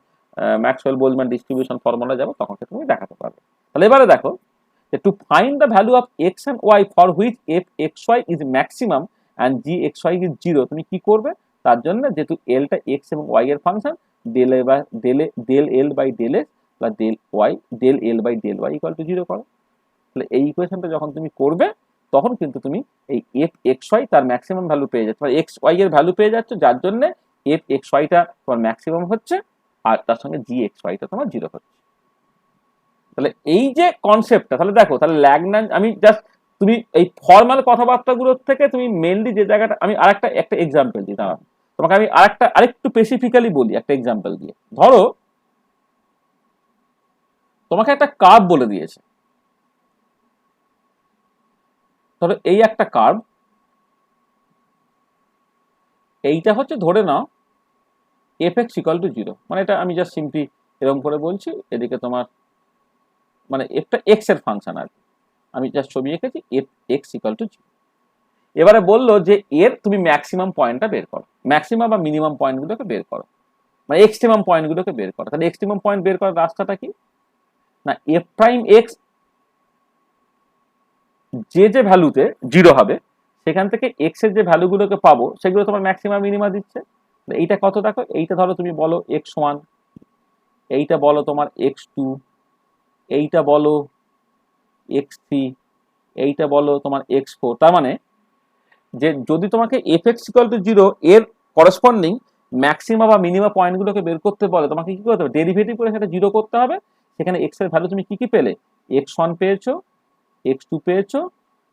ম্যাক্সওয়েল বোলম্যান ডিস্ট্রিবিউশন ফর্মুলা যাবো তখন সেটা তুমি দেখাতে পারবে। তাহলে এবারে দেখো to find the value of x and y for which f x y is maximum and g x y is 0, তুমি কি করবে, তার জন্য যেহেতু এলটা এক্স এবং ওয়াই এর ফাংশন, ডেল এ বা del l by del x plus del y del l by del y equal to 0 করো। তাহলে এই ইকুয়েশনটা যখন তুমি করবে তখন কিন্তু তুমি এই এফ এক্স ওয়াই তার ম্যাক্সিমাম ভ্যালু পেয়ে যাচ্ছ, এক্স ওয়াই এর ভ্যালু পেয়ে যাচ্ছ, যার জন্য এফ এক্স ওয়াইটা তোমার ম্যাক্সিমাম হচ্ছে আর তার সঙ্গে জি এক্স ওয়াইটা তোমার 0 হচ্ছে। তাহলে এই যে কনসেপ্টটা, তাহলে দেখো তাহলে ল্যাগনাঞ্জ, আমি জাস্ট তুমি এই ফর্মাল কথাবার্তাগুলোর থেকে তুমি মেনলি যে জায়গাটা, আমি আরেকটা এক্সাম্পল দিই, দাঁড়াও তোমাকে আমি আরেকটু স্পেসিফিক্যালি বলি একটা এক্সাম্পল দিয়ে। ধরো তোমাকে একটা কার্ভ বলে দিয়েছে, ধরো এই একটা কার্ভ, এইটা হচ্ছে ধরে নাও এফ এক্স ইকুয়াল টু 0, মানে এটা আমি জাস্ট সিম্পলি এরকম করে বলছি, এদিকে তোমার মানে একটা এক্স এর ফাংশন আর কি, আমি জাস্ট ছবি এঁকেছি এফ এক্স ইকুয়াল টু 0। এবারে বললো যে এর তুমি ম্যাক্সিমাম পয়েন্টটা বের করো, ম্যাক্সিমাম বা মিনিমাম পয়েন্টগুলোকে বের করো, মানে এক্সট্রিমাম পয়েন্টগুলোকে বের করো। তাহলে এক্সট্রিমাম পয়েন্ট বের করার রাস্তাটা কি না, এফ প্রাইম এক্স যে ভ্যালুতে 0 হবে সেখান থেকে এক্স এর যে ভ্যালুগুলোকে পাবো সেগুলো তোমার ম্যাক্সিমাম মিনিমাম দিচ্ছে। এইটা কত দেখো, এইটা ধরো তুমি বলো x1, এইটা বলো তোমার x2, এইটা বলো x3, এইটা বলো তোমার x4। তার মানে যে যদি তোমাকে fx equal to 0 এর করসপন্ডিং ম্যাক্সিমাম বা মিনিমাম পয়েন্টগুলোকে বের করতে বলে, তোমাকে কি করতে হবে, ডেরিভেটিভ করে সেটা 0 করতে হবে। সেখানে x এর ভ্যালু তুমি কি পেলে, x1 পেয়েছো, x2 পেয়েছো,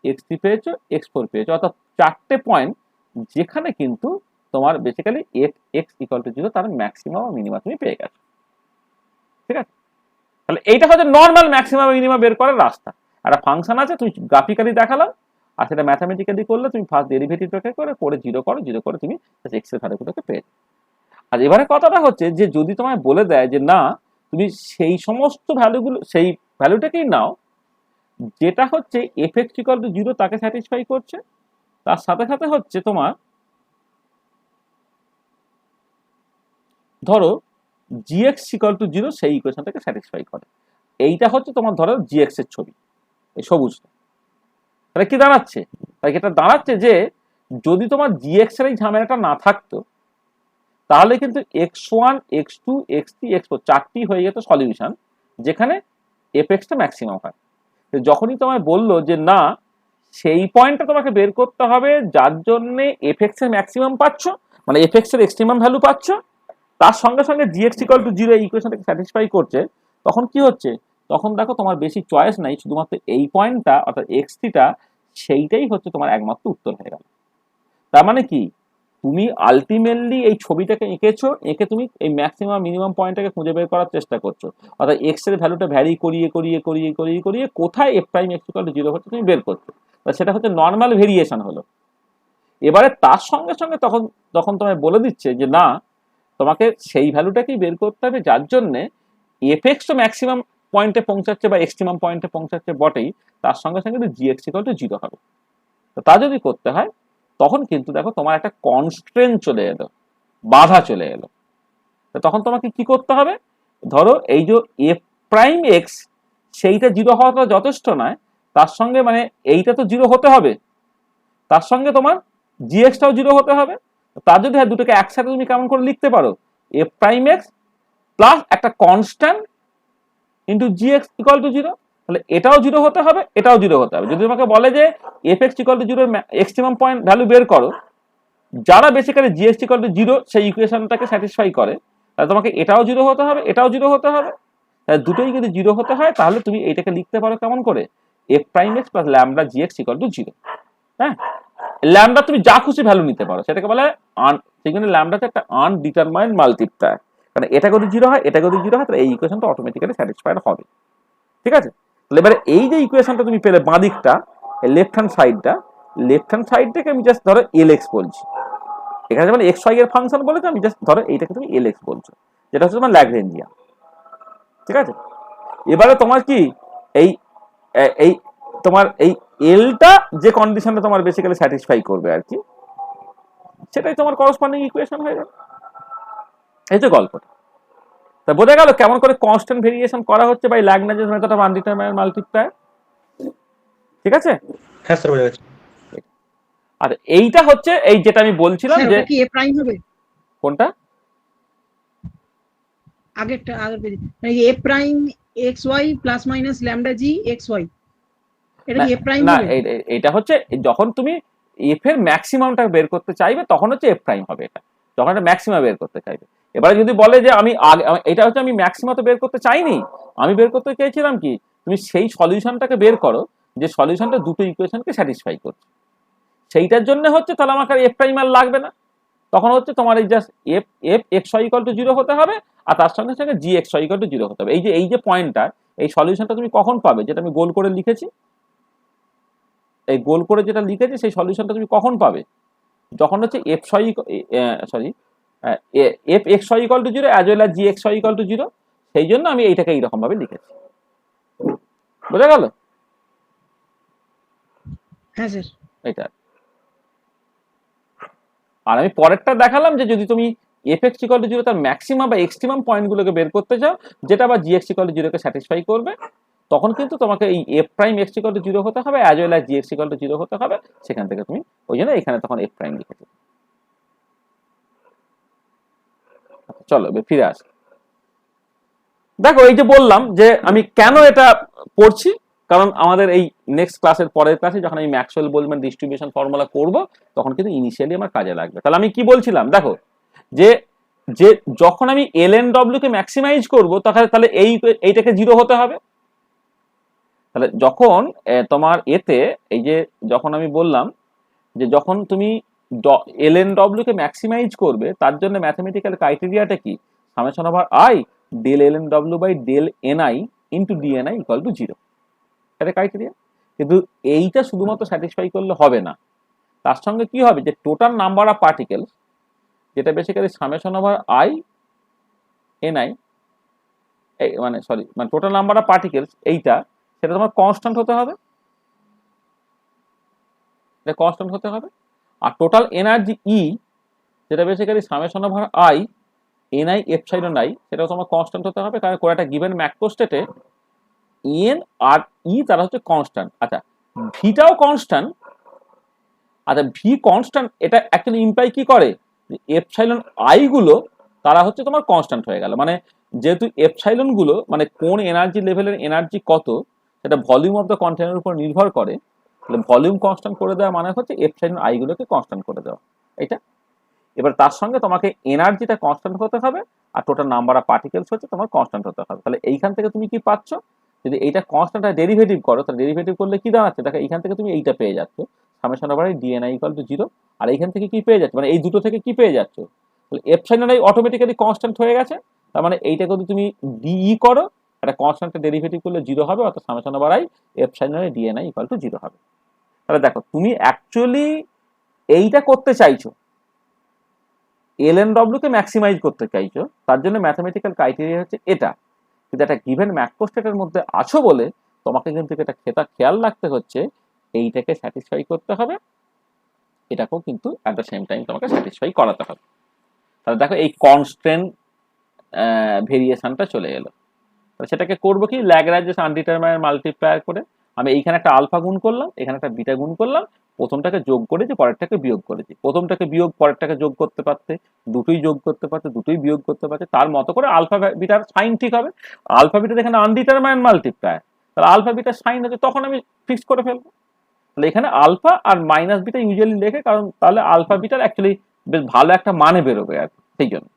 x3 পেয়েছো, x4 পেয়েছো, অর্থাৎ 4টে পয়েন্ট যেখানে কিন্তু তোমার বেসিক্যালি x ইকুয়াল টু 0 তার ম্যাক্সিমাম বা মিনিমাম তুমি পেয়ে গেছো। ঠিক আছে, তাহলে এইটা হচ্ছে নর্মাল ম্যাক্সিমাম মিনিমাম বের করার রাস্তা। একটা ফাংশন আছে, তুমি গ্রাফিক্যালি দেখালাম, আর সেটা ম্যাথামেটিক্যালি করলে তুমি ফার্স্ট ডেরিভেটিভটাকে করে 0 করো, 0 করে তুমি এক্স এর ভ্যালুগুলোকে পেয়ে। আর এবারে কথাটা হচ্ছে যে যদি তোমায় বলে দেয় যে না তুমি সেই সমস্ত ভ্যালুগুলো, সেই ভ্যালুটাকেই নাও যেটা হচ্ছে এফ এক্স ইকুয়াল টু 0 তাকে স্যাটিসফাই করছে, তার সাথে সাথে হচ্ছে তোমার ধরো জিএক্স ইকুয়াল টু 0 সেই ইকুয়েশনটাকে স্যাটিসফাই করে। এইটা হচ্ছে তোমার ধরো জিএক্স এর ছবি, এই সবুজটা। তাহলে কি দাঁড়াচ্ছে, তাই এটা দাঁড়াচ্ছে যে যদি তোমার জিএক্স এর এই ঝামেলাটা না থাকতো তাহলে কিন্তু x1 x2 x3 x4 চারটি হয়ে যেত সলিউশন যেখানে এফ এক্সটা ম্যাক্সিমাম হয়। যখনই তোমায় বললো যে না সেই পয়েন্টটা তোমাকে বের করতে হবে যার জন্য এফ এক্স এর ম্যাক্সিমাম পাচ্ছ, মানে এফ এক্স এর এক্সট্রিমাম ভ্যালু পাচ্ছ, তার সঙ্গে সঙ্গে জিএক্স ইকুয়াল টু 0 এই ইকুয়েশনটাকে স্যাটিসফাই করছে, তখন কি হচ্ছে, তখন দেখো তোমার বেশি চয়েস নাই, শুধুমাত্র এই পয়েন্টটা অর্থাৎ x3টা সেইটাই হচ্ছে তোমার একমাত্র উত্তর হয়ে গেল। তার মানে কি তুমি আলটিমেটলি এই ছবিটাকে এঁকেছো, এঁকে তুমি এই ম্যাক্সিমাম মিনিমাম পয়েন্টটাকে খুঁজে বের করার চেষ্টা করছো, অর্থাৎ এক্স এর ভ্যালুটা ভ্যারি করিয়ে করিয়ে করিয়ে করিয়ে করিয়ে কোথায় F prime x equal to 0 হচ্ছে তুমি বের করছো, সেটা হচ্ছে নর্মাল ভেরিয়েশন হলো। এবারে তার সঙ্গে সঙ্গে তখন তোমায় বলে দিচ্ছে যে না তোমাকে সেই ভ্যালুটাকেই বের করতে হবে যার জন্য এফ এক্স তো ম্যাক্সিমাম পয়েন্টে পৌঁছাচ্ছে বা এক্সট্রিমাম পয়েন্টে পৌঁছাচ্ছে বটেই, তার সঙ্গে সঙ্গে জিএক্স ইকুয়াল টু 0 হবে। তো তা যদি করতে হয় তখন কিন্তু দেখো তোমার একটা কনস্ট্রেন্ট চলে এলো, বাধা চলে এলো। তখন তোমাকে কি করতে হবে, ধরো এই যে এফ প্রাইম এক্স সেইটা 0 হওয়াটা যথেষ্ট নয়, তার সঙ্গে মানে এইটা তো 0 হতে হবে, তার সঙ্গে তোমার জিএক্সটাও 0 হতে হবে। তার যদি দুটোকে একসাথে তুমি কেমন করে লিখতে পারো, এফ প্রাইম এক্স প্লাস একটা constant into GX equal to 0, তাহলে এটাও 0 হতে হবে, এটাও 0 হতে হবে। যদি তোমাকে বলে যে F x equal to 0 extremum point value বের করো, যারা বেসিক্যালি জিএক্স ইকুয়াল টু 0 সেই ইকুয়েশনটাকে স্যাটিসফাই করে, তাহলে তোমাকে এটাও 0 হতে হবে, এটাও 0 হতে হবে। তাহলে দুটোই যদি 0 হতে হয় তাহলে তুমি এইটাকে লিখতে পারো কেমন করে, F prime x plus lambda GX equal to 0। হ্যাঁ, ল্যামডা তুমি যা খুশি ভ্যালু নিতে পারো, সেটাকে বলে সেখানে ল্যামডাতে একটা আনডিটারমাইন্ড মাল্টিপ্লায়ার, কারণ এটা যদি 0 হয় এটা যদি 0 হয় তাহলে এই ইকুয়েশনটা অটোমেটিক্যালি স্যাটিসফাইড হবে। ঠিক আছে, তাহলে এবারে এই যে ইকুয়েশনটা তুমি পেলে বাঁ দিকটা লেফট হ্যান্ড সাইডটাকে আমি জাস্ট ধরো এল এক্স বলছি, এখানে যেমন এক্স ওয়াই এর ফাংশন বলেছে, আমি জাস্ট ধরো এইটাকে তুমি এল এক্স বলছো, যেটা হচ্ছে তোমার ল্যাগ্রেঞ্জিয়ান। ঠিক আছে, এবারে তোমার কি এই তোমার এই এলটা যে কন্ডিশনটা তোমার বেসিক্যালি স্যাটিসফাই করবে আর কি, সেটাই তোমার করসপন্ডিং ইকুয়েশন হয়ে যাবে। এই যে গল্পটা, তা বোঝা গেল কেমন করে কনস্ট্যান্ট ভেরিয়েশন করা হচ্ছে by Lagrange's method of undetermined multiplier. ঠিক আছে, হ্যাঁ স্যার বোঝা গেছে। আর এইটা হচ্ছে এই যেটা আমি বলছিলাম স্যার যে ওটা কি এ প্রাইম হবে? কোনটা আগের পেজে মানে a prime x y plus minus lambda g x y, এটা না কি এ প্রাইম না হবে? এটা হচ্ছে যখন তুমি এফ এর ম্যাক্সিমামটা বের করতে চাইবে তখন হচ্ছে এফ প্রাইম হবে। এটা যখন এটা ম্যাক্সিমাম বের করতে চাইবে। এবারে যদি বলে যে আমি এটা হচ্ছে আমি ম্যাক্সিমাম তো বের করতে চাইনি, আমি বের করতে চাইছিলাম কি তুমি সেই সলিউশনটাকে বের করো যে সলিউশনটা দুটো ইকুয়েশনকে স্যাটিসফাই করছে, সেইটার জন্য হচ্ছে তাহলে আমাকে এফ প্রাইম আর লাগবে না। তখন হচ্ছে তোমার এই just f f x Y equal to 0 হতে হবে, আর তার সঙ্গে সঙ্গে g x Y equal to 0 হতে হবে। এই যে পয়েন্টটা, এই সলিউশনটা তুমি কখন পাবে, যেটা আমি গোল করে লিখেছি, এই গোল করে যেটা লিখেছি সেই সলিউশনটা তুমি কখন পাবে, যখন হচ্ছে F Y sorry F x Y equal to 0 as well as G x Y equal to 0। সেই জন্য আমি এইটাকে এইরকম ভাবে লিখেছি। বোঝা গেল? হ্যাঁ স্যার। এটা আর আমি পরেরটা দেখালাম যে যদি তুমি এফ এক্স ইকুয়াল টু 0 তার ম্যাক্সিমাম বা এক্সট্রিমাম পয়েন্টগুলোকে বের করতে চাও, যেটা বা জি এক্স ইকুয়াল টু 0 কে স্যাটিসফাই করবে, তখন কিন্তু তোমাকে এই f prime x equal to 0 হতে হবে as well as G x equal to 0 হতে হবে। সেখান থেকে তুমি ওই জন্য এখানে তখন এফ প্রাইম লিখেছো। চলো এবার ফিরে আসি। দেখো এই যে বললাম যে আমি কেন এটা পড়ছি, কারণ আমাদের এই নেক্সট ক্লাসের পরের ক্লাসে যখন আমি ম্যাক্সওয়েল বোলম্যান ডিস্ট্রিবিউশন ফর্মুলা করব তখন কিন্তু ইনিশিয়ালি আমার কাজে লাগবে। তাহলে আমি কি বলছিলাম, দেখো যে যে যখন আমি এল এন ডব্লিউ কে ম্যাক্সিমাইজ করবো তাহলে এইটাকে 0 হতে হবে। তাহলে যখন তোমার এতে এই যে যখন আমি বললাম যে যখন তুমি এল এন ডব্লিউ কে ম্যাক্সিমাইজ করবে তার জন্য ম্যাথমেটিক্যাল ক্রাইটেরিয়াটা কি, summation over I del L N W by del N I into DNI equal to 0, এটা ক্রাইটেরিয়া। কিন্তু এইটা শুধুমাত্র স্যাটিসফাই করলে হবে না, তার সঙ্গে কি হবে যে টোটাল নাম্বার অফ পার্টিকেলস, যেটা basically summation over I N I মানে টোটাল নাম্বার অফ পার্টিকেলস, এইটা সেটা তোমার কনস্ট্যান্ট হতে হবে, এটা কনস্ট্যান্ট হতে হবে। আর টোটাল এনার্জি ই, যেটা basically summation over I N I epsilon I, সেটাও তোমার কনস্ট্যান্ট হতে হবে, কারণ কোনো একটা গিভেন ম্যাক্রো স্টেটে এন আর ই তারা হচ্ছে কনস্ট্যান্ট। আচ্ছা ভিটাও কনস্ট্যান্ট। আচ্ছা ভি কনস্ট্যান্ট, এটা অ্যাকচুয়ালি ইমপ্লাই কি করে, এপসাইলন আই গুলো তারা হচ্ছে তোমার কনস্ট্যান্ট হয়ে গেল। মানে যেহেতু এপসাইলন গুলো মানে কোন এনার্জি লেভেলের এনার্জি কত সেটা ভলিউম অফ দ্য কন্টেনারের উপর নির্ভর করে, তাহলে ভলিউম কনস্ট্যান্ট করে দেওয়া মানে হচ্ছে এপসাইলন আই গুলোকে কনস্ট্যান্ট করে দেওয়া, এটা। এবার তার সঙ্গে তোমাকে এনার্জিটা কনস্ট্যান্ট হতে হবে আর টোটাল নাম্বার অফ পার্টিকেলস হচ্ছে তোমার কনস্ট্যান্ট হতে হবে। তাহলে এইখান থেকে তুমি কি পাচ্ছ, যদি এইটা কনস্ট্যান্ট আর ডেরিভেটিভ করো, তাহলে ডেরিভেটিভ করলে কি দাঁড়াচ্ছে, দেখো এইখান থেকে তুমি এইটা পেয়ে যাচ্ছ summation over DNI equal to 0। আর এইখান থেকে কি পেয়ে যাচ্ছ, মানে এই দুটো থেকে কি পেয়ে যাচ্ছ, তাহলে এপসাইলন আই অটোমেটিক্যালি কনস্ট্যান্ট হয়ে গেছে। তার মানে এইটা যদি তুমি ডিই করো, একটা কনস্ট্যান্টের ডেরিভেটিভ করলে 0 হবে, অর্থাৎ summation over I epsilon I DNI equal to 0 হবে। তাহলে দেখো তুমি অ্যাকচুয়ালি এইটা করতে চাইছো, এল এন ডব্লিউ কে ম্যাক্সিমাইজ করতে চাইছো, তার জন্য ম্যাথমেটিক্যাল ক্রাইটেরিয়া হচ্ছে এটা। কিন্তু একটা গিভেন ম্যাক্রো স্টেটের মধ্যে আছো বলে তোমাকে কিন্তু এটা খেয়াল রাখতে হচ্ছে এইটাকে স্যাটিসফাই করতে হবে, এটাকেও কিন্তু অ্যাট দ্য সেম টাইম তোমাকে স্যাটিসফাই করাতে হবে। তাহলে দেখো এই কনস্ট্যান্ট ভেরিয়েশনটা চলে এলো। সেটাকে করবো কি, ল্যাগ্রাঞ্জেস আনডিটারমাইন্ড মাল্টিপ্লায়ার করে আমি এইখানে একটা আলফা গুণ করলাম, এখানে একটা বিটা গুণ করলাম, প্রথমটাকে যোগ করেছি পরেরটাকে বিয়োগ করেছি, প্রথমটাকে বিয়োগ পরেরটাকে যোগ করতে পারতে, দুটোই যোগ করতে পারতে, দুটোই বিয়োগ করতে পারতে, তার মতো করে আলফা বিটার সাইন ঠিক হবে। আলফা বিটার এখানে আনডিটারমাইন্ড মাল্টিপ্লায়ার, তাহলে আলফা বিটার সাইন আছে, তখন আমি ফিক্স করে ফেলবো। তাহলে এখানে আলফা আর মাইনাস বিটা ইউজুয়ালি লেখে, কারণ তাহলে আলফা বিটার অ্যাকচুয়ালি বেশ ভালো একটা মানে বেরোবে আর সেই জন্য।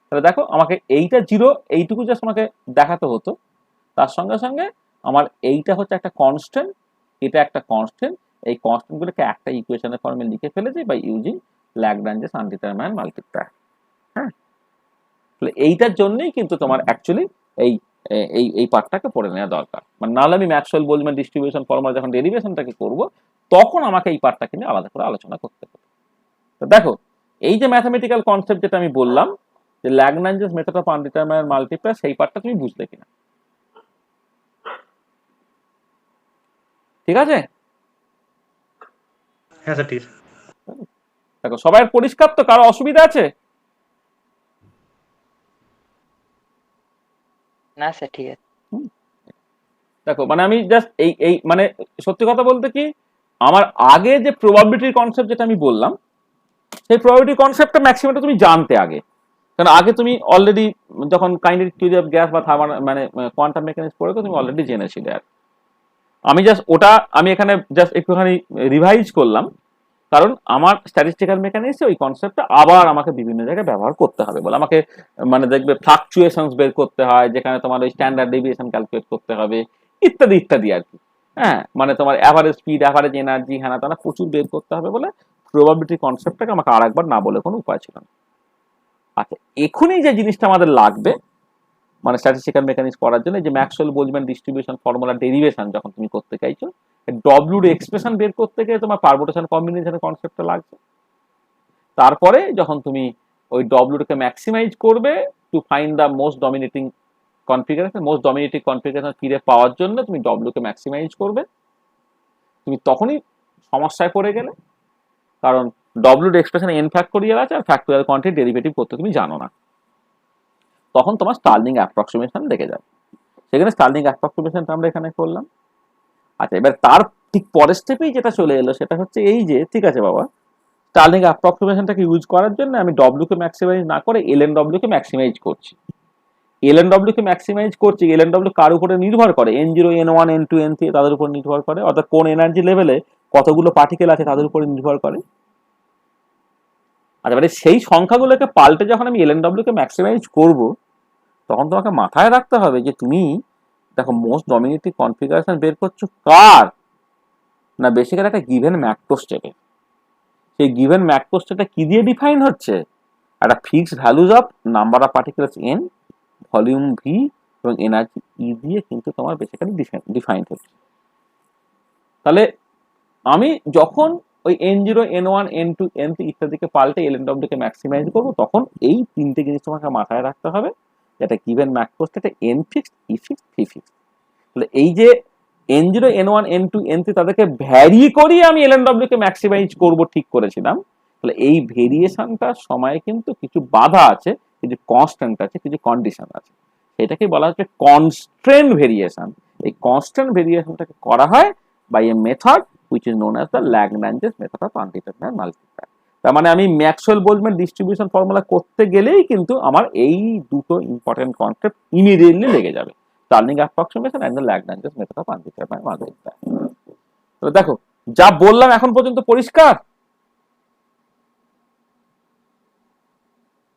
তাহলে দেখো আমাকে এইটা 0 এইটুকু জাস্ট আমাকে দেখাতে হতো, তার সঙ্গে সঙ্গে আমার এইটা হচ্ছে একটা কনস্ট্যান্ট, এটা একটা কনস্ট্যান্ট, এই কনস্ট্যান্ট গুলোকে একটা ইকুয়েশনের ফর্মে লিখে ফেলেছি by using Lagrange's undetermined multiplier. হ্যাঁ, তাহলে এইটার জন্যই কিন্তু তোমার অ্যাকচুয়ালি এই এই পার্টটাকে পড়ে নেওয়া দরকার। মানে নাহলে আমি ম্যাক্সওয়েল বোলম্যান ডিস্ট্রিবিউশন ফর্মুলা যখন ডেরিভেশনটাকে করব তখন আমাকে এই পার্টটাকে নিয়ে আলাদা করে আলোচনা করতে হবে। তো দেখো এই যে ম্যাথমেটিক্যাল কনসেপ্ট যেটা আমি বললাম যে Lagrange's method of undetermined multiplier, সেই পার্টটা তুমি বুঝলে কিনা, ঠিক আছে? হ্যাঁ স্যার ঠিক আছে। দেখো সবাই পরিষ্কার তো, কারো অসুবিধা আছে? না স্যার ঠিক আছে। দেখো মানে আমি জাস্ট এই মানে সত্যি কথা বলতে কি আমার আগে যে প্রবাবিলিটি কনসেপ্ট যেটা আমি বললাম, সেই প্রবাবিলিটি কনসেপ্টটা ম্যাক্সিমামটা তুমি জানতে আগে, কারণ আগে তুমি অলরেডি যখন কাইনেটিক থিওরি অফ গ্যাস বা থার্মাল মানে কোয়ান্টাম মেকানিক্স পড়ে তুমি অলরেডি জেনেছিলে। আর আমি জাস্ট ওটা আমি এখানে জাস্ট একটুখানি রিভাইজ করলাম, কারণ আমার স্ট্যাটিস্টিক্যাল মেকানিক্সে ওই কনসেপ্টটা আবার আমাকে বিভিন্ন জায়গায় ব্যবহার করতে হবে বলে আমাকে মানে দেখবে ফ্লাকচুয়েশনস বের করতে হয়, যেখানে তোমার ওই স্ট্যান্ডার্ড ডেভিয়েশন ক্যালকুলেট করতে হবে ইত্যাদি ইত্যাদি আর কি। হ্যাঁ, মানে তোমার অ্যাভারেজ স্পিড, অ্যাভারেজ এনার্জি, হ্যাঁ তারা প্রচুর বের করতে হবে বলে প্রবাবিলিটি কনসেপ্টটাকে আমাকে আরেকবার না বলে কোনো উপায় ছিল না। আচ্ছা, এখনই যে জিনিসটা আমাদের লাগবে মানে স্ট্যাটিস্টিক্যাল মেকানিক্স পড়ার জন্য, যে Maxwell Boltzmann distribution formula derivation যখন তুমি করতে চাইছো, ডব্লিউর এক্সপ্রেশন বের করতে গিয়ে তোমার পারমুটেশন কম্বিনেশনের কনসেপ্টটা লাগছে। তারপরে যখন তুমি ওই ডব্লিউকে ম্যাক্সিমাইজ করবে to find the most dominating configuration, most dominating configuration ফিরে পাওয়ার জন্য তুমি ডব্লিউকে ম্যাক্সিমাইজ করবে, তুমি তখনই সমস্যায় পড়ে গেলে, কারণ ডব্লিউর এক্সপ্রেশন এন ফ্যাক্টোরিয়াল আছে আর ফ্যাক্টোরিয়াল কোয়ান্টিটি ডেরিভেটিভ করতে তুমি জানো না, তখন তোমার স্টার্লিং অ্যাপ্রক্সিমেশন লেগে যাবে। সেখানে স্টার্লিং অ্যাপ্রক্সিমেশনটা আমরা এখানে করলাম। আচ্ছা, এবার তার ঠিক পরের স্টেপেই যেটা চলে এলো সেটা হচ্ছে এই যে ঠিক আছে বাবা, স্টার্লিং অ্যাপ্রক্সিমেশনটাকে ইউজ করার জন্য আমি ডব্লিউকে ম্যাক্সিমাইজ না করে এলএন ডব্লিউকে ম্যাক্সিমাইজ করছি। এলএন ডব্লিউকে ম্যাক্সিমাইজ করছি, এলএন ডব্লিউ কার উপরে নির্ভর করে? N0, N1, N2, N3 তাদের উপর নির্ভর করে, অর্থাৎ কোন এনার্জি লেভেলে কতগুলো পার্টিকেল আছে তাদের উপরে নির্ভর করে। আচ্ছা, মানে সেই সংখ্যাগুলোকে পাল্টে যখন আমি এলএন ডব্লিউকে ম্যাক্সিমাইজ করব, তখন তোমাকে মাথায় রাখতে হবে যে তুমি দেখো মোস্ট ডমিনেটিং কনফিগারেশন বের করছো কার না, বেসিক্যালি একটা গিভেন ম্যাক্রোস্টেটে। সেই গিভেন ম্যাক্রোস্টেটটা কি দিয়ে ডিফাইন হচ্ছে? একটা fixed values of number of particles N, volume V এবং এনার্জি ই দিয়ে কিন্তু তোমার বেসিক্যালি ডিফাইন হচ্ছে। তাহলে আমি যখন ওই N0, N1, N2, N3 ইত্যাদিকে পাল্টে LNW কে ম্যাক্সিমাইজ করবো, তখন এই তিনটে জিনিস তোমাকে মাথায় রাখতে হবে, যেটা গিভেন ম্যাক্রোস্টেটে এন ফিক্সড, ই ফিক্সড, ভি ফিক্সড। তাহলে এই যে N0, N1, N2, N3 তাদেরকে ভ্যারি করিয়ে আমি LNW কে ম্যাক্সিমাইজ করব ঠিক করেছিলাম। তাহলে এই ভেরিয়েশনটার সময় কিন্তু কিছু বাধা আছে, কিছু কনস্ট্যান্ট আছে, কিছু কন্ডিশন আছে, সেটাকে বলা হচ্ছে কনস্ট্রেন্ট ভেরিয়েশন। এই কনস্ট্যান্ট ভেরিয়েশনটাকে করা হয় by a method which is known as the Lagrange's method of undeterminate multiplier। তার মানে আমি ম্যাক্সওয়েল বোলজম্যান ডিস্ট্রিবিউশন ফর্মুলা করতে গেলেই কিন্তু আমার এই দুটো ইম্পর্টেন্ট কনসেপ্ট ইমিডিয়েটলি লেগে যাবে, Stirling approximation and the Lagrange's method of undetermined multiplier. তো দেখো যা বললাম এখন পর্যন্ত পরিষ্কার?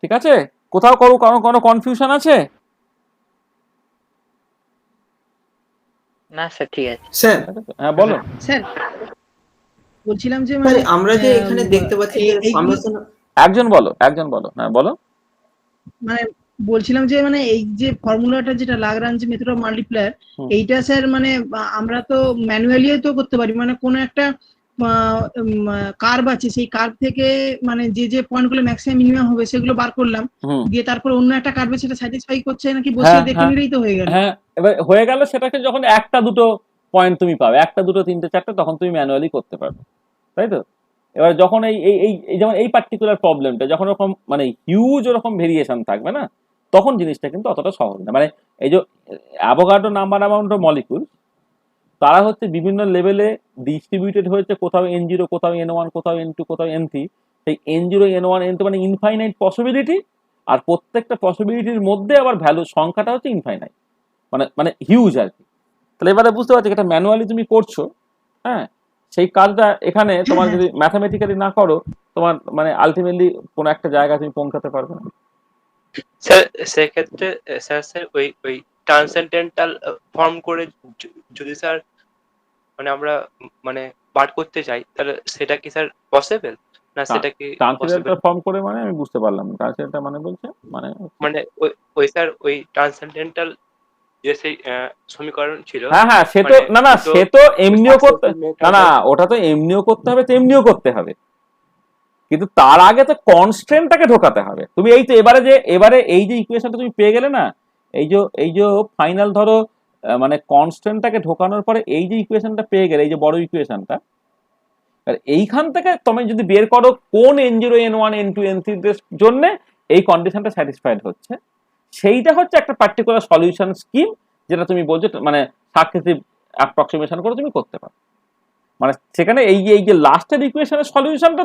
ঠিক আছে? কোথাও কোনো কনফিউশন আছে? না স্যার, ঠিক আছে স্যার। হ্যাঁ বলো স্যার বলছিলাম যে মানে আমরা যে এখানে দেখতে পাচ্ছি যে আমরা তো একজন বলো হ্যাঁ বলো। মানে বলছিলাম যে মানে এই যে ফর্মুলাটা যেটা লাগরাঞ্জ মেথড অফ মাল্টিপ্লায়ার, এইটা স্যার মানে আমরা তো ম্যানুয়ালি তো করতে পারি, মানে কোনো একটা কার্ভ আছে, সেই কার্ভ থেকে মানে যে পয়েন্টগুলো ম্যাক্সিমাম মিনিমাম হবে সেগুলো বার করলাম, দিয়ে তারপর অন্য একটা কার্ভে সেটা স্যাটিসফাই করছে নাকি বসিয়ে দেখে নিলেই তো হয়ে গেল। হ্যাঁ, এবার হয়ে গেল। সেটাকে যখন একটা দুটো পয়েন্ট তুমি পাবে, একটা দুটো তিনটে চারটে, তখন তুমি ম্যানুয়ালি করতে পারবে, তাই তো? এবার যখন এই যেমন এই পার্টিকুলার প্রবলেমটা যখন ওরকম মানে হিউজ ওরকম ভেরিয়েশন থাকবে না, তখন জিনিসটা কিন্তু অতটা সহজ না। মানে এই যে Avogadro number amount of molecule, তারা হচ্ছে বিভিন্ন লেভেলে ডিস্ট্রিবিউটেড হয়েছে, কোথাও N0, কোথাও N1, কোথাও N2, কোথাও N3। সেই N0, N1, N2 মানে ইনফাইনাইট পসিবিলিটি, আর প্রত্যেকটা পসিবিলিটির মধ্যে আবার ভ্যালু সংখ্যাটা হচ্ছে ইনফাইনাইট, মানে হিউজ আর কি। তাহলে এবারে বুঝতে পারছি এটা ম্যানুয়ালি তুমি করছো, হ্যাঁ, সেই কাজটা এখানে তোমার যদি ম্যাথামেটিক্যালি না করো, তোমার মানে আলটিমেটলি কোনো একটা জায়গায় তুমি পৌঁছাতে পারবে না। স্যার সেক্ষেত্রে স্যার ওই ট্রান্সেন্ডেন্টাল ফর্ম করে যদি স্যার মানে আমরা মানে বার করতে চাই, তাহলে সেটা কি স্যার পসিবল না? সেটা কি ট্রান্সেন্ডেন্টাল ফর্ম করে মানে আমি বুঝতে পারলাম না, ট্রান্সেন্ডেন্টাল মানে বলছে মানে ওই স্যার ওই ট্রান্সেন্ডেন্টাল যে সেই সমীকরণ ছিল। হ্যাঁ সে তো না সে তো এমনিও করতে না ওটা তো এমনিও করতে হবে, তেমনিও করতে হবে, কিন্তু তার আগে তো কনস্ট্রেন্টটাকে ঢোকাতে হবে। তুমি এই তো এবারে এই যে ইকুয়েশনটা তুমি পেয়ে গেলে না, এই যে ফাইনাল ধরো মানে কনস্ট্রেন্টটাকে ঢোকানোর পরে এই যে ইকুয়েশনটা পেয়ে গেলে, এই যে বড় ইকুয়েশনটা, এইখান থেকে তুমি যদি বের করো কোন N0, N1, N2, N3 এর জন্য এই কন্ডিশনটা স্যাটিসফাইড হচ্ছে, সেইটা হচ্ছে একটা পার্টিকুলার সলিউশন স্কিম, যেটা তুমি বলছো মানে সাকসেসিভ অ্যাপ্রক্সিমেশন করে তুমি করতে পারো। মানে সেখানে এই যে লাস্টের ইকুয়েশনের সলিউশনটা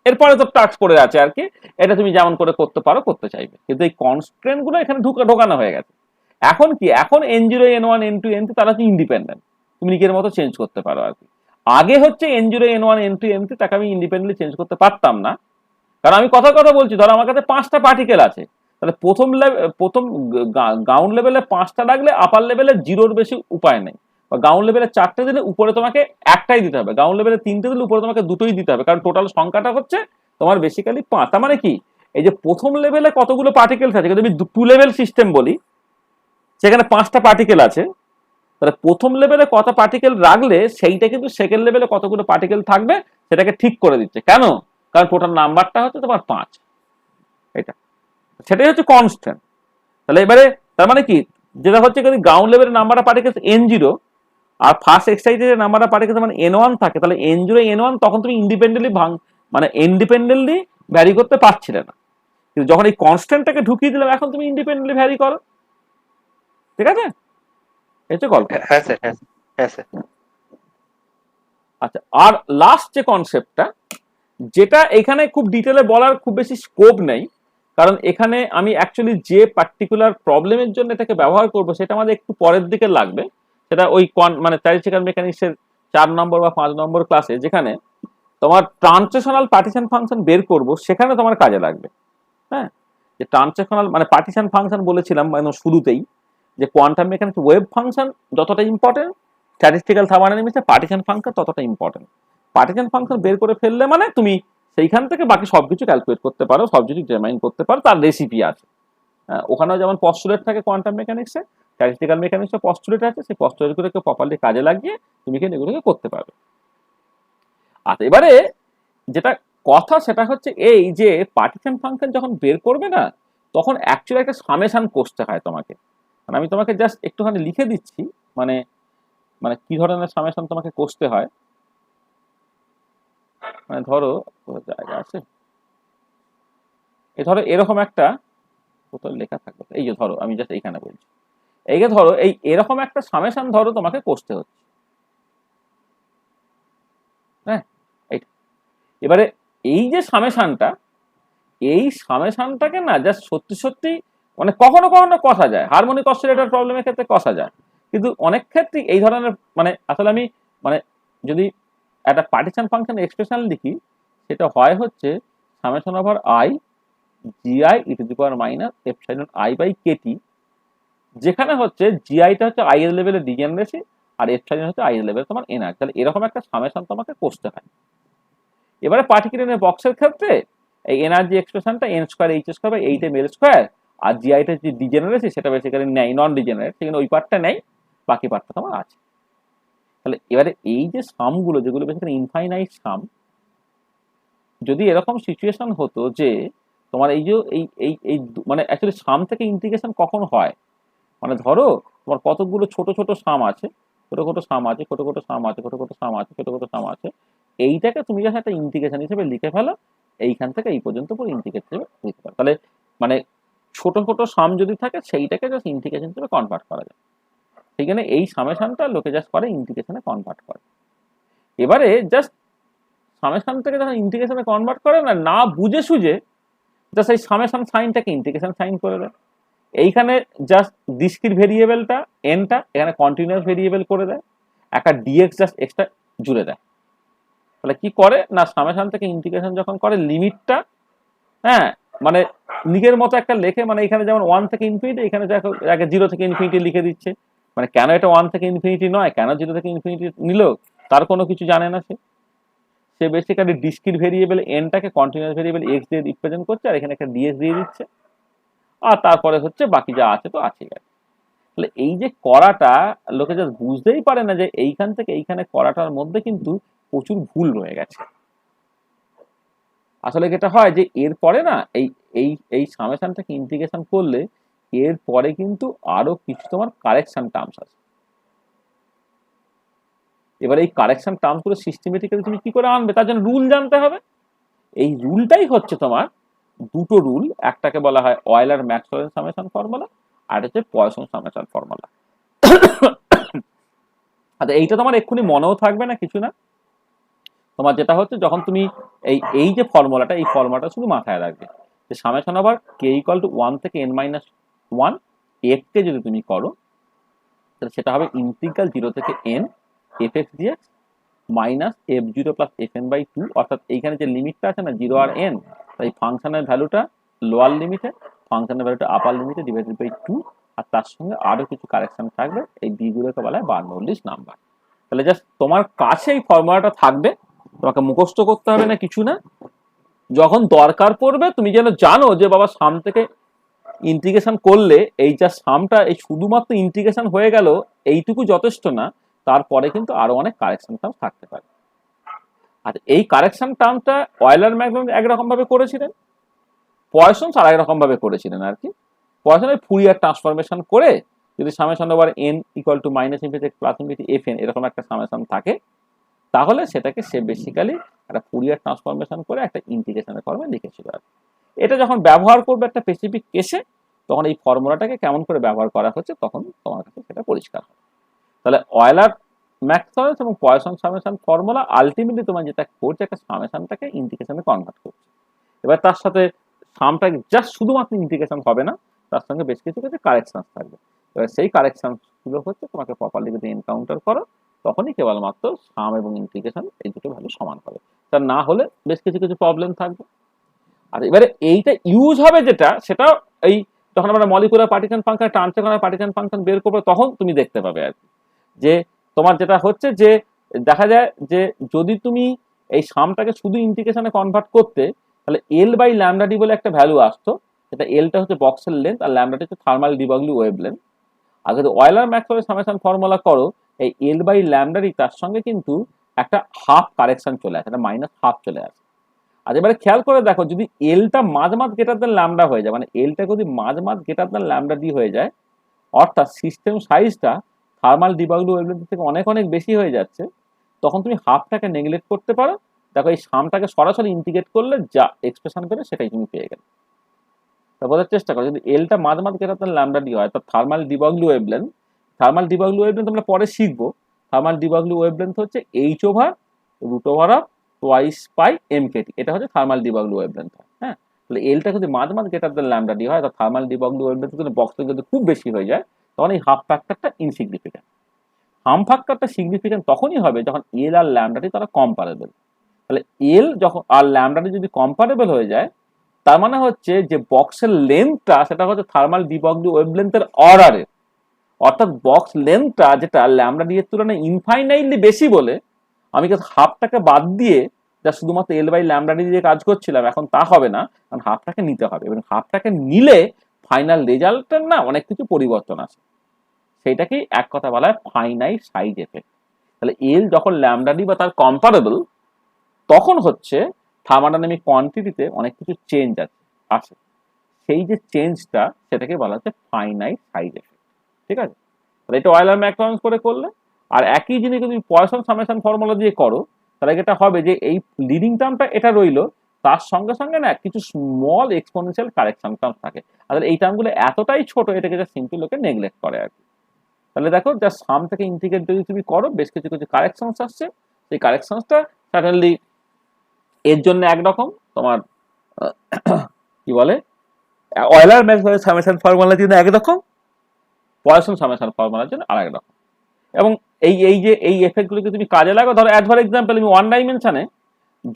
এরপরে তো টাস্ক করে আছে আর কি, এটা তুমি যেমন করে করতে পারো করতে চাইবে, কিন্তু এই কনস্ট্রেন্ট গুলো এখানে ঢোকানো হয়ে গেছে। এখন কি, এখন n0 n1 n2 n3 তারা হচ্ছে ইন্ডিপেন্ডেন্ট, তুমি নিজের মতো চেঞ্জ করতে পারো আর কি। আগে হচ্ছে n0 n1 n2 n3 তাকে আমি ইন্ডিপেন্ডেন্টলি চেঞ্জ করতে পারতাম না, কারণ আমি কথা বলছি, ধরো আমার কাছে 5টা পার্টিকেল আছে, তাহলে প্রথম গ্রাউন্ড লেভেলে 5টা লাগলে আপার লেভেলে 0-র বেশি উপায় নেই, বা গ্রাউন্ড লেভেলে 4টে দিলে উপরে তোমাকে একটাই দিতে হবে, গ্রাউন্ড লেভেলে 3টে দিলে উপরে তোমাকে 2টোই দিতে হবে, কারণ টোটাল সংখ্যাটা হচ্ছে তোমার বেসিক্যালি 5। তার মানে কি, এই যে প্রথম লেভেলে কতগুলো পার্টিকেলস আছে, যদি আমি 2 লেভেল সিস্টেম বলি সেখানে 5টা পার্টিকেল আছে, তাহলে প্রথম লেভেলে কত পার্টিকেল রাখলে সেইটা কিন্তু সেকেন্ড লেভেলে কতগুলো পার্টিকেল থাকবে সেটাকে ঠিক করে দিচ্ছে। কেন? কারণ টোটাল নাম্বারটা হচ্ছে তোমার 5, এটা সেটাই হচ্ছে কনস্ট্যান্ট। তাহলে এবারে তার মানে কি, যেটা হচ্ছে যদি গ্রাউন্ড লেভেলের নাম্বার অফ পার্টিকেলস n0 আর ফার্স্ট এক্সাইটেডের নাম্বার অফ পার্টিকেলস মানে n1 থাকে, তাহলে n0 n1 তখন তুমি ইন্ডিপেন্ডেন্টলি ভ্যারি করতে পারছিলে না, কিন্তু যখন এই কনস্ট্যান্টটাকে ঢুকিয়ে দিলাম এখন তুমি ইন্ডিপেন্ডেন্টলি ভ্যারি করো, ঠিক আছে? এই হচ্ছে গল্প। হ্যাঁ স্যার, হ্যাঁ স্যার। আচ্ছা, আর লাস্ট যে কনসেপ্টটা, যেটা এখানে খুব ডিটেলে বলার খুব বেশি স্কোপ নেই, কারণ এখানে আমি অ্যাকচুয়ালি যে পার্টিকুলার প্রবলেমের জন্য এটাকে ব্যবহার করব সেটা আমাদের একটু পরের দিকে লাগবে, সেটা ওই মানে স্ট্যাটিস্টিক্যাল মেকানিক্সের 4 নম্বর বা 5 নম্বর ক্লাসে, যেখানে তোমার ট্রান্সলেশনাল পার্টিশন ফাংশন বের করব, সেখানে তোমার কাজে লাগবে। হ্যাঁ, যে ট্রান্সলেশনাল মানে পার্টিশন ফাংশন বলেছিলাম মানে শুরুতেই, যে কোয়ান্টাম মেকানিক্স ওয়েভ ফাংশন যতটা ইম্পর্টেন্ট, স্ট্যাটিস্টিক্যাল থার্মোডাইনামিক্সে পার্টিশন ফাংশন ততটা ইম্পর্টেন্ট। পার্টিশন ফাংশন বের করে ফেললে মানে তুমি সেইখান থেকে বাকি সবকিছু ক্যালকুলেট করতে পারো, সবকিছু ডিটারমাইন করতে পারো, তার রেসিপি আছে। ওখানেও যেমন পস্টুলেট থাকে কোয়ান্টাম মেকানিক্সে, স্ট্যাটিস্টিক্যাল মেকানিক্সে পস্টুলেট আছে, সেই পস্টুলেটগুলোকে প্রপারলি কাজে লাগিয়ে তুমি কিন্তু এগুলোকে করতে পারবে। আচ্ছা, এবারে যেটা কথা সেটা হচ্ছে এই যে পার্টিশন ফাংশন যখন বের করবে না, তখন অ্যাকচুয়ালি একটা সামেশন করতে হয় তোমাকে। মানে আমি তোমাকে জাস্ট একটুখানি লিখে দিচ্ছি, মানে মানে কি ধরনের সামেশন তোমাকে করতে হয়। মানে ধরো জায়গা আছে, ধরো এরকম একটা কোথাও লেখা থাকবে, এই যে ধরো আমি জাস্ট এইখানে বলছি, এই যে ধরো এরকম একটা সামেশন ধরো তোমাকে করতে হচ্ছে, হ্যাঁ এইটা। এবারে এই যে সামেশনটা, এই সামেশনটাকে না জাস্ট সত্যি মানে কখনো কষা যায়, হারমোনিক অসিলেটর প্রবলেমের ক্ষেত্রে কষা যায়, কিন্তু অনেক ক্ষেত্রে এই ধরনের মানে আসলে আমি মানে যদি একটা পার্টিশন ফাংশন এক্সপ্রেশন লিখি, সেটা হয় হচ্ছে summation over i gi e to the power minus epsilon i by KT, যেখানে হচ্ছে জিআইটা হচ্ছে i এর লেভেলে ডিজেনারেসি আর এপসাইলন হচ্ছে i এর লেভেলে তোমার এনার্জি। তাহলে এরকম একটা সামেশন তোমাকে করতে হয়। এবারে পার্টিকুলার বক্সের ক্ষেত্রে এই এনার্জি এক্সপ্রেশনটা n square h square by 8 ml square, আর জিআইটা যে ডিজেনারেসি সেটা বেসিক্যালি নেই, নন ডিজেনারেট, সেখানে ওই পার্টটা নেই, বাকি পার্টটা তোমার আছে। তাহলে এবারে এই যে সামগুলো যেগুলো বেসিক্যালি ইনফাইনাইট সাম, যদি এরকম সিচুয়েশন হতো যে তোমার এই যে এই মানে অ্যাকচুয়ালি সাম থেকে ইন্টিগ্রেশন কখন হয়, মানে ধরো তোমার কতগুলো ছোট সাম আছে, ছোট সাম আছে, ছোট সাম আছে, ছোট সাম আছে, ছোট সাম আছে, এইটাকে তুমি যখন একটা ইন্টিগ্রেশন হিসেবে লিখে ফেলো, এইখান থেকে এই পর্যন্ত পুরো ইন্টিগ্রেট হিসেবে লিখতে পারো। তাহলে মানে ছোট সাম যদি থাকে সেইটাকে জাস্ট ইন্টিগ্রেশন হিসেবে কনভার্ট করা যায়। সেইখানে এই সামেশনটা লোকে জাস্ট করে ইন্টিগ্রেশনে কনভার্ট করে। এবারে জাস্ট সামেশন থেকে যখন ইন্টিগ্রেশনে কনভার্ট করে না বুঝে সুঝে জাস্ট এই সামেশন সাইনটাকে ইন্টিগ্রেশন সাইন করে দেয়। এইখানে জাস্ট ডিসক্রিট ভেরিয়েবলটা এনটা এখানে কন্টিনিউয়াস ভেরিয়েবল করে দেয়, একটা ডিএক্স জাস্ট এক্সট্রা জুড়ে দেয়। তাহলে কি করে না, সামেশন থেকে ইন্টিগ্রেশন যখন করে লিমিটটা, হ্যাঁ মানে নিজের মতো একটা লেখে, মানে এখানে যেমন 1 থেকে ইনফিনিটি, এখানে দেখো 0 থেকে ইনফিনিটি লিখে দিচ্ছে, মানে কেন এটা 1 থেকে ইনফিনিটি নয়, কেন 0 থেকে ইনফিনিটি নিল, তার কোনো কিছু জানে না। সে বেসিক্যালি ডিসক্রিট ভেরিয়েবল এনটাকে কন্টিনিউয়াস ভেরিয়েবল এক্স দিয়ে রিপ্রেজেন্ট করছে, আর এখানে একটা ডিএক্স দিয়ে দিচ্ছে, আর তারপরে হচ্ছে বাকি যা আছে তো আছে। তাহলে এই যে করাটা লোকে জাস্ট বুঝতেই পারে না যে এইখান থেকে এইখানে করাটার মধ্যে কিন্তু প্রচুর ভুল রয়ে গেছে। আসলে যেটা হয় যে এরপরে না এই সামেশনটাকে ইন্টিগ্রেশন করলে এরপরে কিন্তু আরো কিছু তোমার কারেকশন টার্মস আছে। এবার এই কারেকশন টার্মস গুলো সিস্টেমেটিক্যালি তুমি কি করে আনবে, তার জন্য রুল জানতে হবে। এই রুলটাই হচ্ছে তোমার দুটো রুল, একটাকে বলা হয় অয়েলার ম্যাক্সওয়েল সামেশন ফর্মুলা, আর হচ্ছে পয়সন সামেশন ফর্মুলা। আচ্ছা, এইটা তোমার এক্ষুনি মনেও থাকবে না কিছু না, তোমার যেটা হচ্ছে যখন তুমি এই যে ফর্মুলাটা, এই ফর্মুলাটা শুধু মাথায় রাখবে যে summation over K equal to 1 থেকে n-1 f কে যদি তুমি করো তাহলে সেটা হবে ইন্টিগ্রাল 0 থেকে n fx dx minus f0 plus fn/2, অর্থাৎ এইখানে যে লিমিটটা আছে না 0 আর n, তাই ফাংশনের ভ্যালুটা লোয়ার লিমিটে, ফাংশনের ভ্যালুটা আপার লিমিটে ডিভাইডেড বাই 2, আর তার সঙ্গে আরো কিছু কারেকশন থাকবে। এই b গুলোকে বলা হয় বার্নৌলিস নাম্বার। তাহলে জাস্ট তোমার কাছে এই ফর্মুলাটা থাকবে, তোমাকে মুখস্থ করতে হবে না, কিছু না। যখন দরকার পড়বে তুমি যেন জানো যে বাবা সাম থেকে ইন্টিগ্রেশন করলে এই যা সামটা এই শুধুমাত্র ইন্টিগ্রেশন হয়ে গেল এইটুকু যথেষ্ট না, তারপরে কিন্তু আরো অনেক কারেকশন টার্ম থাকতে পারে। আর এই কারেকশন টার্মটা অয়েলার ম্যাকডোনাল্ড একরকম ভাবে করেছিলেন, পয়সনস আর একরকম ভাবে করেছিলেন আর কি। পয়সনের ফুরিয়ার ট্রান্সফরমেশন করে যদি summation over n equal to minus infinity plus infinity fn এরকম একটা সামেশন থাকে, তাহলে সেটাকে সে বেসিক্যালি একটা ফুরিয়ার ট্রান্সফরমেশন করে একটা ইন্টিগ্রেশনের ফর্মে লিখেছিল। আর এটা যখন ব্যবহার করবে একটা স্পেসিফিক কেসে, তখন এই ফর্মুলাটাকে কেমন করে ব্যবহার করা হচ্ছে তখন তোমার কাছে সেটা পরিষ্কার হবে। তাহলে অয়েলার ম্যাক্সওয়েলস এবং পয়সন সামেশন ফর্মুলা আলটিমেটলি তোমার যেটা করছে একটা সামেশনটাকে ইন্টিগ্রেশনে কনভার্ট করছে। এবার তার সাথে সামটা জাস্ট শুধুমাত্র ইন্টিগ্রেশন হবে না, তার সঙ্গে বেশ কিছু কিছু কারেকশন থাকবে। এবার সেই কারেকশন গুলো হচ্ছে তোমাকে প্রপারলি যদি এনকাউন্টার করো তখনই কেবলমাত্র সাম এবং ইন্টিগ্রেশন এই দুটো ভ্যালু সমান হবে, তা না হলে বেশ কিছু কিছু প্রবলেম থাকবে। আর এবারে এইটা ইউজ হবে যেটা, সেটা এই যখন আমরা molecular partition function transfer partition function বের করবে তখন তুমি দেখতে পাবে আর কি, যে তোমার যেটা হচ্ছে যে দেখা যায় যে যদি তুমি এই সামটাকে শুধু ইন্টিগ্রেশনে কনভার্ট করতে, তাহলে এল বাই ল্যামডা ডি বলে একটা ভ্যালু আসতো, যেটা এলটা হচ্ছে বক্সের লেন্থ আর ল্যামডাটা হচ্ছে থার্মাল ডিবাগলি ওয়েভলেন্থ। আর যদি অয়েলার ম্যাক্সওয়েল সামেশন ফর্মুলা করো, এই এল বাই ল্যামডা ডি তার সঙ্গে কিন্তু একটা হাফ কারেকশন চলে আসে, এটা -1/2 চলে আসে। আর এবারে খেয়াল করে দেখো, যদি এলটা মাঝ গ্রেটার দেন ল্যামডা হয়ে যায়, মানে এলটা যদি মাঝ গ্রেটার দেন ল্যামডা ডি হয়ে যায়, অর্থাৎ সিস্টেম সাইজটা থার্মাল ডিবাগলি ওয়েভলেন্থ থেকে অনেক অনেক বেশি হয়ে যাচ্ছে, তখন তুমি হাফটাকে নেগলেক্ট করতে পারো। দেখো এই সামটাকে সরাসরি ইন্টিগ্রেট করলে যা এক্সপ্রেশন করে সেটাই তুমি পেয়ে গেলে। তা বোঝার চেষ্টা করো, যদি এলটা মাঝ গ্রেটার দেন ল্যামডা ডি হয়, তো থার্মাল ডিবাগলি ওয়েভলেন্থ আমরা পরে শিখবো। থার্মাল ডিবাগলি ওয়েভলেন্থ হচ্ছে h/√2π/mkt, এটা হচ্ছে থার্মাল ডিবাগলি ওয়েভলেন্থ। হ্যাঁ, তাহলে এলটা যদি মাঝ গ্রেটার দেন ল্যামডা ডি হয়, তো থার্মাল ডিবাগলি ওয়েভলেন্থ যদি বক্সটা যদি খুব বেশি হয়ে যায়, তখন এই হাফ ফ্যাক্টরটা ইনসিগনিফিক্যান্ট। হাফ ফ্যাক্টরটা সিগনিফিক্যান্ট তখনই হবে যখন এল আর ল্যামডাটি তারা কম্পারেবল। তাহলে এল যখন আর ল্যামডাটি যদি কম্পারেবল হয়ে যায়, তার মানে হচ্ছে যে বক্সের লেন্থটা সেটা হচ্ছে থার্মাল ডিবাগলি ওয়েভলেন্থের অর্ডারের, অর্থাৎ বক্স লেন্থটা যেটা ল্যামডা ডি এর তুলনায় ইনফাইনাইটলি বেশি বলে আমি হাফটাকে বাদ দিয়ে যা শুধুমাত্র এল বাই ল্যামডা ডি দিয়ে কাজ করছিলাম, এখন তা হবে না, কারণ হাফটাকে নিতে হবে, এবং হাফটাকে নিলে ফাইনাল রেজাল্টের না অনেক কিছু পরিবর্তন আসে। সেইটাকেই এক কথা বলা হয় ফাইনাইট সাইজ এফেক্ট। তাহলে এল যখন ল্যামডা ডি বা তার কম্পারেবল, তখন হচ্ছে থার্মোডাইনামিক কোয়ান্টিটিতে অনেক কিছু চেঞ্জ আসে। সেই যে চেঞ্জটা সেটাকে বলা হচ্ছে ফাইনাইট সাইজ এফেক্ট। ঠিক আছে, তাহলে এটা অয়েলার ম্যাক্সওয়েলস করে করলে। আর একই জিনিস যদি পয়সন সামেশন ফর্মুলা দিয়ে করো, তাহলে এটা হবে যে এই লিডিং টার্মটা এটা রইলো, তার সঙ্গে সঙ্গে না কিছু স্মল এক্সপোনেনশিয়াল কারেকশন টার্ম থাকে। আর এই টার্মগুলো এতটাই ছোট, এটাকে যা সিম্পল লোকে নেগলেক্ট করে আর কি। তাহলে দেখো যা সাম থেকে ইন্টিগ্রেট যদি তুমি করো, বেশ কিছু কিছু কারেকশনস আসছে। সেই কারেকশনসটা সার্টেনলি এর জন্য একরকম, তোমার কি বলে অয়েলার ম্যাক্সওয়েল সামেশন ফর্মুলার জন্য একরকম, পয়সন সামেশন ফর্মুলার জন্য আরেক রকম। এবং এই এফেক্টগুলোকে তুমি কাজে লাগাও। ধরো ফর এক্সাম্পল আমি 1 ডাইমেনশনে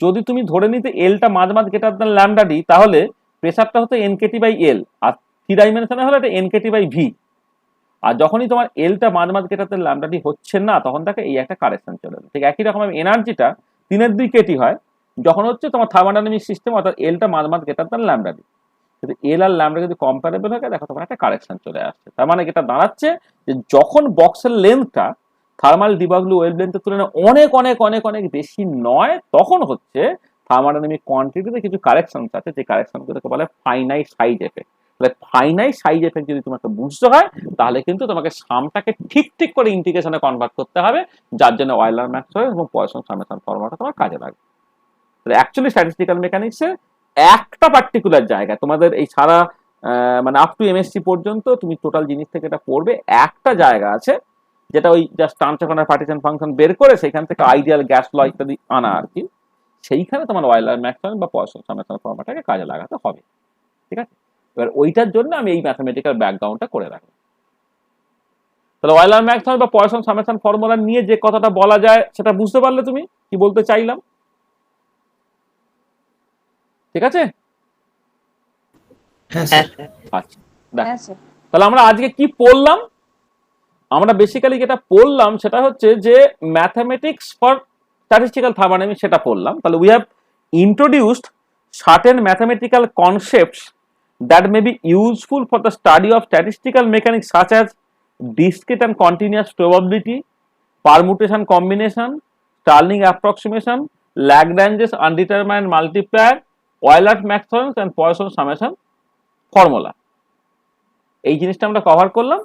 যদি তুমি ধরে নিতে এলটা মাঝ গ্রেটার দেন ল্যামডা ডি, তাহলে প্রেসারটা হতো nkt/L, আর 3 ডাইমেনশনে হলো এটা nkt/V। আর যখনই তোমার এলটা মাঝ গ্রেটার দেন ল্যামডা ডি হচ্ছে না, তখন তাকে এই একটা কারেকশন চলে যাবে। ঠিক একই রকম এনার্জিটা 3/2 কেটি হয় যখন হচ্ছে তোমার থার্মোডাইনামিক সিস্টেম, অর্থাৎ এলটা মাঝ গ্রেটার দেন ল্যামডা ডি। যদি এল আর ল্যামডা যদি কম্পারেবল হয়, দেখো তোমার একটা কারেকশন চলে আসছে। তার মানে এটা দাঁড়াচ্ছে যে যখন বক্সের লেন্থটা থার্মাল ডিবাগলি ওয়েভলেন্থের তুলনায় অনেক অনেক অনেক অনেক বেশি নয়, তখন হচ্ছে থার্মোডাইনামিক কোয়ান্টিটিতে কিছু কারেকশন আছে, যে কারেকশনগুলোকে বলে ফাইনাইট সাইজ এফেক্ট। তাহলে ফাইনাইট সাইজ এফেক্ট যদি তোমাকে বুঝতে হয়, তাহলে কিন্তু তোমাকে সামটাকে ঠিক করে ইন্টিগ্রেশনে কনভার্ট করতে হবে, যার জন্য অয়েলার ম্যাক্সওয়েল এবং পয়সন সামেশন ফর্মুলাটা তোমার কাজে লাগবে। তাহলে অ্যাকচুয়ালি স্ট্যাটিস্টিক্যাল মেকানিক্সে একটা পার্টিকুলার জায়গা তোমাদের এই সারা মানে আপ টু এমএসসি পর্যন্ত তুমি টোটাল জিনিস থেকে এটা পড়বে, একটা জায়গা আছে যেটা ওই জাস্ট ট্রান্সফার পার্টিশন ফাংশন বের করে সেখান থেকে আইডিয়াল গ্যাস ল ইত্যাদি আনা আর কি, সেইখানে তোমার ওয়েলার ম্যাক্সওয়েল বা পয়সন সামেশন ফর্মুলাটাকে কাজে লাগাতে হবে। ঠিক আছে, এবার ওইটার জন্য আমি এই ম্যাথমেটিক্যাল ব্যাকগ্রাউন্ডটা করে রাখবো। তাহলে ওয়েলার ম্যাক্সওয়েল বা পয়সন সামেশন ফর্মুলা নিয়ে যে কথাটা বলা যায় সেটা বুঝতে পারলে তুমি কি বলতে চাইলাম? ঠিক আছে, হ্যাঁ স্যার। আচ্ছা দেখ, হ্যাঁ স্যার। তাহলে আমরা আজকে কি পড়লাম? আমরা বেসিক্যালি যেটা পড়লাম সেটা হচ্ছে যে ম্যাথমেটিক্স ফর স্ট্যাটিস্টিক্যাল থার্মোডাইনামিক্স সেটা পড়লাম। তাহলে we have introduced certain mathematical concepts that may be useful for the study of statistical mechanics such as discrete and continuous probability, permutation combination, Stirling approximation, Lagrange's undetermined multiplier, Euler-Maxwell's and Poisson summation formula। এই জিনিসটা আমরা cover করলাম।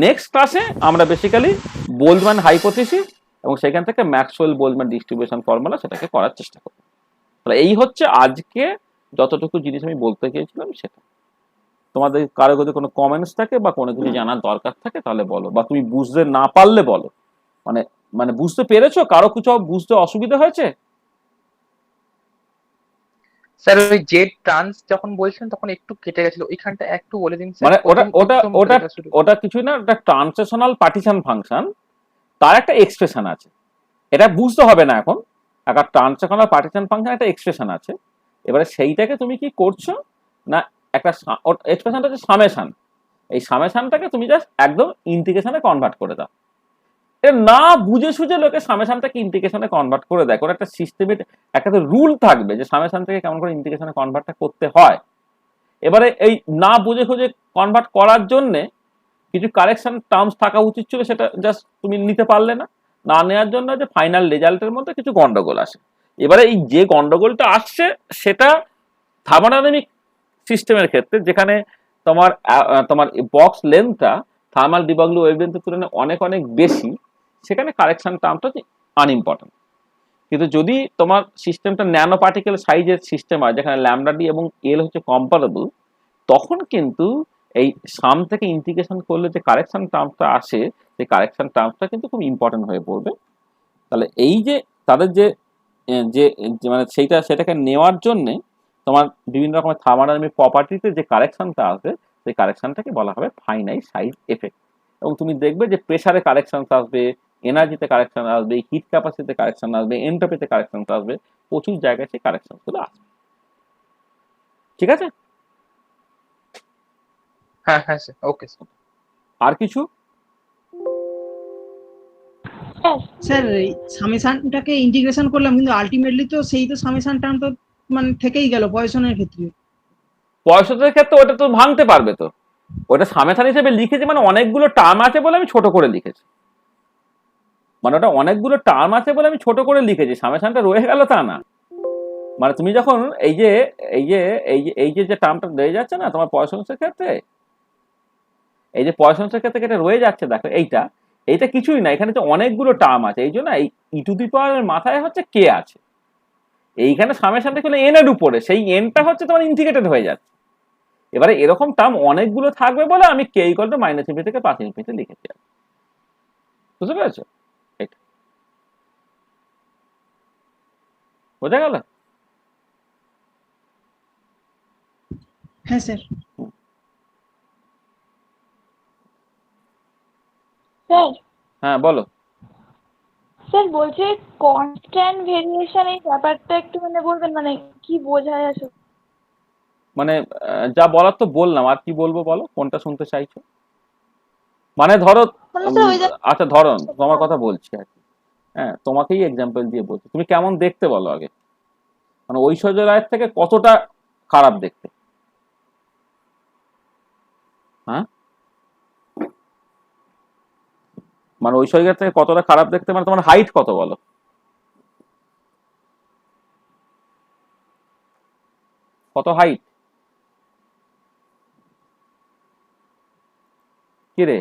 Next ক্লাসে আমরা basically Boltzmann hypothesis এবং সেখান থেকে Maxwell Boltzmann distribution formula সেটাকে করার চেষ্টা করব। তাহলে এই হচ্ছে আজকে যতটুকু জিনিস আমি বলতে চেয়েছিলাম সেটা। তোমাদের কারো যদি কোনো কমেন্টস থাকে বা কোনো কিছু জানার দরকার থাকে তাহলে বলো, বা তুমি বুঝতে না পারলে বলো। মানে মানে বুঝতে পেরেছো? কারো কিছু বুঝতে অসুবিধা হয়েছে? স্যার ওই জেড ট্রান্স যখন বলছেন তখন একটু কেটে গেছিল, ওইখানটা একটু বলে দিন স্যার। মানে ওটা কিছুই না, ওটা ট্রান্সলেশনাল পার্টিশন ফাংশন, তার একটা এক্সপ্রেশন আছে, এটা বুঝতে হবে না এখন। একটা ট্রান্সলেশনাল পার্টিশন ফাংশন একটা এক্সপ্রেশন আছে, এবারে সেইটাকে তুমি কি করছো না, একটা এক্সপ্রেশনটা হচ্ছে সামেশন, এই সামেশনটাকে তুমি জাস্ট একদম ইন্টিগ্রেশনে কনভার্ট করে দাও। এটা না বুঝে সুঝে লোকে সামেশনটাকে ইন্টিগ্রেশনে কনভার্ট করে দেয়, কোনো একটা সিস্টেমের একটা তো রুল থাকবে যে সামেশন থেকে কেমন করে ইন্টিগ্রেশনে কনভার্টটা করতে হয়। এবারে এই না বুঝে খুঁজে কনভার্ট করার জন্যে কিছু কারেকশন টার্মস থাকা উচিত ছিল, সেটা জাস্ট তুমি নিতে পারলে না, না নেওয়ার জন্য যে ফাইনাল রেজাল্টের মধ্যে কিছু গন্ডগোল আসে। এবারে এই যে গন্ডগোলটা আসছে সেটা থার্মোডাইনামিক সিস্টেমের ক্ষেত্রে, যেখানে তোমার তোমার বক্স লেন্থটা থার্মাল ডিবাগলু ওয়েভলেন্থের তুলনায় অনেক অনেক বেশি, সেখানে কারেকশন টার্মটা আনইম্পর্টেন্ট। কিন্তু যদি তোমার সিস্টেমটা ন্যানো পার্টিকেল সাইজের সিস্টেম হয়, যেখানে ল্যামডা ডি এবং এল হচ্ছে কম্পারেবল, তখন কিন্তু এই সাম থেকে ইন্টিগ্রেশন করলে যে কারেকশন টার্মটা আসে, সেই কারেকশন টার্মটা কিন্তু খুব ইম্পর্টেন্ট হয়ে পড়বে। তাহলে এই যে তাদের যে মানে সেটাকে নেওয়ার জন্যে তোমার বিভিন্ন রকমের থার্মোডাইনামিক প্রপার্টিতে যে কারেকশনটা আসবে, সেই কারেকশনটাকে বলা হবে ফাইনাইট সাইজ এফেক্ট। এবং তুমি দেখবে যে প্রেসারে কারেকশন আসবে, এনার্জিতে কারেকশন আসবে, হিট ক্যাপাসিটিতে কারেকশন আসবে, এন্ট্রপিতে কারেকশন আসবে, প্রচুর জায়গায় সেই কারেকশনগুলো আসবে। ঠিক আছে? হ্যাঁ হ্যাঁ স্যার, ওকে স্যার। আর কিছু? স্যার এই সামেশনটাকে ইন্টিগ্রেশন করলাম, কিন্তু আলটিমেটলি তো সেই তো সামেশন টার্ম তো মানে থেকেই গেল পয়সনের ক্ষেত্রে। পয়সার ক্ষেত্রে ওটা তো ভাঙতে পারবে, তো ওটা সামেশন হিসেবে লিখেছি, মানে অনেকগুলো টার্ম আছে বলে আমি ছোট করে লিখেছি, মানে ওটা অনেকগুলো টার্ম আছে বলে আমি ছোট করে লিখেছি, সামেশনটা রয়ে গেল তা না। মানে তুমি যখন এই যে টার্মটা রয়ে যাচ্ছে না তোমার পয়সনের ক্ষেত্রে, এই যে পয়সনের ক্ষেত্রে এটা রয়ে যাচ্ছে, দেখো এইটা কিছুই না, এখানে তো অনেকগুলো টার্ম আছে, এই জন্য এই ই টু দি পাওয়ারের মাথায় হচ্ছে কে আছে, এইখানে সামেশনটা ছিল এন এর উপরে, সেই এনটা হচ্ছে তোমার ইন্টিগ্রেটেড হয়ে যাচ্ছে। এবারে এরকম টার্ম অনেকগুলো থাকবে বলে আমি K equal to minus infinity থেকে প্লাস ইনফিনিটি লিখেছি। বুঝতে পেরেছো? এটা বোঝা গেল? হ্যাঁ স্যার। স্যার হ্যাঁ বলো। স্যার বলছি কনস্ট্যান্ট ভেরিয়েশন এই ব্যাপারটা একটু মানে বলবেন, মানে কি বোঝায় আসলে? মানে যা বলার তো বললাম, আর কি বলবো বলো, কোনটা শুনতে চাইছো? মানে ধরো, মানে স্যার ওই যে আচ্ছা ধরো তোমার কথা বলছি আর কি, হ্যাঁ তোমাকেই এক্সাম্পল দিয়ে বলছি, তুমি কেমন দেখতে বলো আগে, মানে ঐশ্বর্য রায়ের থেকে কতটা খারাপ দেখতে? হ্যাঁ, মানে ঐশ্বর্য থেকে কতটা খারাপ দেখতে, মানে তোমার হাইট কত বলো? কত হাইট? কি রে?